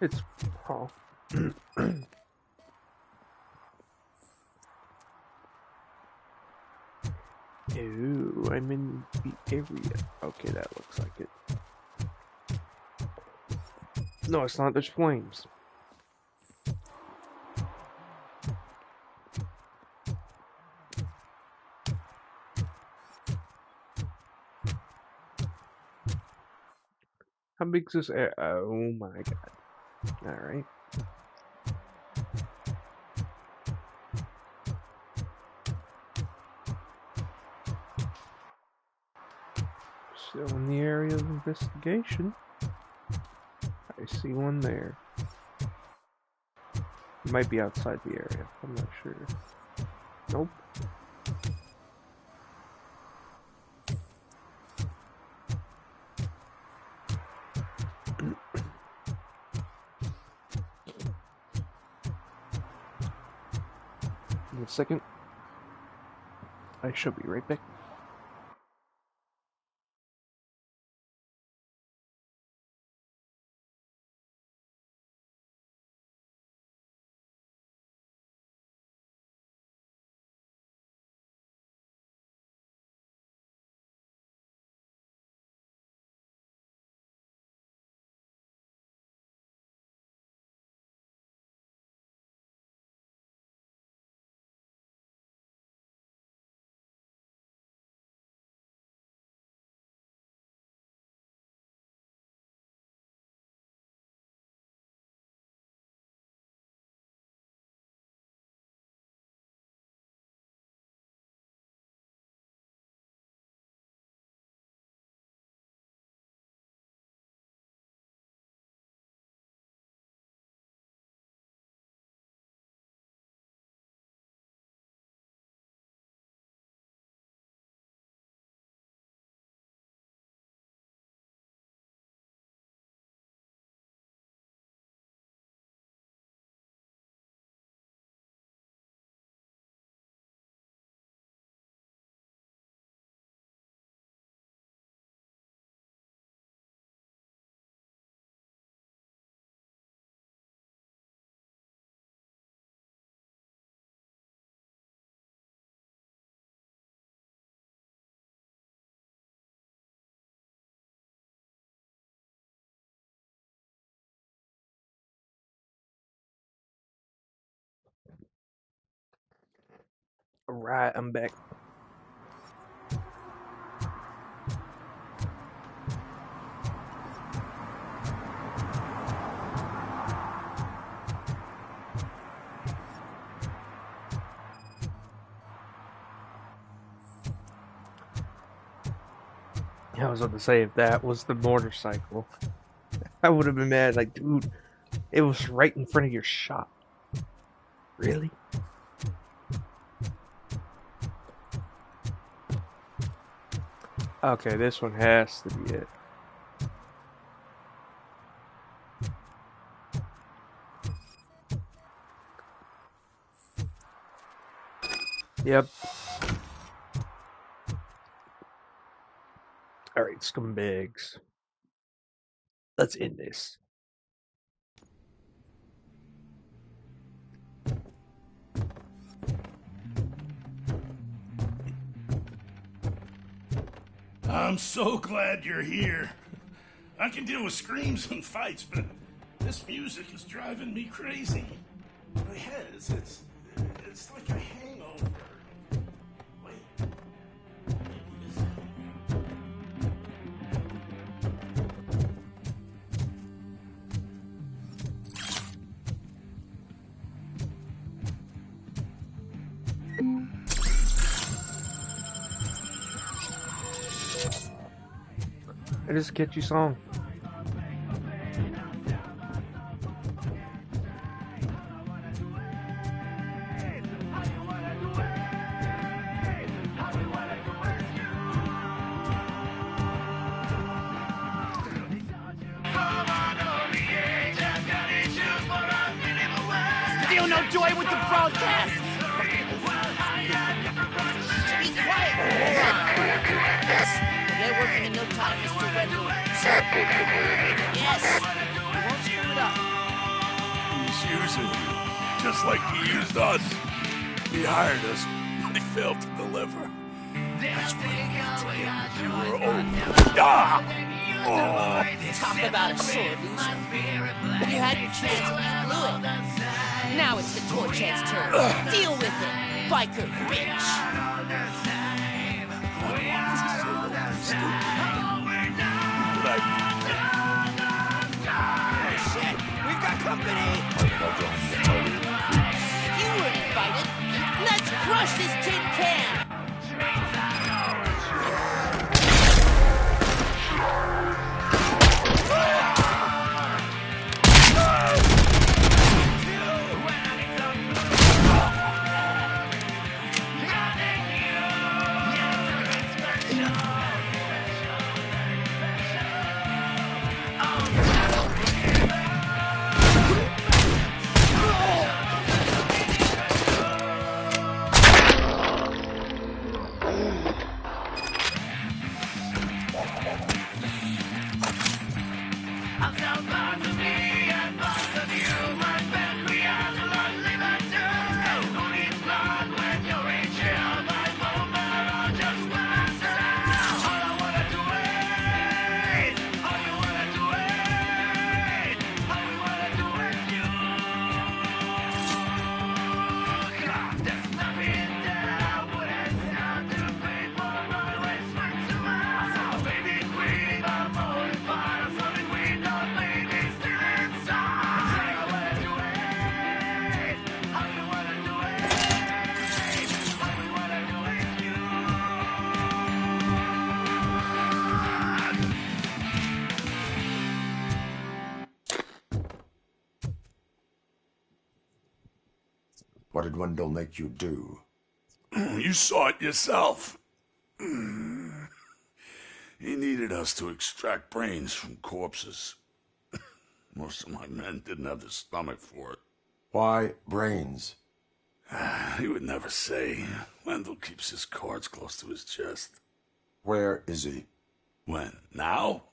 It's oh. Ooh, I'm in the area. Okay, that looks like it. No, it's not. There's flames. How big's this area? Oh my god. Alright. Still in the area of investigation. I see one there. Might be outside the area. I'm not sure. Nope. In a second. I shall be right back. Alright, I'm back. I was about to say, if that was the motorcycle, I would have been mad. Like, dude, it was right in front of your shop. Really? Okay, this one has to be it. Yep. Alright, scumbags. Let's end this. I'm so glad you're here. I can deal with screams and fights, but this music is driving me crazy. My head it's like a hangover. Wait. It is a catchy song. Still no joy with the broadcast! Be quiet! We'll get working in no time, Mr. Wendell. Yes! We won't screw it up. He's using you, just like he used us. He hired us, but he failed to deliver. That's why you were old. Ah! Oh! Talk about a sore loser. You had your chance and you blew it. Now it's the Torchhead's turn. Deal with it, biker bitch. Oh shit! We've got company! You were invited. Let's crush this tin can. What did Wendell make you do? You saw it yourself. He needed us to extract brains from corpses. Most of my men didn't have the stomach for it. Why brains? He would never say. Wendell keeps his cards close to his chest. Where is he? When? Now?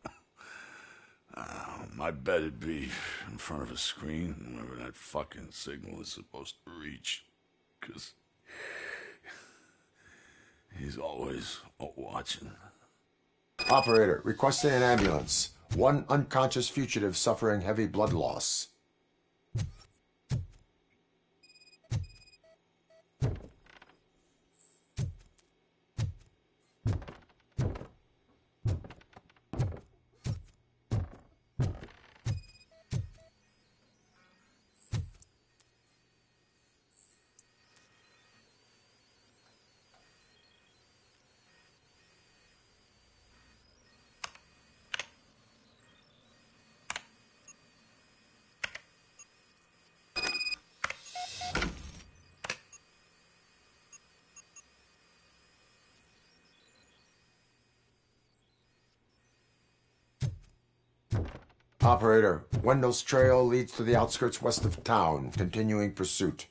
I bet it'd be in front of a screen, wherever that fucking signal is supposed to reach. 'Cause he's always watching. Operator, requesting an ambulance. One unconscious fugitive suffering heavy blood loss. Operator, Wendell's trail leads to the outskirts west of town, continuing pursuit.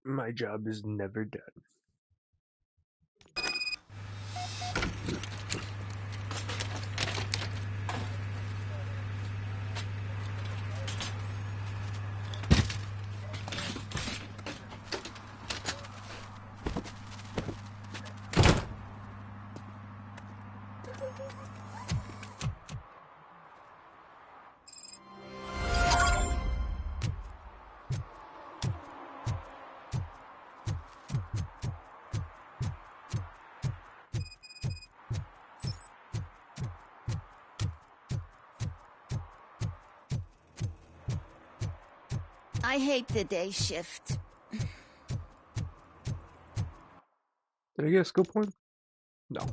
My job is never done. I hate the day shift. Did I get a skill point? No.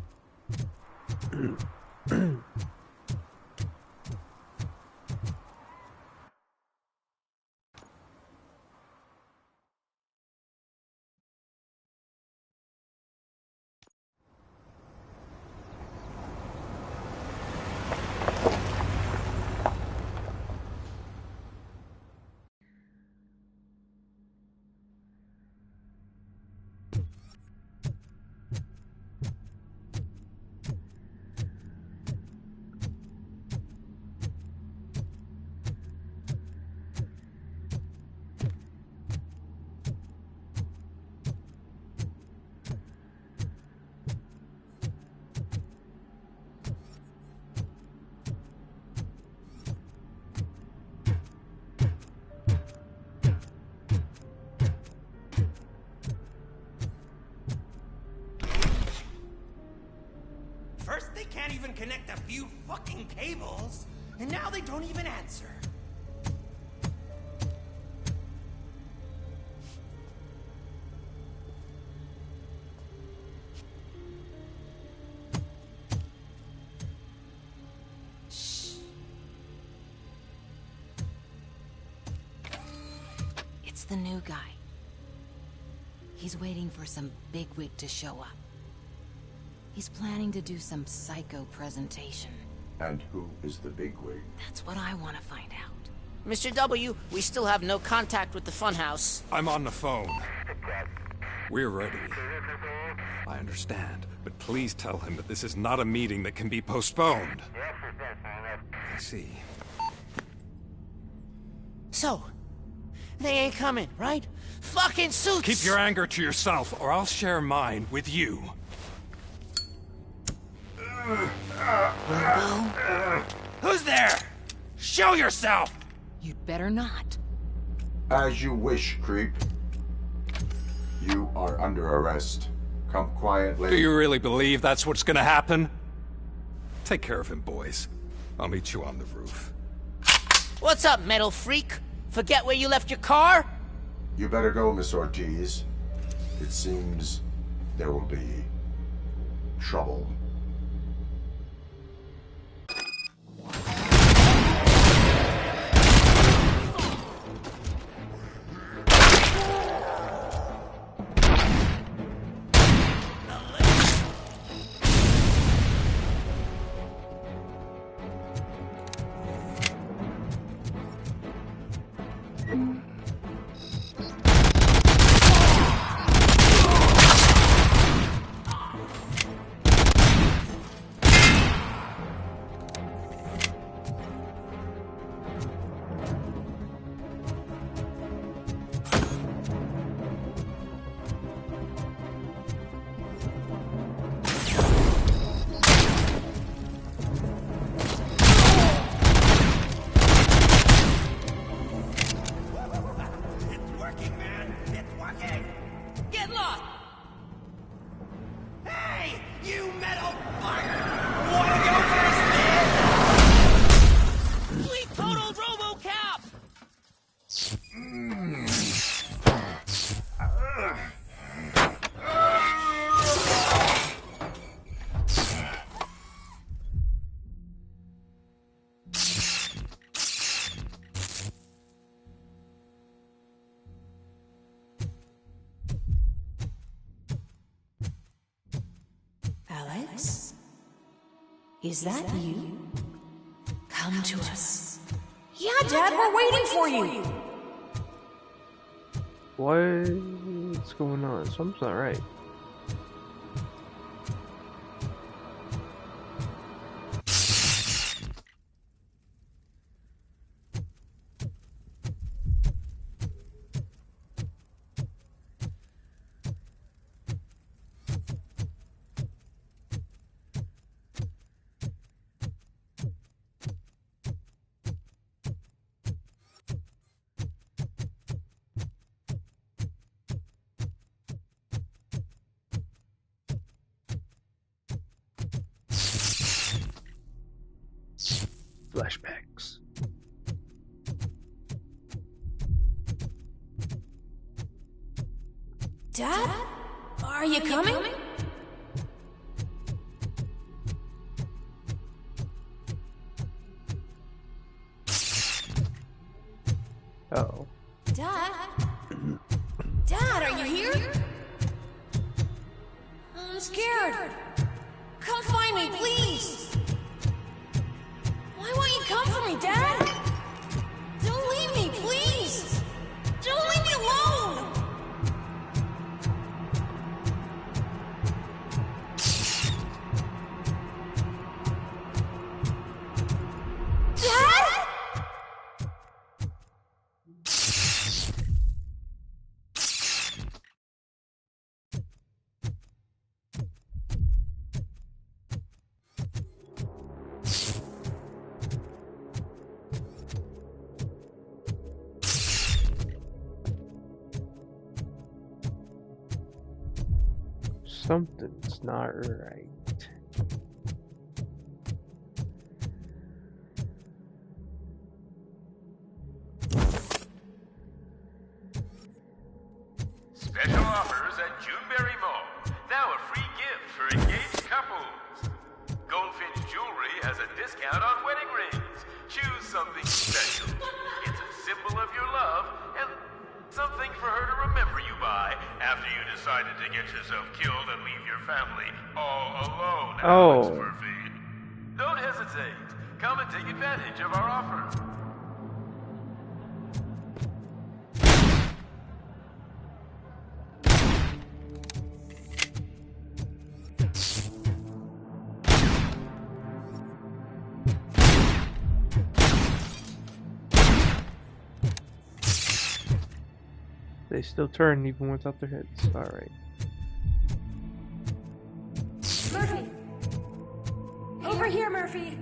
First, they can't even connect a few fucking cables, and now they don't even answer. It's the new guy. He's waiting for some bigwig to show up. He's planning to do some psycho presentation. And who is the bigwig? That's what I want to find out. Mr. W, we still have no contact with the funhouse. I'm on the phone. We're ready. I understand, but please tell him that this is not a meeting that can be postponed. I see. So, they ain't coming, right? Fucking suits! Keep your anger to yourself, or I'll share mine with you. Who's there? Show yourself! You'd better not. As you wish, creep. You are under arrest. Come quietly. Do you really believe that's what's gonna happen? Take care of him, boys. I'll meet you on the roof. What's up, metal freak? Forget where you left your car? You better go, Miss Ortiz. It seems there will be trouble. Alex? Is that you? Come to us. Yeah, Dad, we're waiting for you. What? What's going on? Something's not right. Flashbacks. Dad? Are you coming? Uh-oh. Dad? Dad, are you here? I'm scared. Come find me, please. Why won't you come for me, Dad? Don't leave me, please. Don't leave me alone. Dad? Something's not right. Special offers at Juneberry Mall. Now a free gift for engaged couples. Goldfinch Jewelry has a discount on wedding rings. Choose something special. It's a symbol of your love and something for her to remember you by after you decided to get yourself killed and leave your family all alone, Alex Murphy. Don't hesitate. Come and take advantage of our offer. They still turn even without their heads. Alright. Murphy! Over here, Murphy!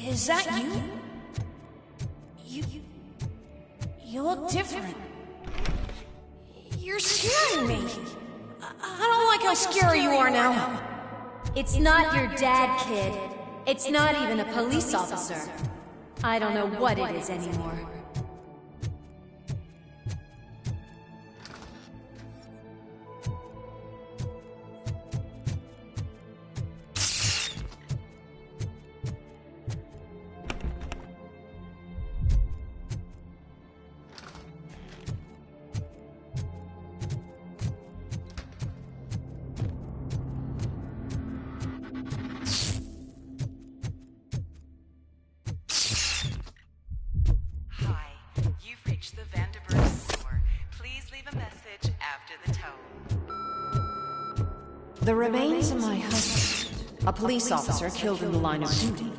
Is that you? You look different. You're scaring me. I don't like how scary you are now. It's not your dad, kid. It's not even a police officer. I don't know what it is anymore. The remains of my husband, a police officer killed in the line of duty,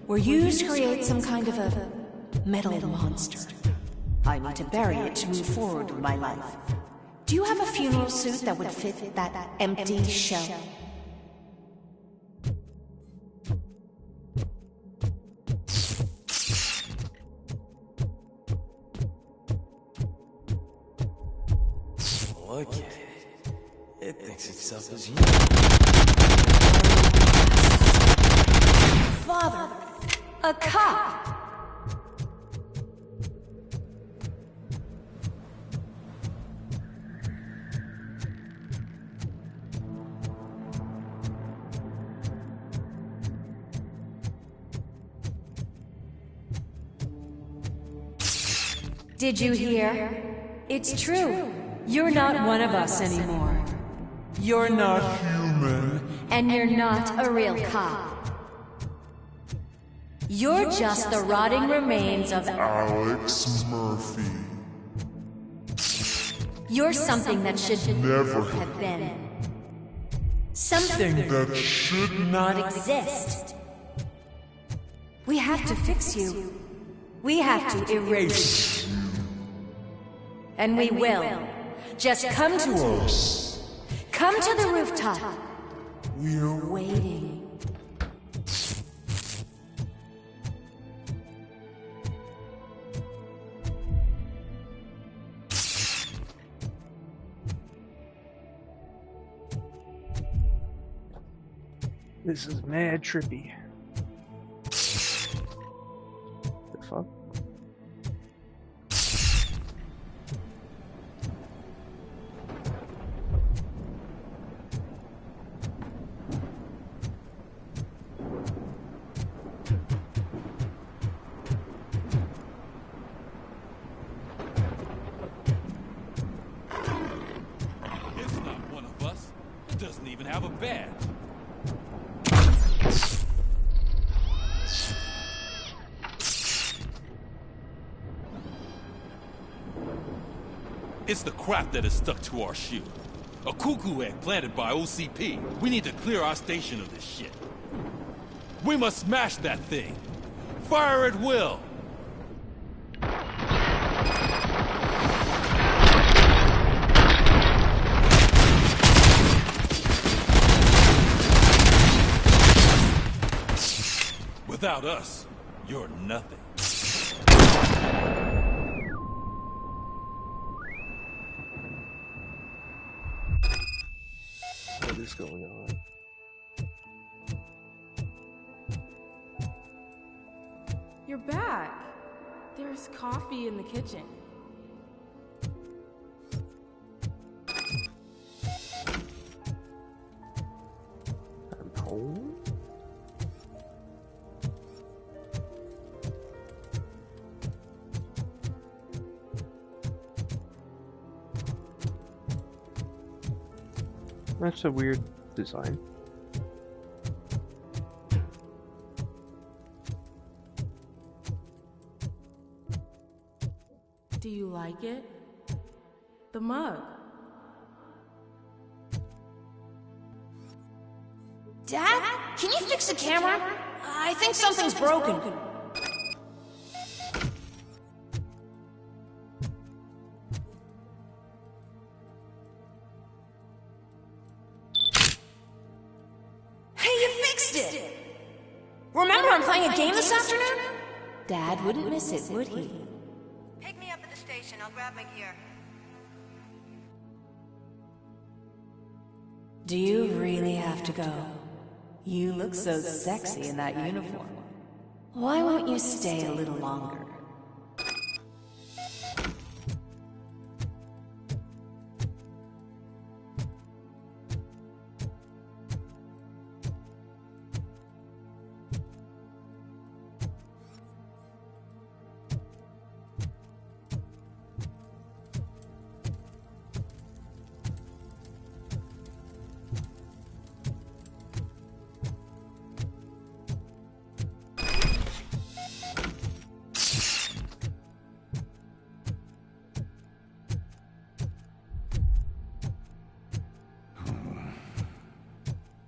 were used to create some kind of a metal monster. I need to bury it to move forward with my life. Do you have a funeral suit that would fit that empty shell? Look at it. It thinks itself as you. Father, a cop. Did you hear? It's true. You're not one of us anymore. You're not human. And you're not a real cop. You're just the rotting remains of Alex Murphy. You're something that should never have been. Something that should not exist. We have to fix you. We have to erase you. And we will. Just come to us. Come to the rooftop. We're waiting. This is mad trippy. The fuck? It's not one of us. It doesn't even have a badge. It's the crap that is stuck to our shoe. A cuckoo egg planted by OCP. We need to clear our station of this shit. We must smash that thing. Fire at will. Without us, you're nothing. What is going on? You're back. There's coffee in the kitchen. I'm home? That's a weird design. Do you like it? The mug. Dad? Can you fix the camera? I think something's broken. Hey, you fixed it! Remember I'm playing a game this afternoon? Dad wouldn't miss it, would he? Pick me up at the station. I'll grab my gear. Do you really have to go? You look so sexy in that uniform. Why won't you stay a little longer?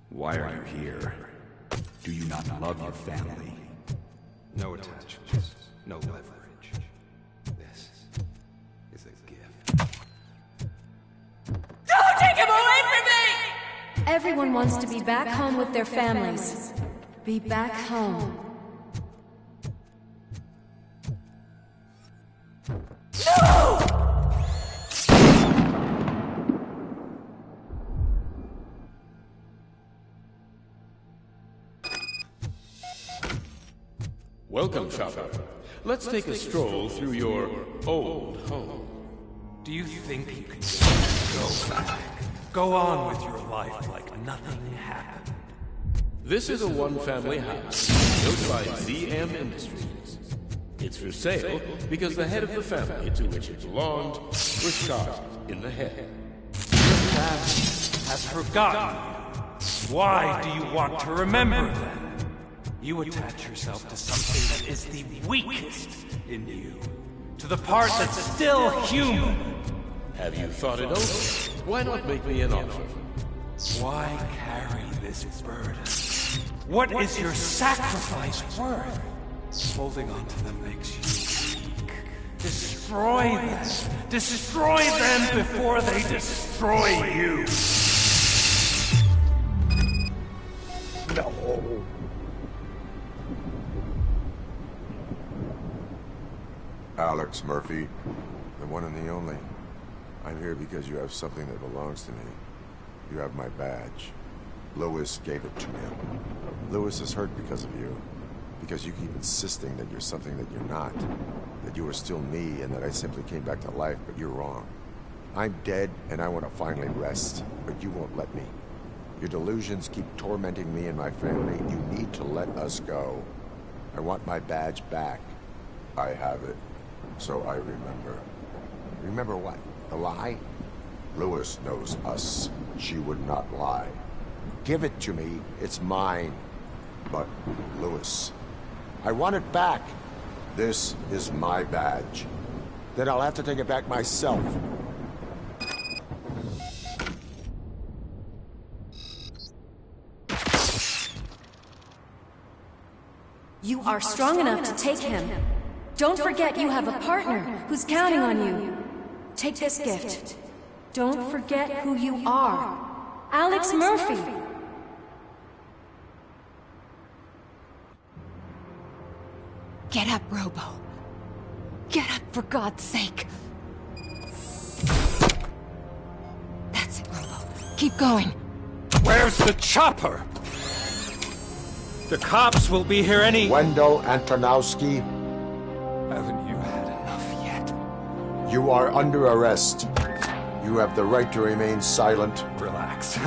Why are you here? Do you not love your family? No attachments, no leverage. This is a gift. Don't take him away from me! Everyone wants to be back home with their families. Be back home. Welcome, Chopper. Let's take a stroll through your old home. Do you think you can just go back? Go on with your life like nothing happened. This is a one-family house built by ZM Industries. It's for sale because the head of the family to which it belonged was shot in the head. Your family has forgotten you. Why do you want to remember them? You attach yourself to something that is the weakest in you. To the part that's still human. Have you thought it over? Why not make me an offer? Why carry this burden? What is your sacrifice worth? Holding on to them makes you weak. Destroy them. Destroy them before they destroy you. No. Alex Murphy, the one and the only. I'm here because you have something that belongs to me. You have my badge. Lewis gave it to me. Lewis is hurt because of you. Because you keep insisting that you're something that you're not. That you are still me and that I simply came back to life, but you're wrong. I'm dead and I want to finally rest, but you won't let me. Your delusions keep tormenting me and my family. You need to let us go. I want my badge back. I have it. So I remember. Remember what? The lie? Lewis knows us. She would not lie. Give it to me. It's mine. But, Lewis, I want it back. This is my badge. Then I'll have to take it back myself. You are strong enough to take him. Don't forget you have a partner who's counting on you. Take this gift. Don't forget who you are. Alex Murphy. Get up, Robo. Get up, for God's sake. That's it, Robo. Keep going. Where's the chopper? The cops will be here any... Wendell Antonowski. Haven't you had enough yet? You are under arrest. You have the right to remain silent. Relax.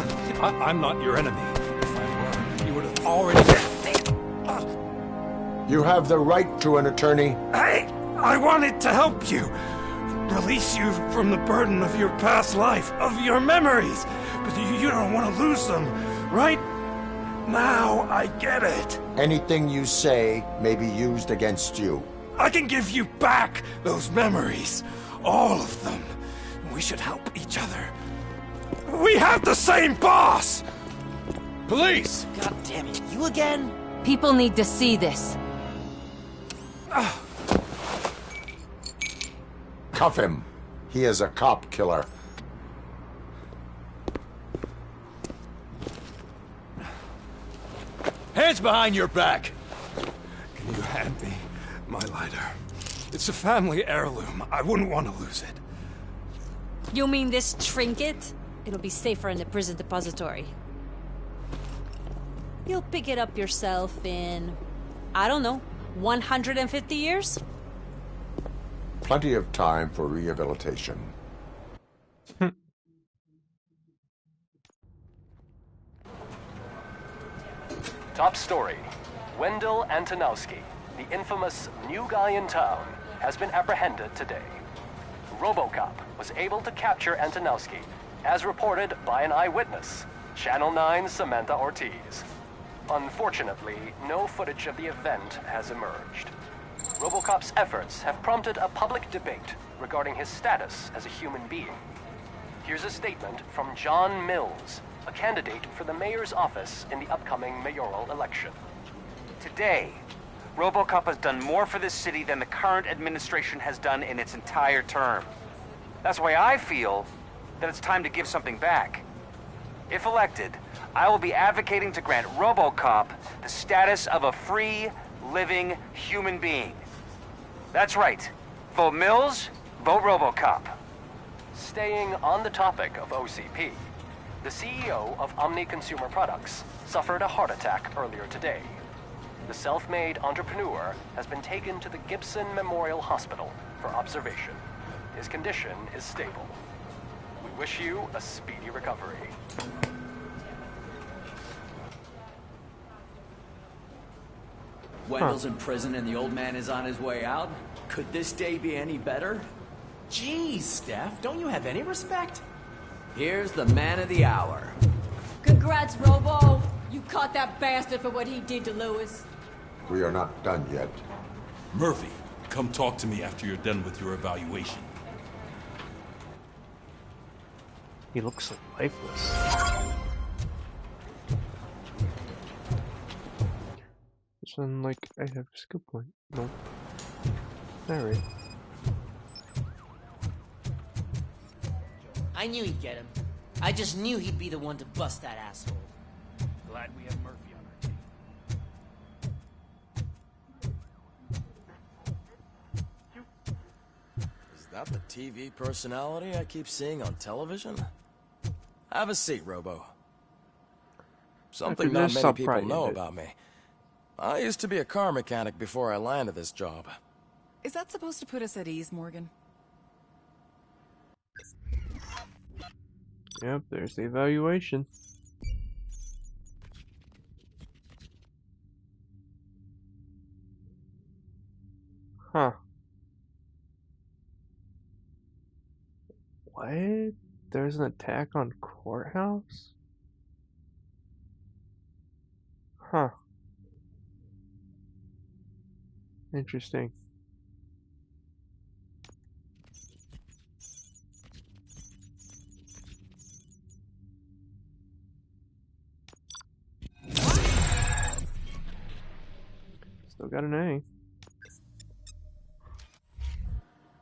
I'm not your enemy. If I were, you would have already... You have the right to an attorney. I wanted to help you. Release you from the burden of your past life, of your memories. But you don't want to lose them, right? Now I get it. Anything you say may be used against you. I can give you back those memories. All of them. We should help each other. We have the same boss! Police! God damn it, you again? People need to see this. Cuff him. He is a cop killer. Hands behind your back! Can you hand me my lighter? It's a family heirloom. I wouldn't want to lose it. You mean this trinket? It'll be safer in the prison depository. You'll pick it up yourself in, I don't know, 150 years? Plenty of time for rehabilitation. Top story. Wendell Antonowski, the infamous new guy in town, has been apprehended today. Robocop was able to capture Antonowski, as reported by an eyewitness, Channel 9's Samantha Ortiz. Unfortunately, no footage of the event has emerged. Robocop's efforts have prompted a public debate regarding his status as a human being. Here's a statement from John Mills, a candidate for the mayor's office in the upcoming mayoral election. Today, Robocop has done more for this city than the current administration has done in its entire term. That's why I feel that it's time to give something back. If elected, I will be advocating to grant Robocop the status of a free, living human being. That's right. Vote Mills, vote Robocop. Staying on the topic of OCP, the CEO of Omni Consumer Products suffered a heart attack earlier today. The self-made entrepreneur has been taken to the Gibson Memorial Hospital for observation. His condition is stable. We wish you a speedy recovery. Wendell's in prison and the old man is on his way out. Could this day be any better? Jeez, Steph, don't you have any respect? Here's the man of the hour. Congrats, Robo. You caught that bastard for what he did to Lewis. We are not done yet. Murphy, come talk to me after you're done with your evaluation. He looks so lifeless. So I'm like, I have a skill point. Nope. Alright. I knew he'd get him. I just knew he'd be the one to bust that asshole. Glad we have Murphy on our team. Is that the TV personality I keep seeing on television? Have a seat, Robo. Something not many people know about me. I used to be a car mechanic before I landed this job. Is that supposed to put us at ease, Morgan? Yep, there's the evaluation. Huh. What? There's an attack on courthouse? Huh. Interesting. Still got an A. I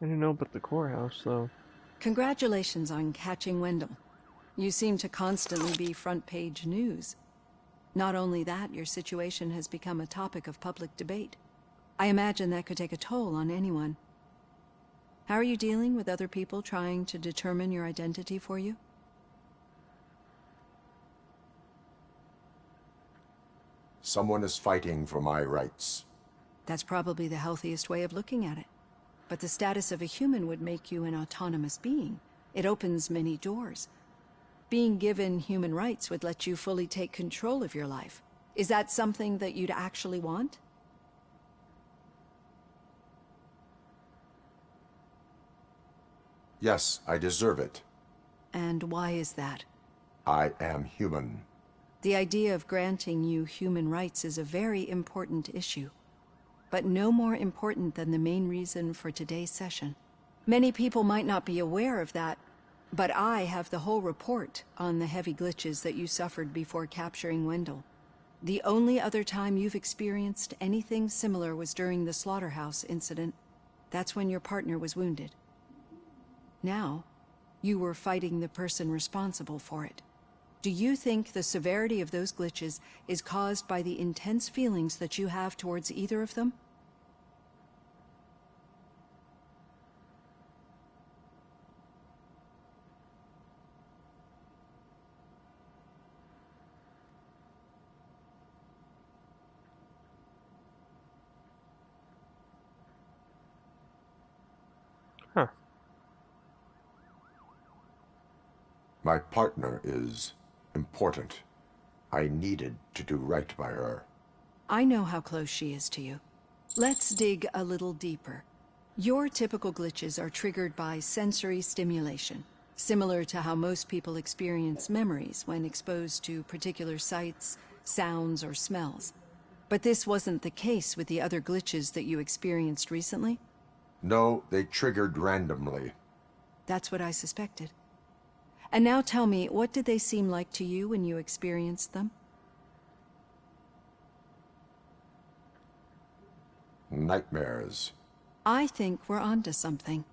didn't know about the courthouse, though. Congratulations on catching Wendell. You seem to constantly be front-page news. Not only that, your situation has become a topic of public debate. I imagine that could take a toll on anyone. How are you dealing with other people trying to determine your identity for you? Someone is fighting for my rights. That's probably the healthiest way of looking at it. But the status of a human would make you an autonomous being. It opens many doors. Being given human rights would let you fully take control of your life. Is that something that you'd actually want? Yes, I deserve it. And why is that? I am human. The idea of granting you human rights is a very important issue, but no more important than the main reason for today's session. Many people might not be aware of that, but I have the whole report on the heavy glitches that you suffered before capturing Wendell. The only other time you've experienced anything similar was during the slaughterhouse incident. That's when your partner was wounded. Now, you were fighting the person responsible for it. Do you think the severity of those glitches is caused by the intense feelings that you have towards either of them? Huh. My partner is important. I needed to do right by her. I know how close she is to you. Let's dig a little deeper. Your typical glitches are triggered by sensory stimulation, similar to how most people experience memories when exposed to particular sights, sounds, or smells. But this wasn't the case with the other glitches that you experienced recently? No, they triggered randomly. That's what I suspected. And now tell me, what did they seem like to you when you experienced them? Nightmares. I think we're onto something.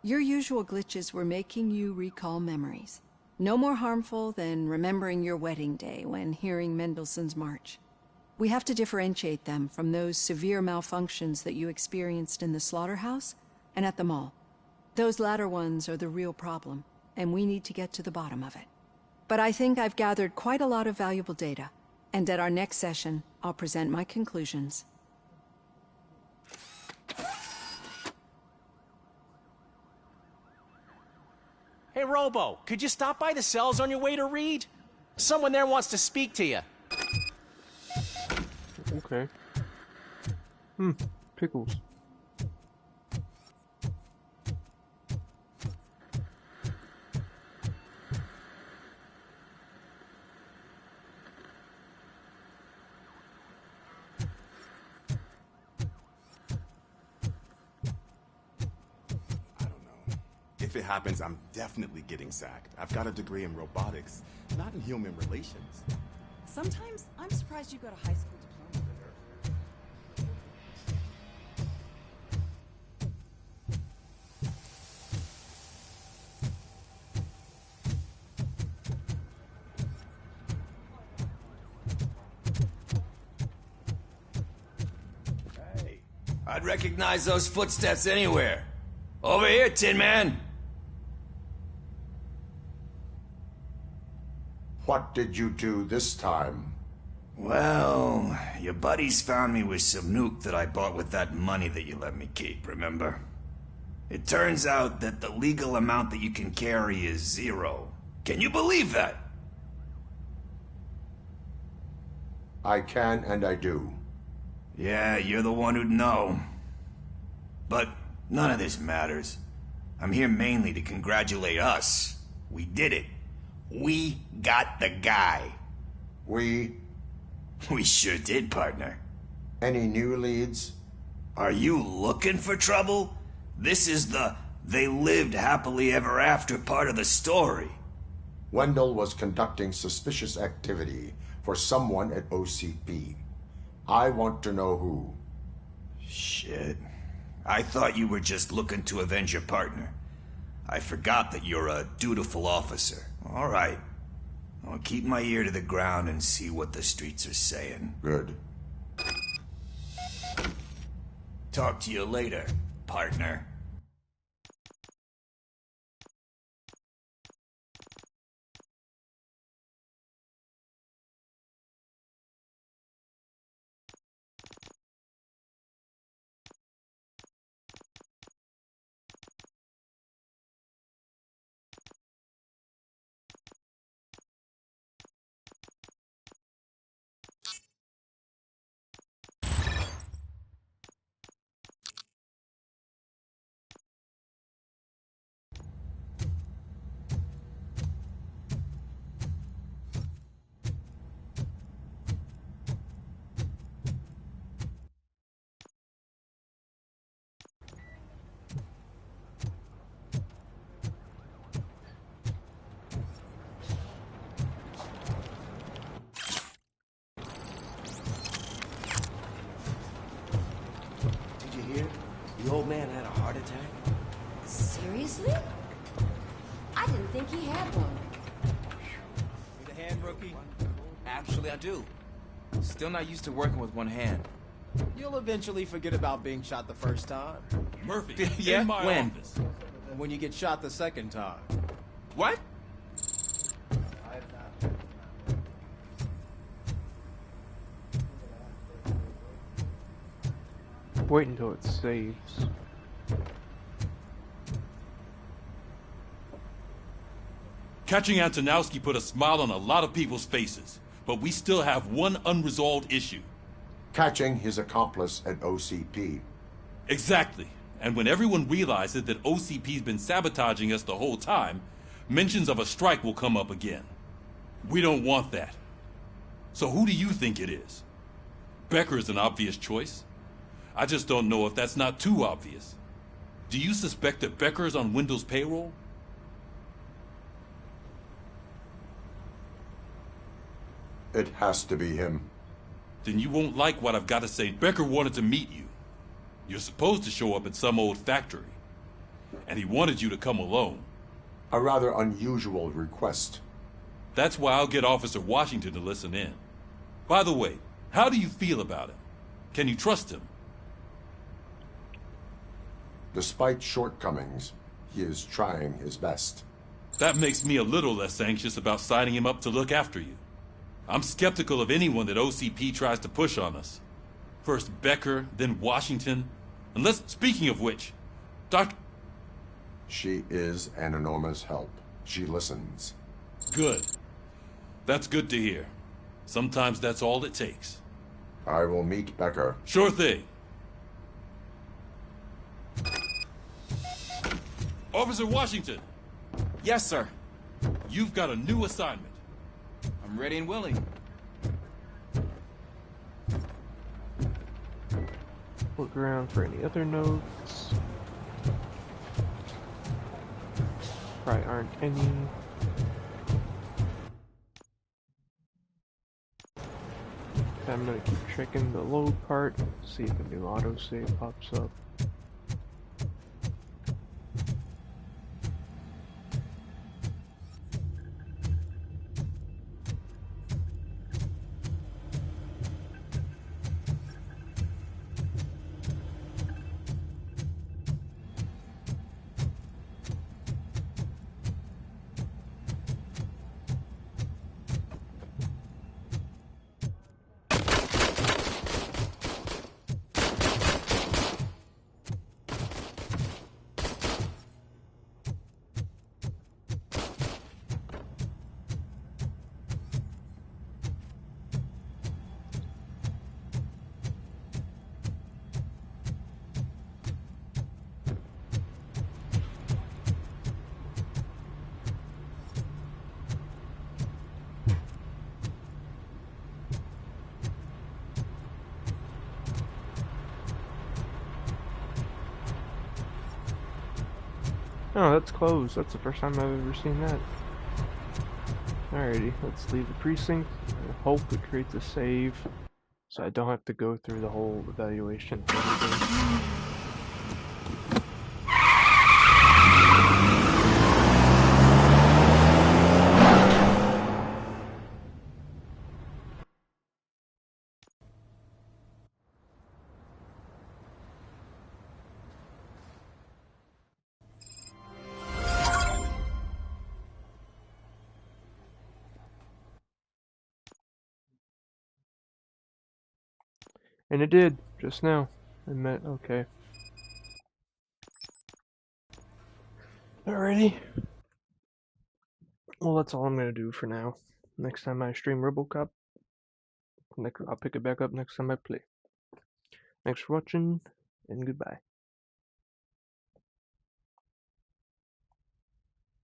Your usual glitches were making you recall memories. No more harmful than remembering your wedding day when hearing Mendelssohn's March. We have to differentiate them from those severe malfunctions that you experienced in the slaughterhouse and at the mall. Those latter ones are the real problem, and we need to get to the bottom of it. But I think I've gathered quite a lot of valuable data, and at our next session, I'll present my conclusions. Hey, Robo, could you stop by the cells on your way to read? Someone there wants to speak to you. Okay. Pickles. If it happens, I'm definitely getting sacked. I've got a degree in robotics, not in human relations. Sometimes I'm surprised you got a high school diploma. Hey, I'd recognize those footsteps anywhere. Over here, Tin Man. What did you do this time? Well, your buddies found me with some nuke that I bought with that money that you let me keep, remember? It turns out that the legal amount that you can carry is 0. Can you believe that? I can and I do. Yeah, you're the one who'd know. But none of this matters. I'm here mainly to congratulate us. We did it. We got the guy. We sure did, partner. Any new leads? Are you looking for trouble? This is the they lived happily ever after part of the story. Wendell was conducting suspicious activity for someone at OCP. I want to know who. Shit. I thought you were just looking to avenge your partner. I forgot that you're a dutiful officer. All right. I'll keep my ear to the ground and see what the streets are saying. Good. Talk to you later, partner. The old man had a heart attack? Seriously? I didn't think he had one. Need a hand, rookie? Actually, I do. Still not used to working with one hand. You'll eventually forget about being shot the first time. Murphy, Yeah? in my When? office. When you get shot the second time. What? Wait until it saves. Catching Antonowski put a smile on a lot of people's faces, but we still have one unresolved issue. Catching his accomplice at OCP. Exactly. And when everyone realizes that OCP's been sabotaging us the whole time, mentions of a strike will come up again. We don't want that. So who do you think it is? Becker is an obvious choice. I just don't know if that's not too obvious. Do you suspect that Becker is on Wendell's payroll? It has to be him. Then you won't like what I've got to say. Becker wanted to meet you. You're supposed to show up at some old factory. And he wanted you to come alone. A rather unusual request. That's why I'll get Officer Washington to listen in. By the way, how do you feel about him? Can you trust him? Despite shortcomings, he is trying his best. That makes me a little less anxious about signing him up to look after you. I'm skeptical of anyone that OCP tries to push on us. First Becker, then Washington. Unless, speaking of which, Dr. She is an enormous help. She listens. Good. That's good to hear. Sometimes that's all it takes. I will meet Becker. Sure thing. Officer Washington! Yes, sir. You've got a new assignment. I'm ready and willing. Look around for any other notes. Probably aren't any. I'm gonna keep checking the load part, see if a new autosave pops up. Oh, that's closed. That's the first time I've ever seen that. Alrighty, let's leave the precinct. I hope it creates a save, so I don't have to go through the whole evaluation thing again. And it did, just now. Okay. Alrighty. Well, that's all I'm gonna do for now. Next time I stream Robocop, I'll pick it back up next time I play. Thanks for watching, and goodbye.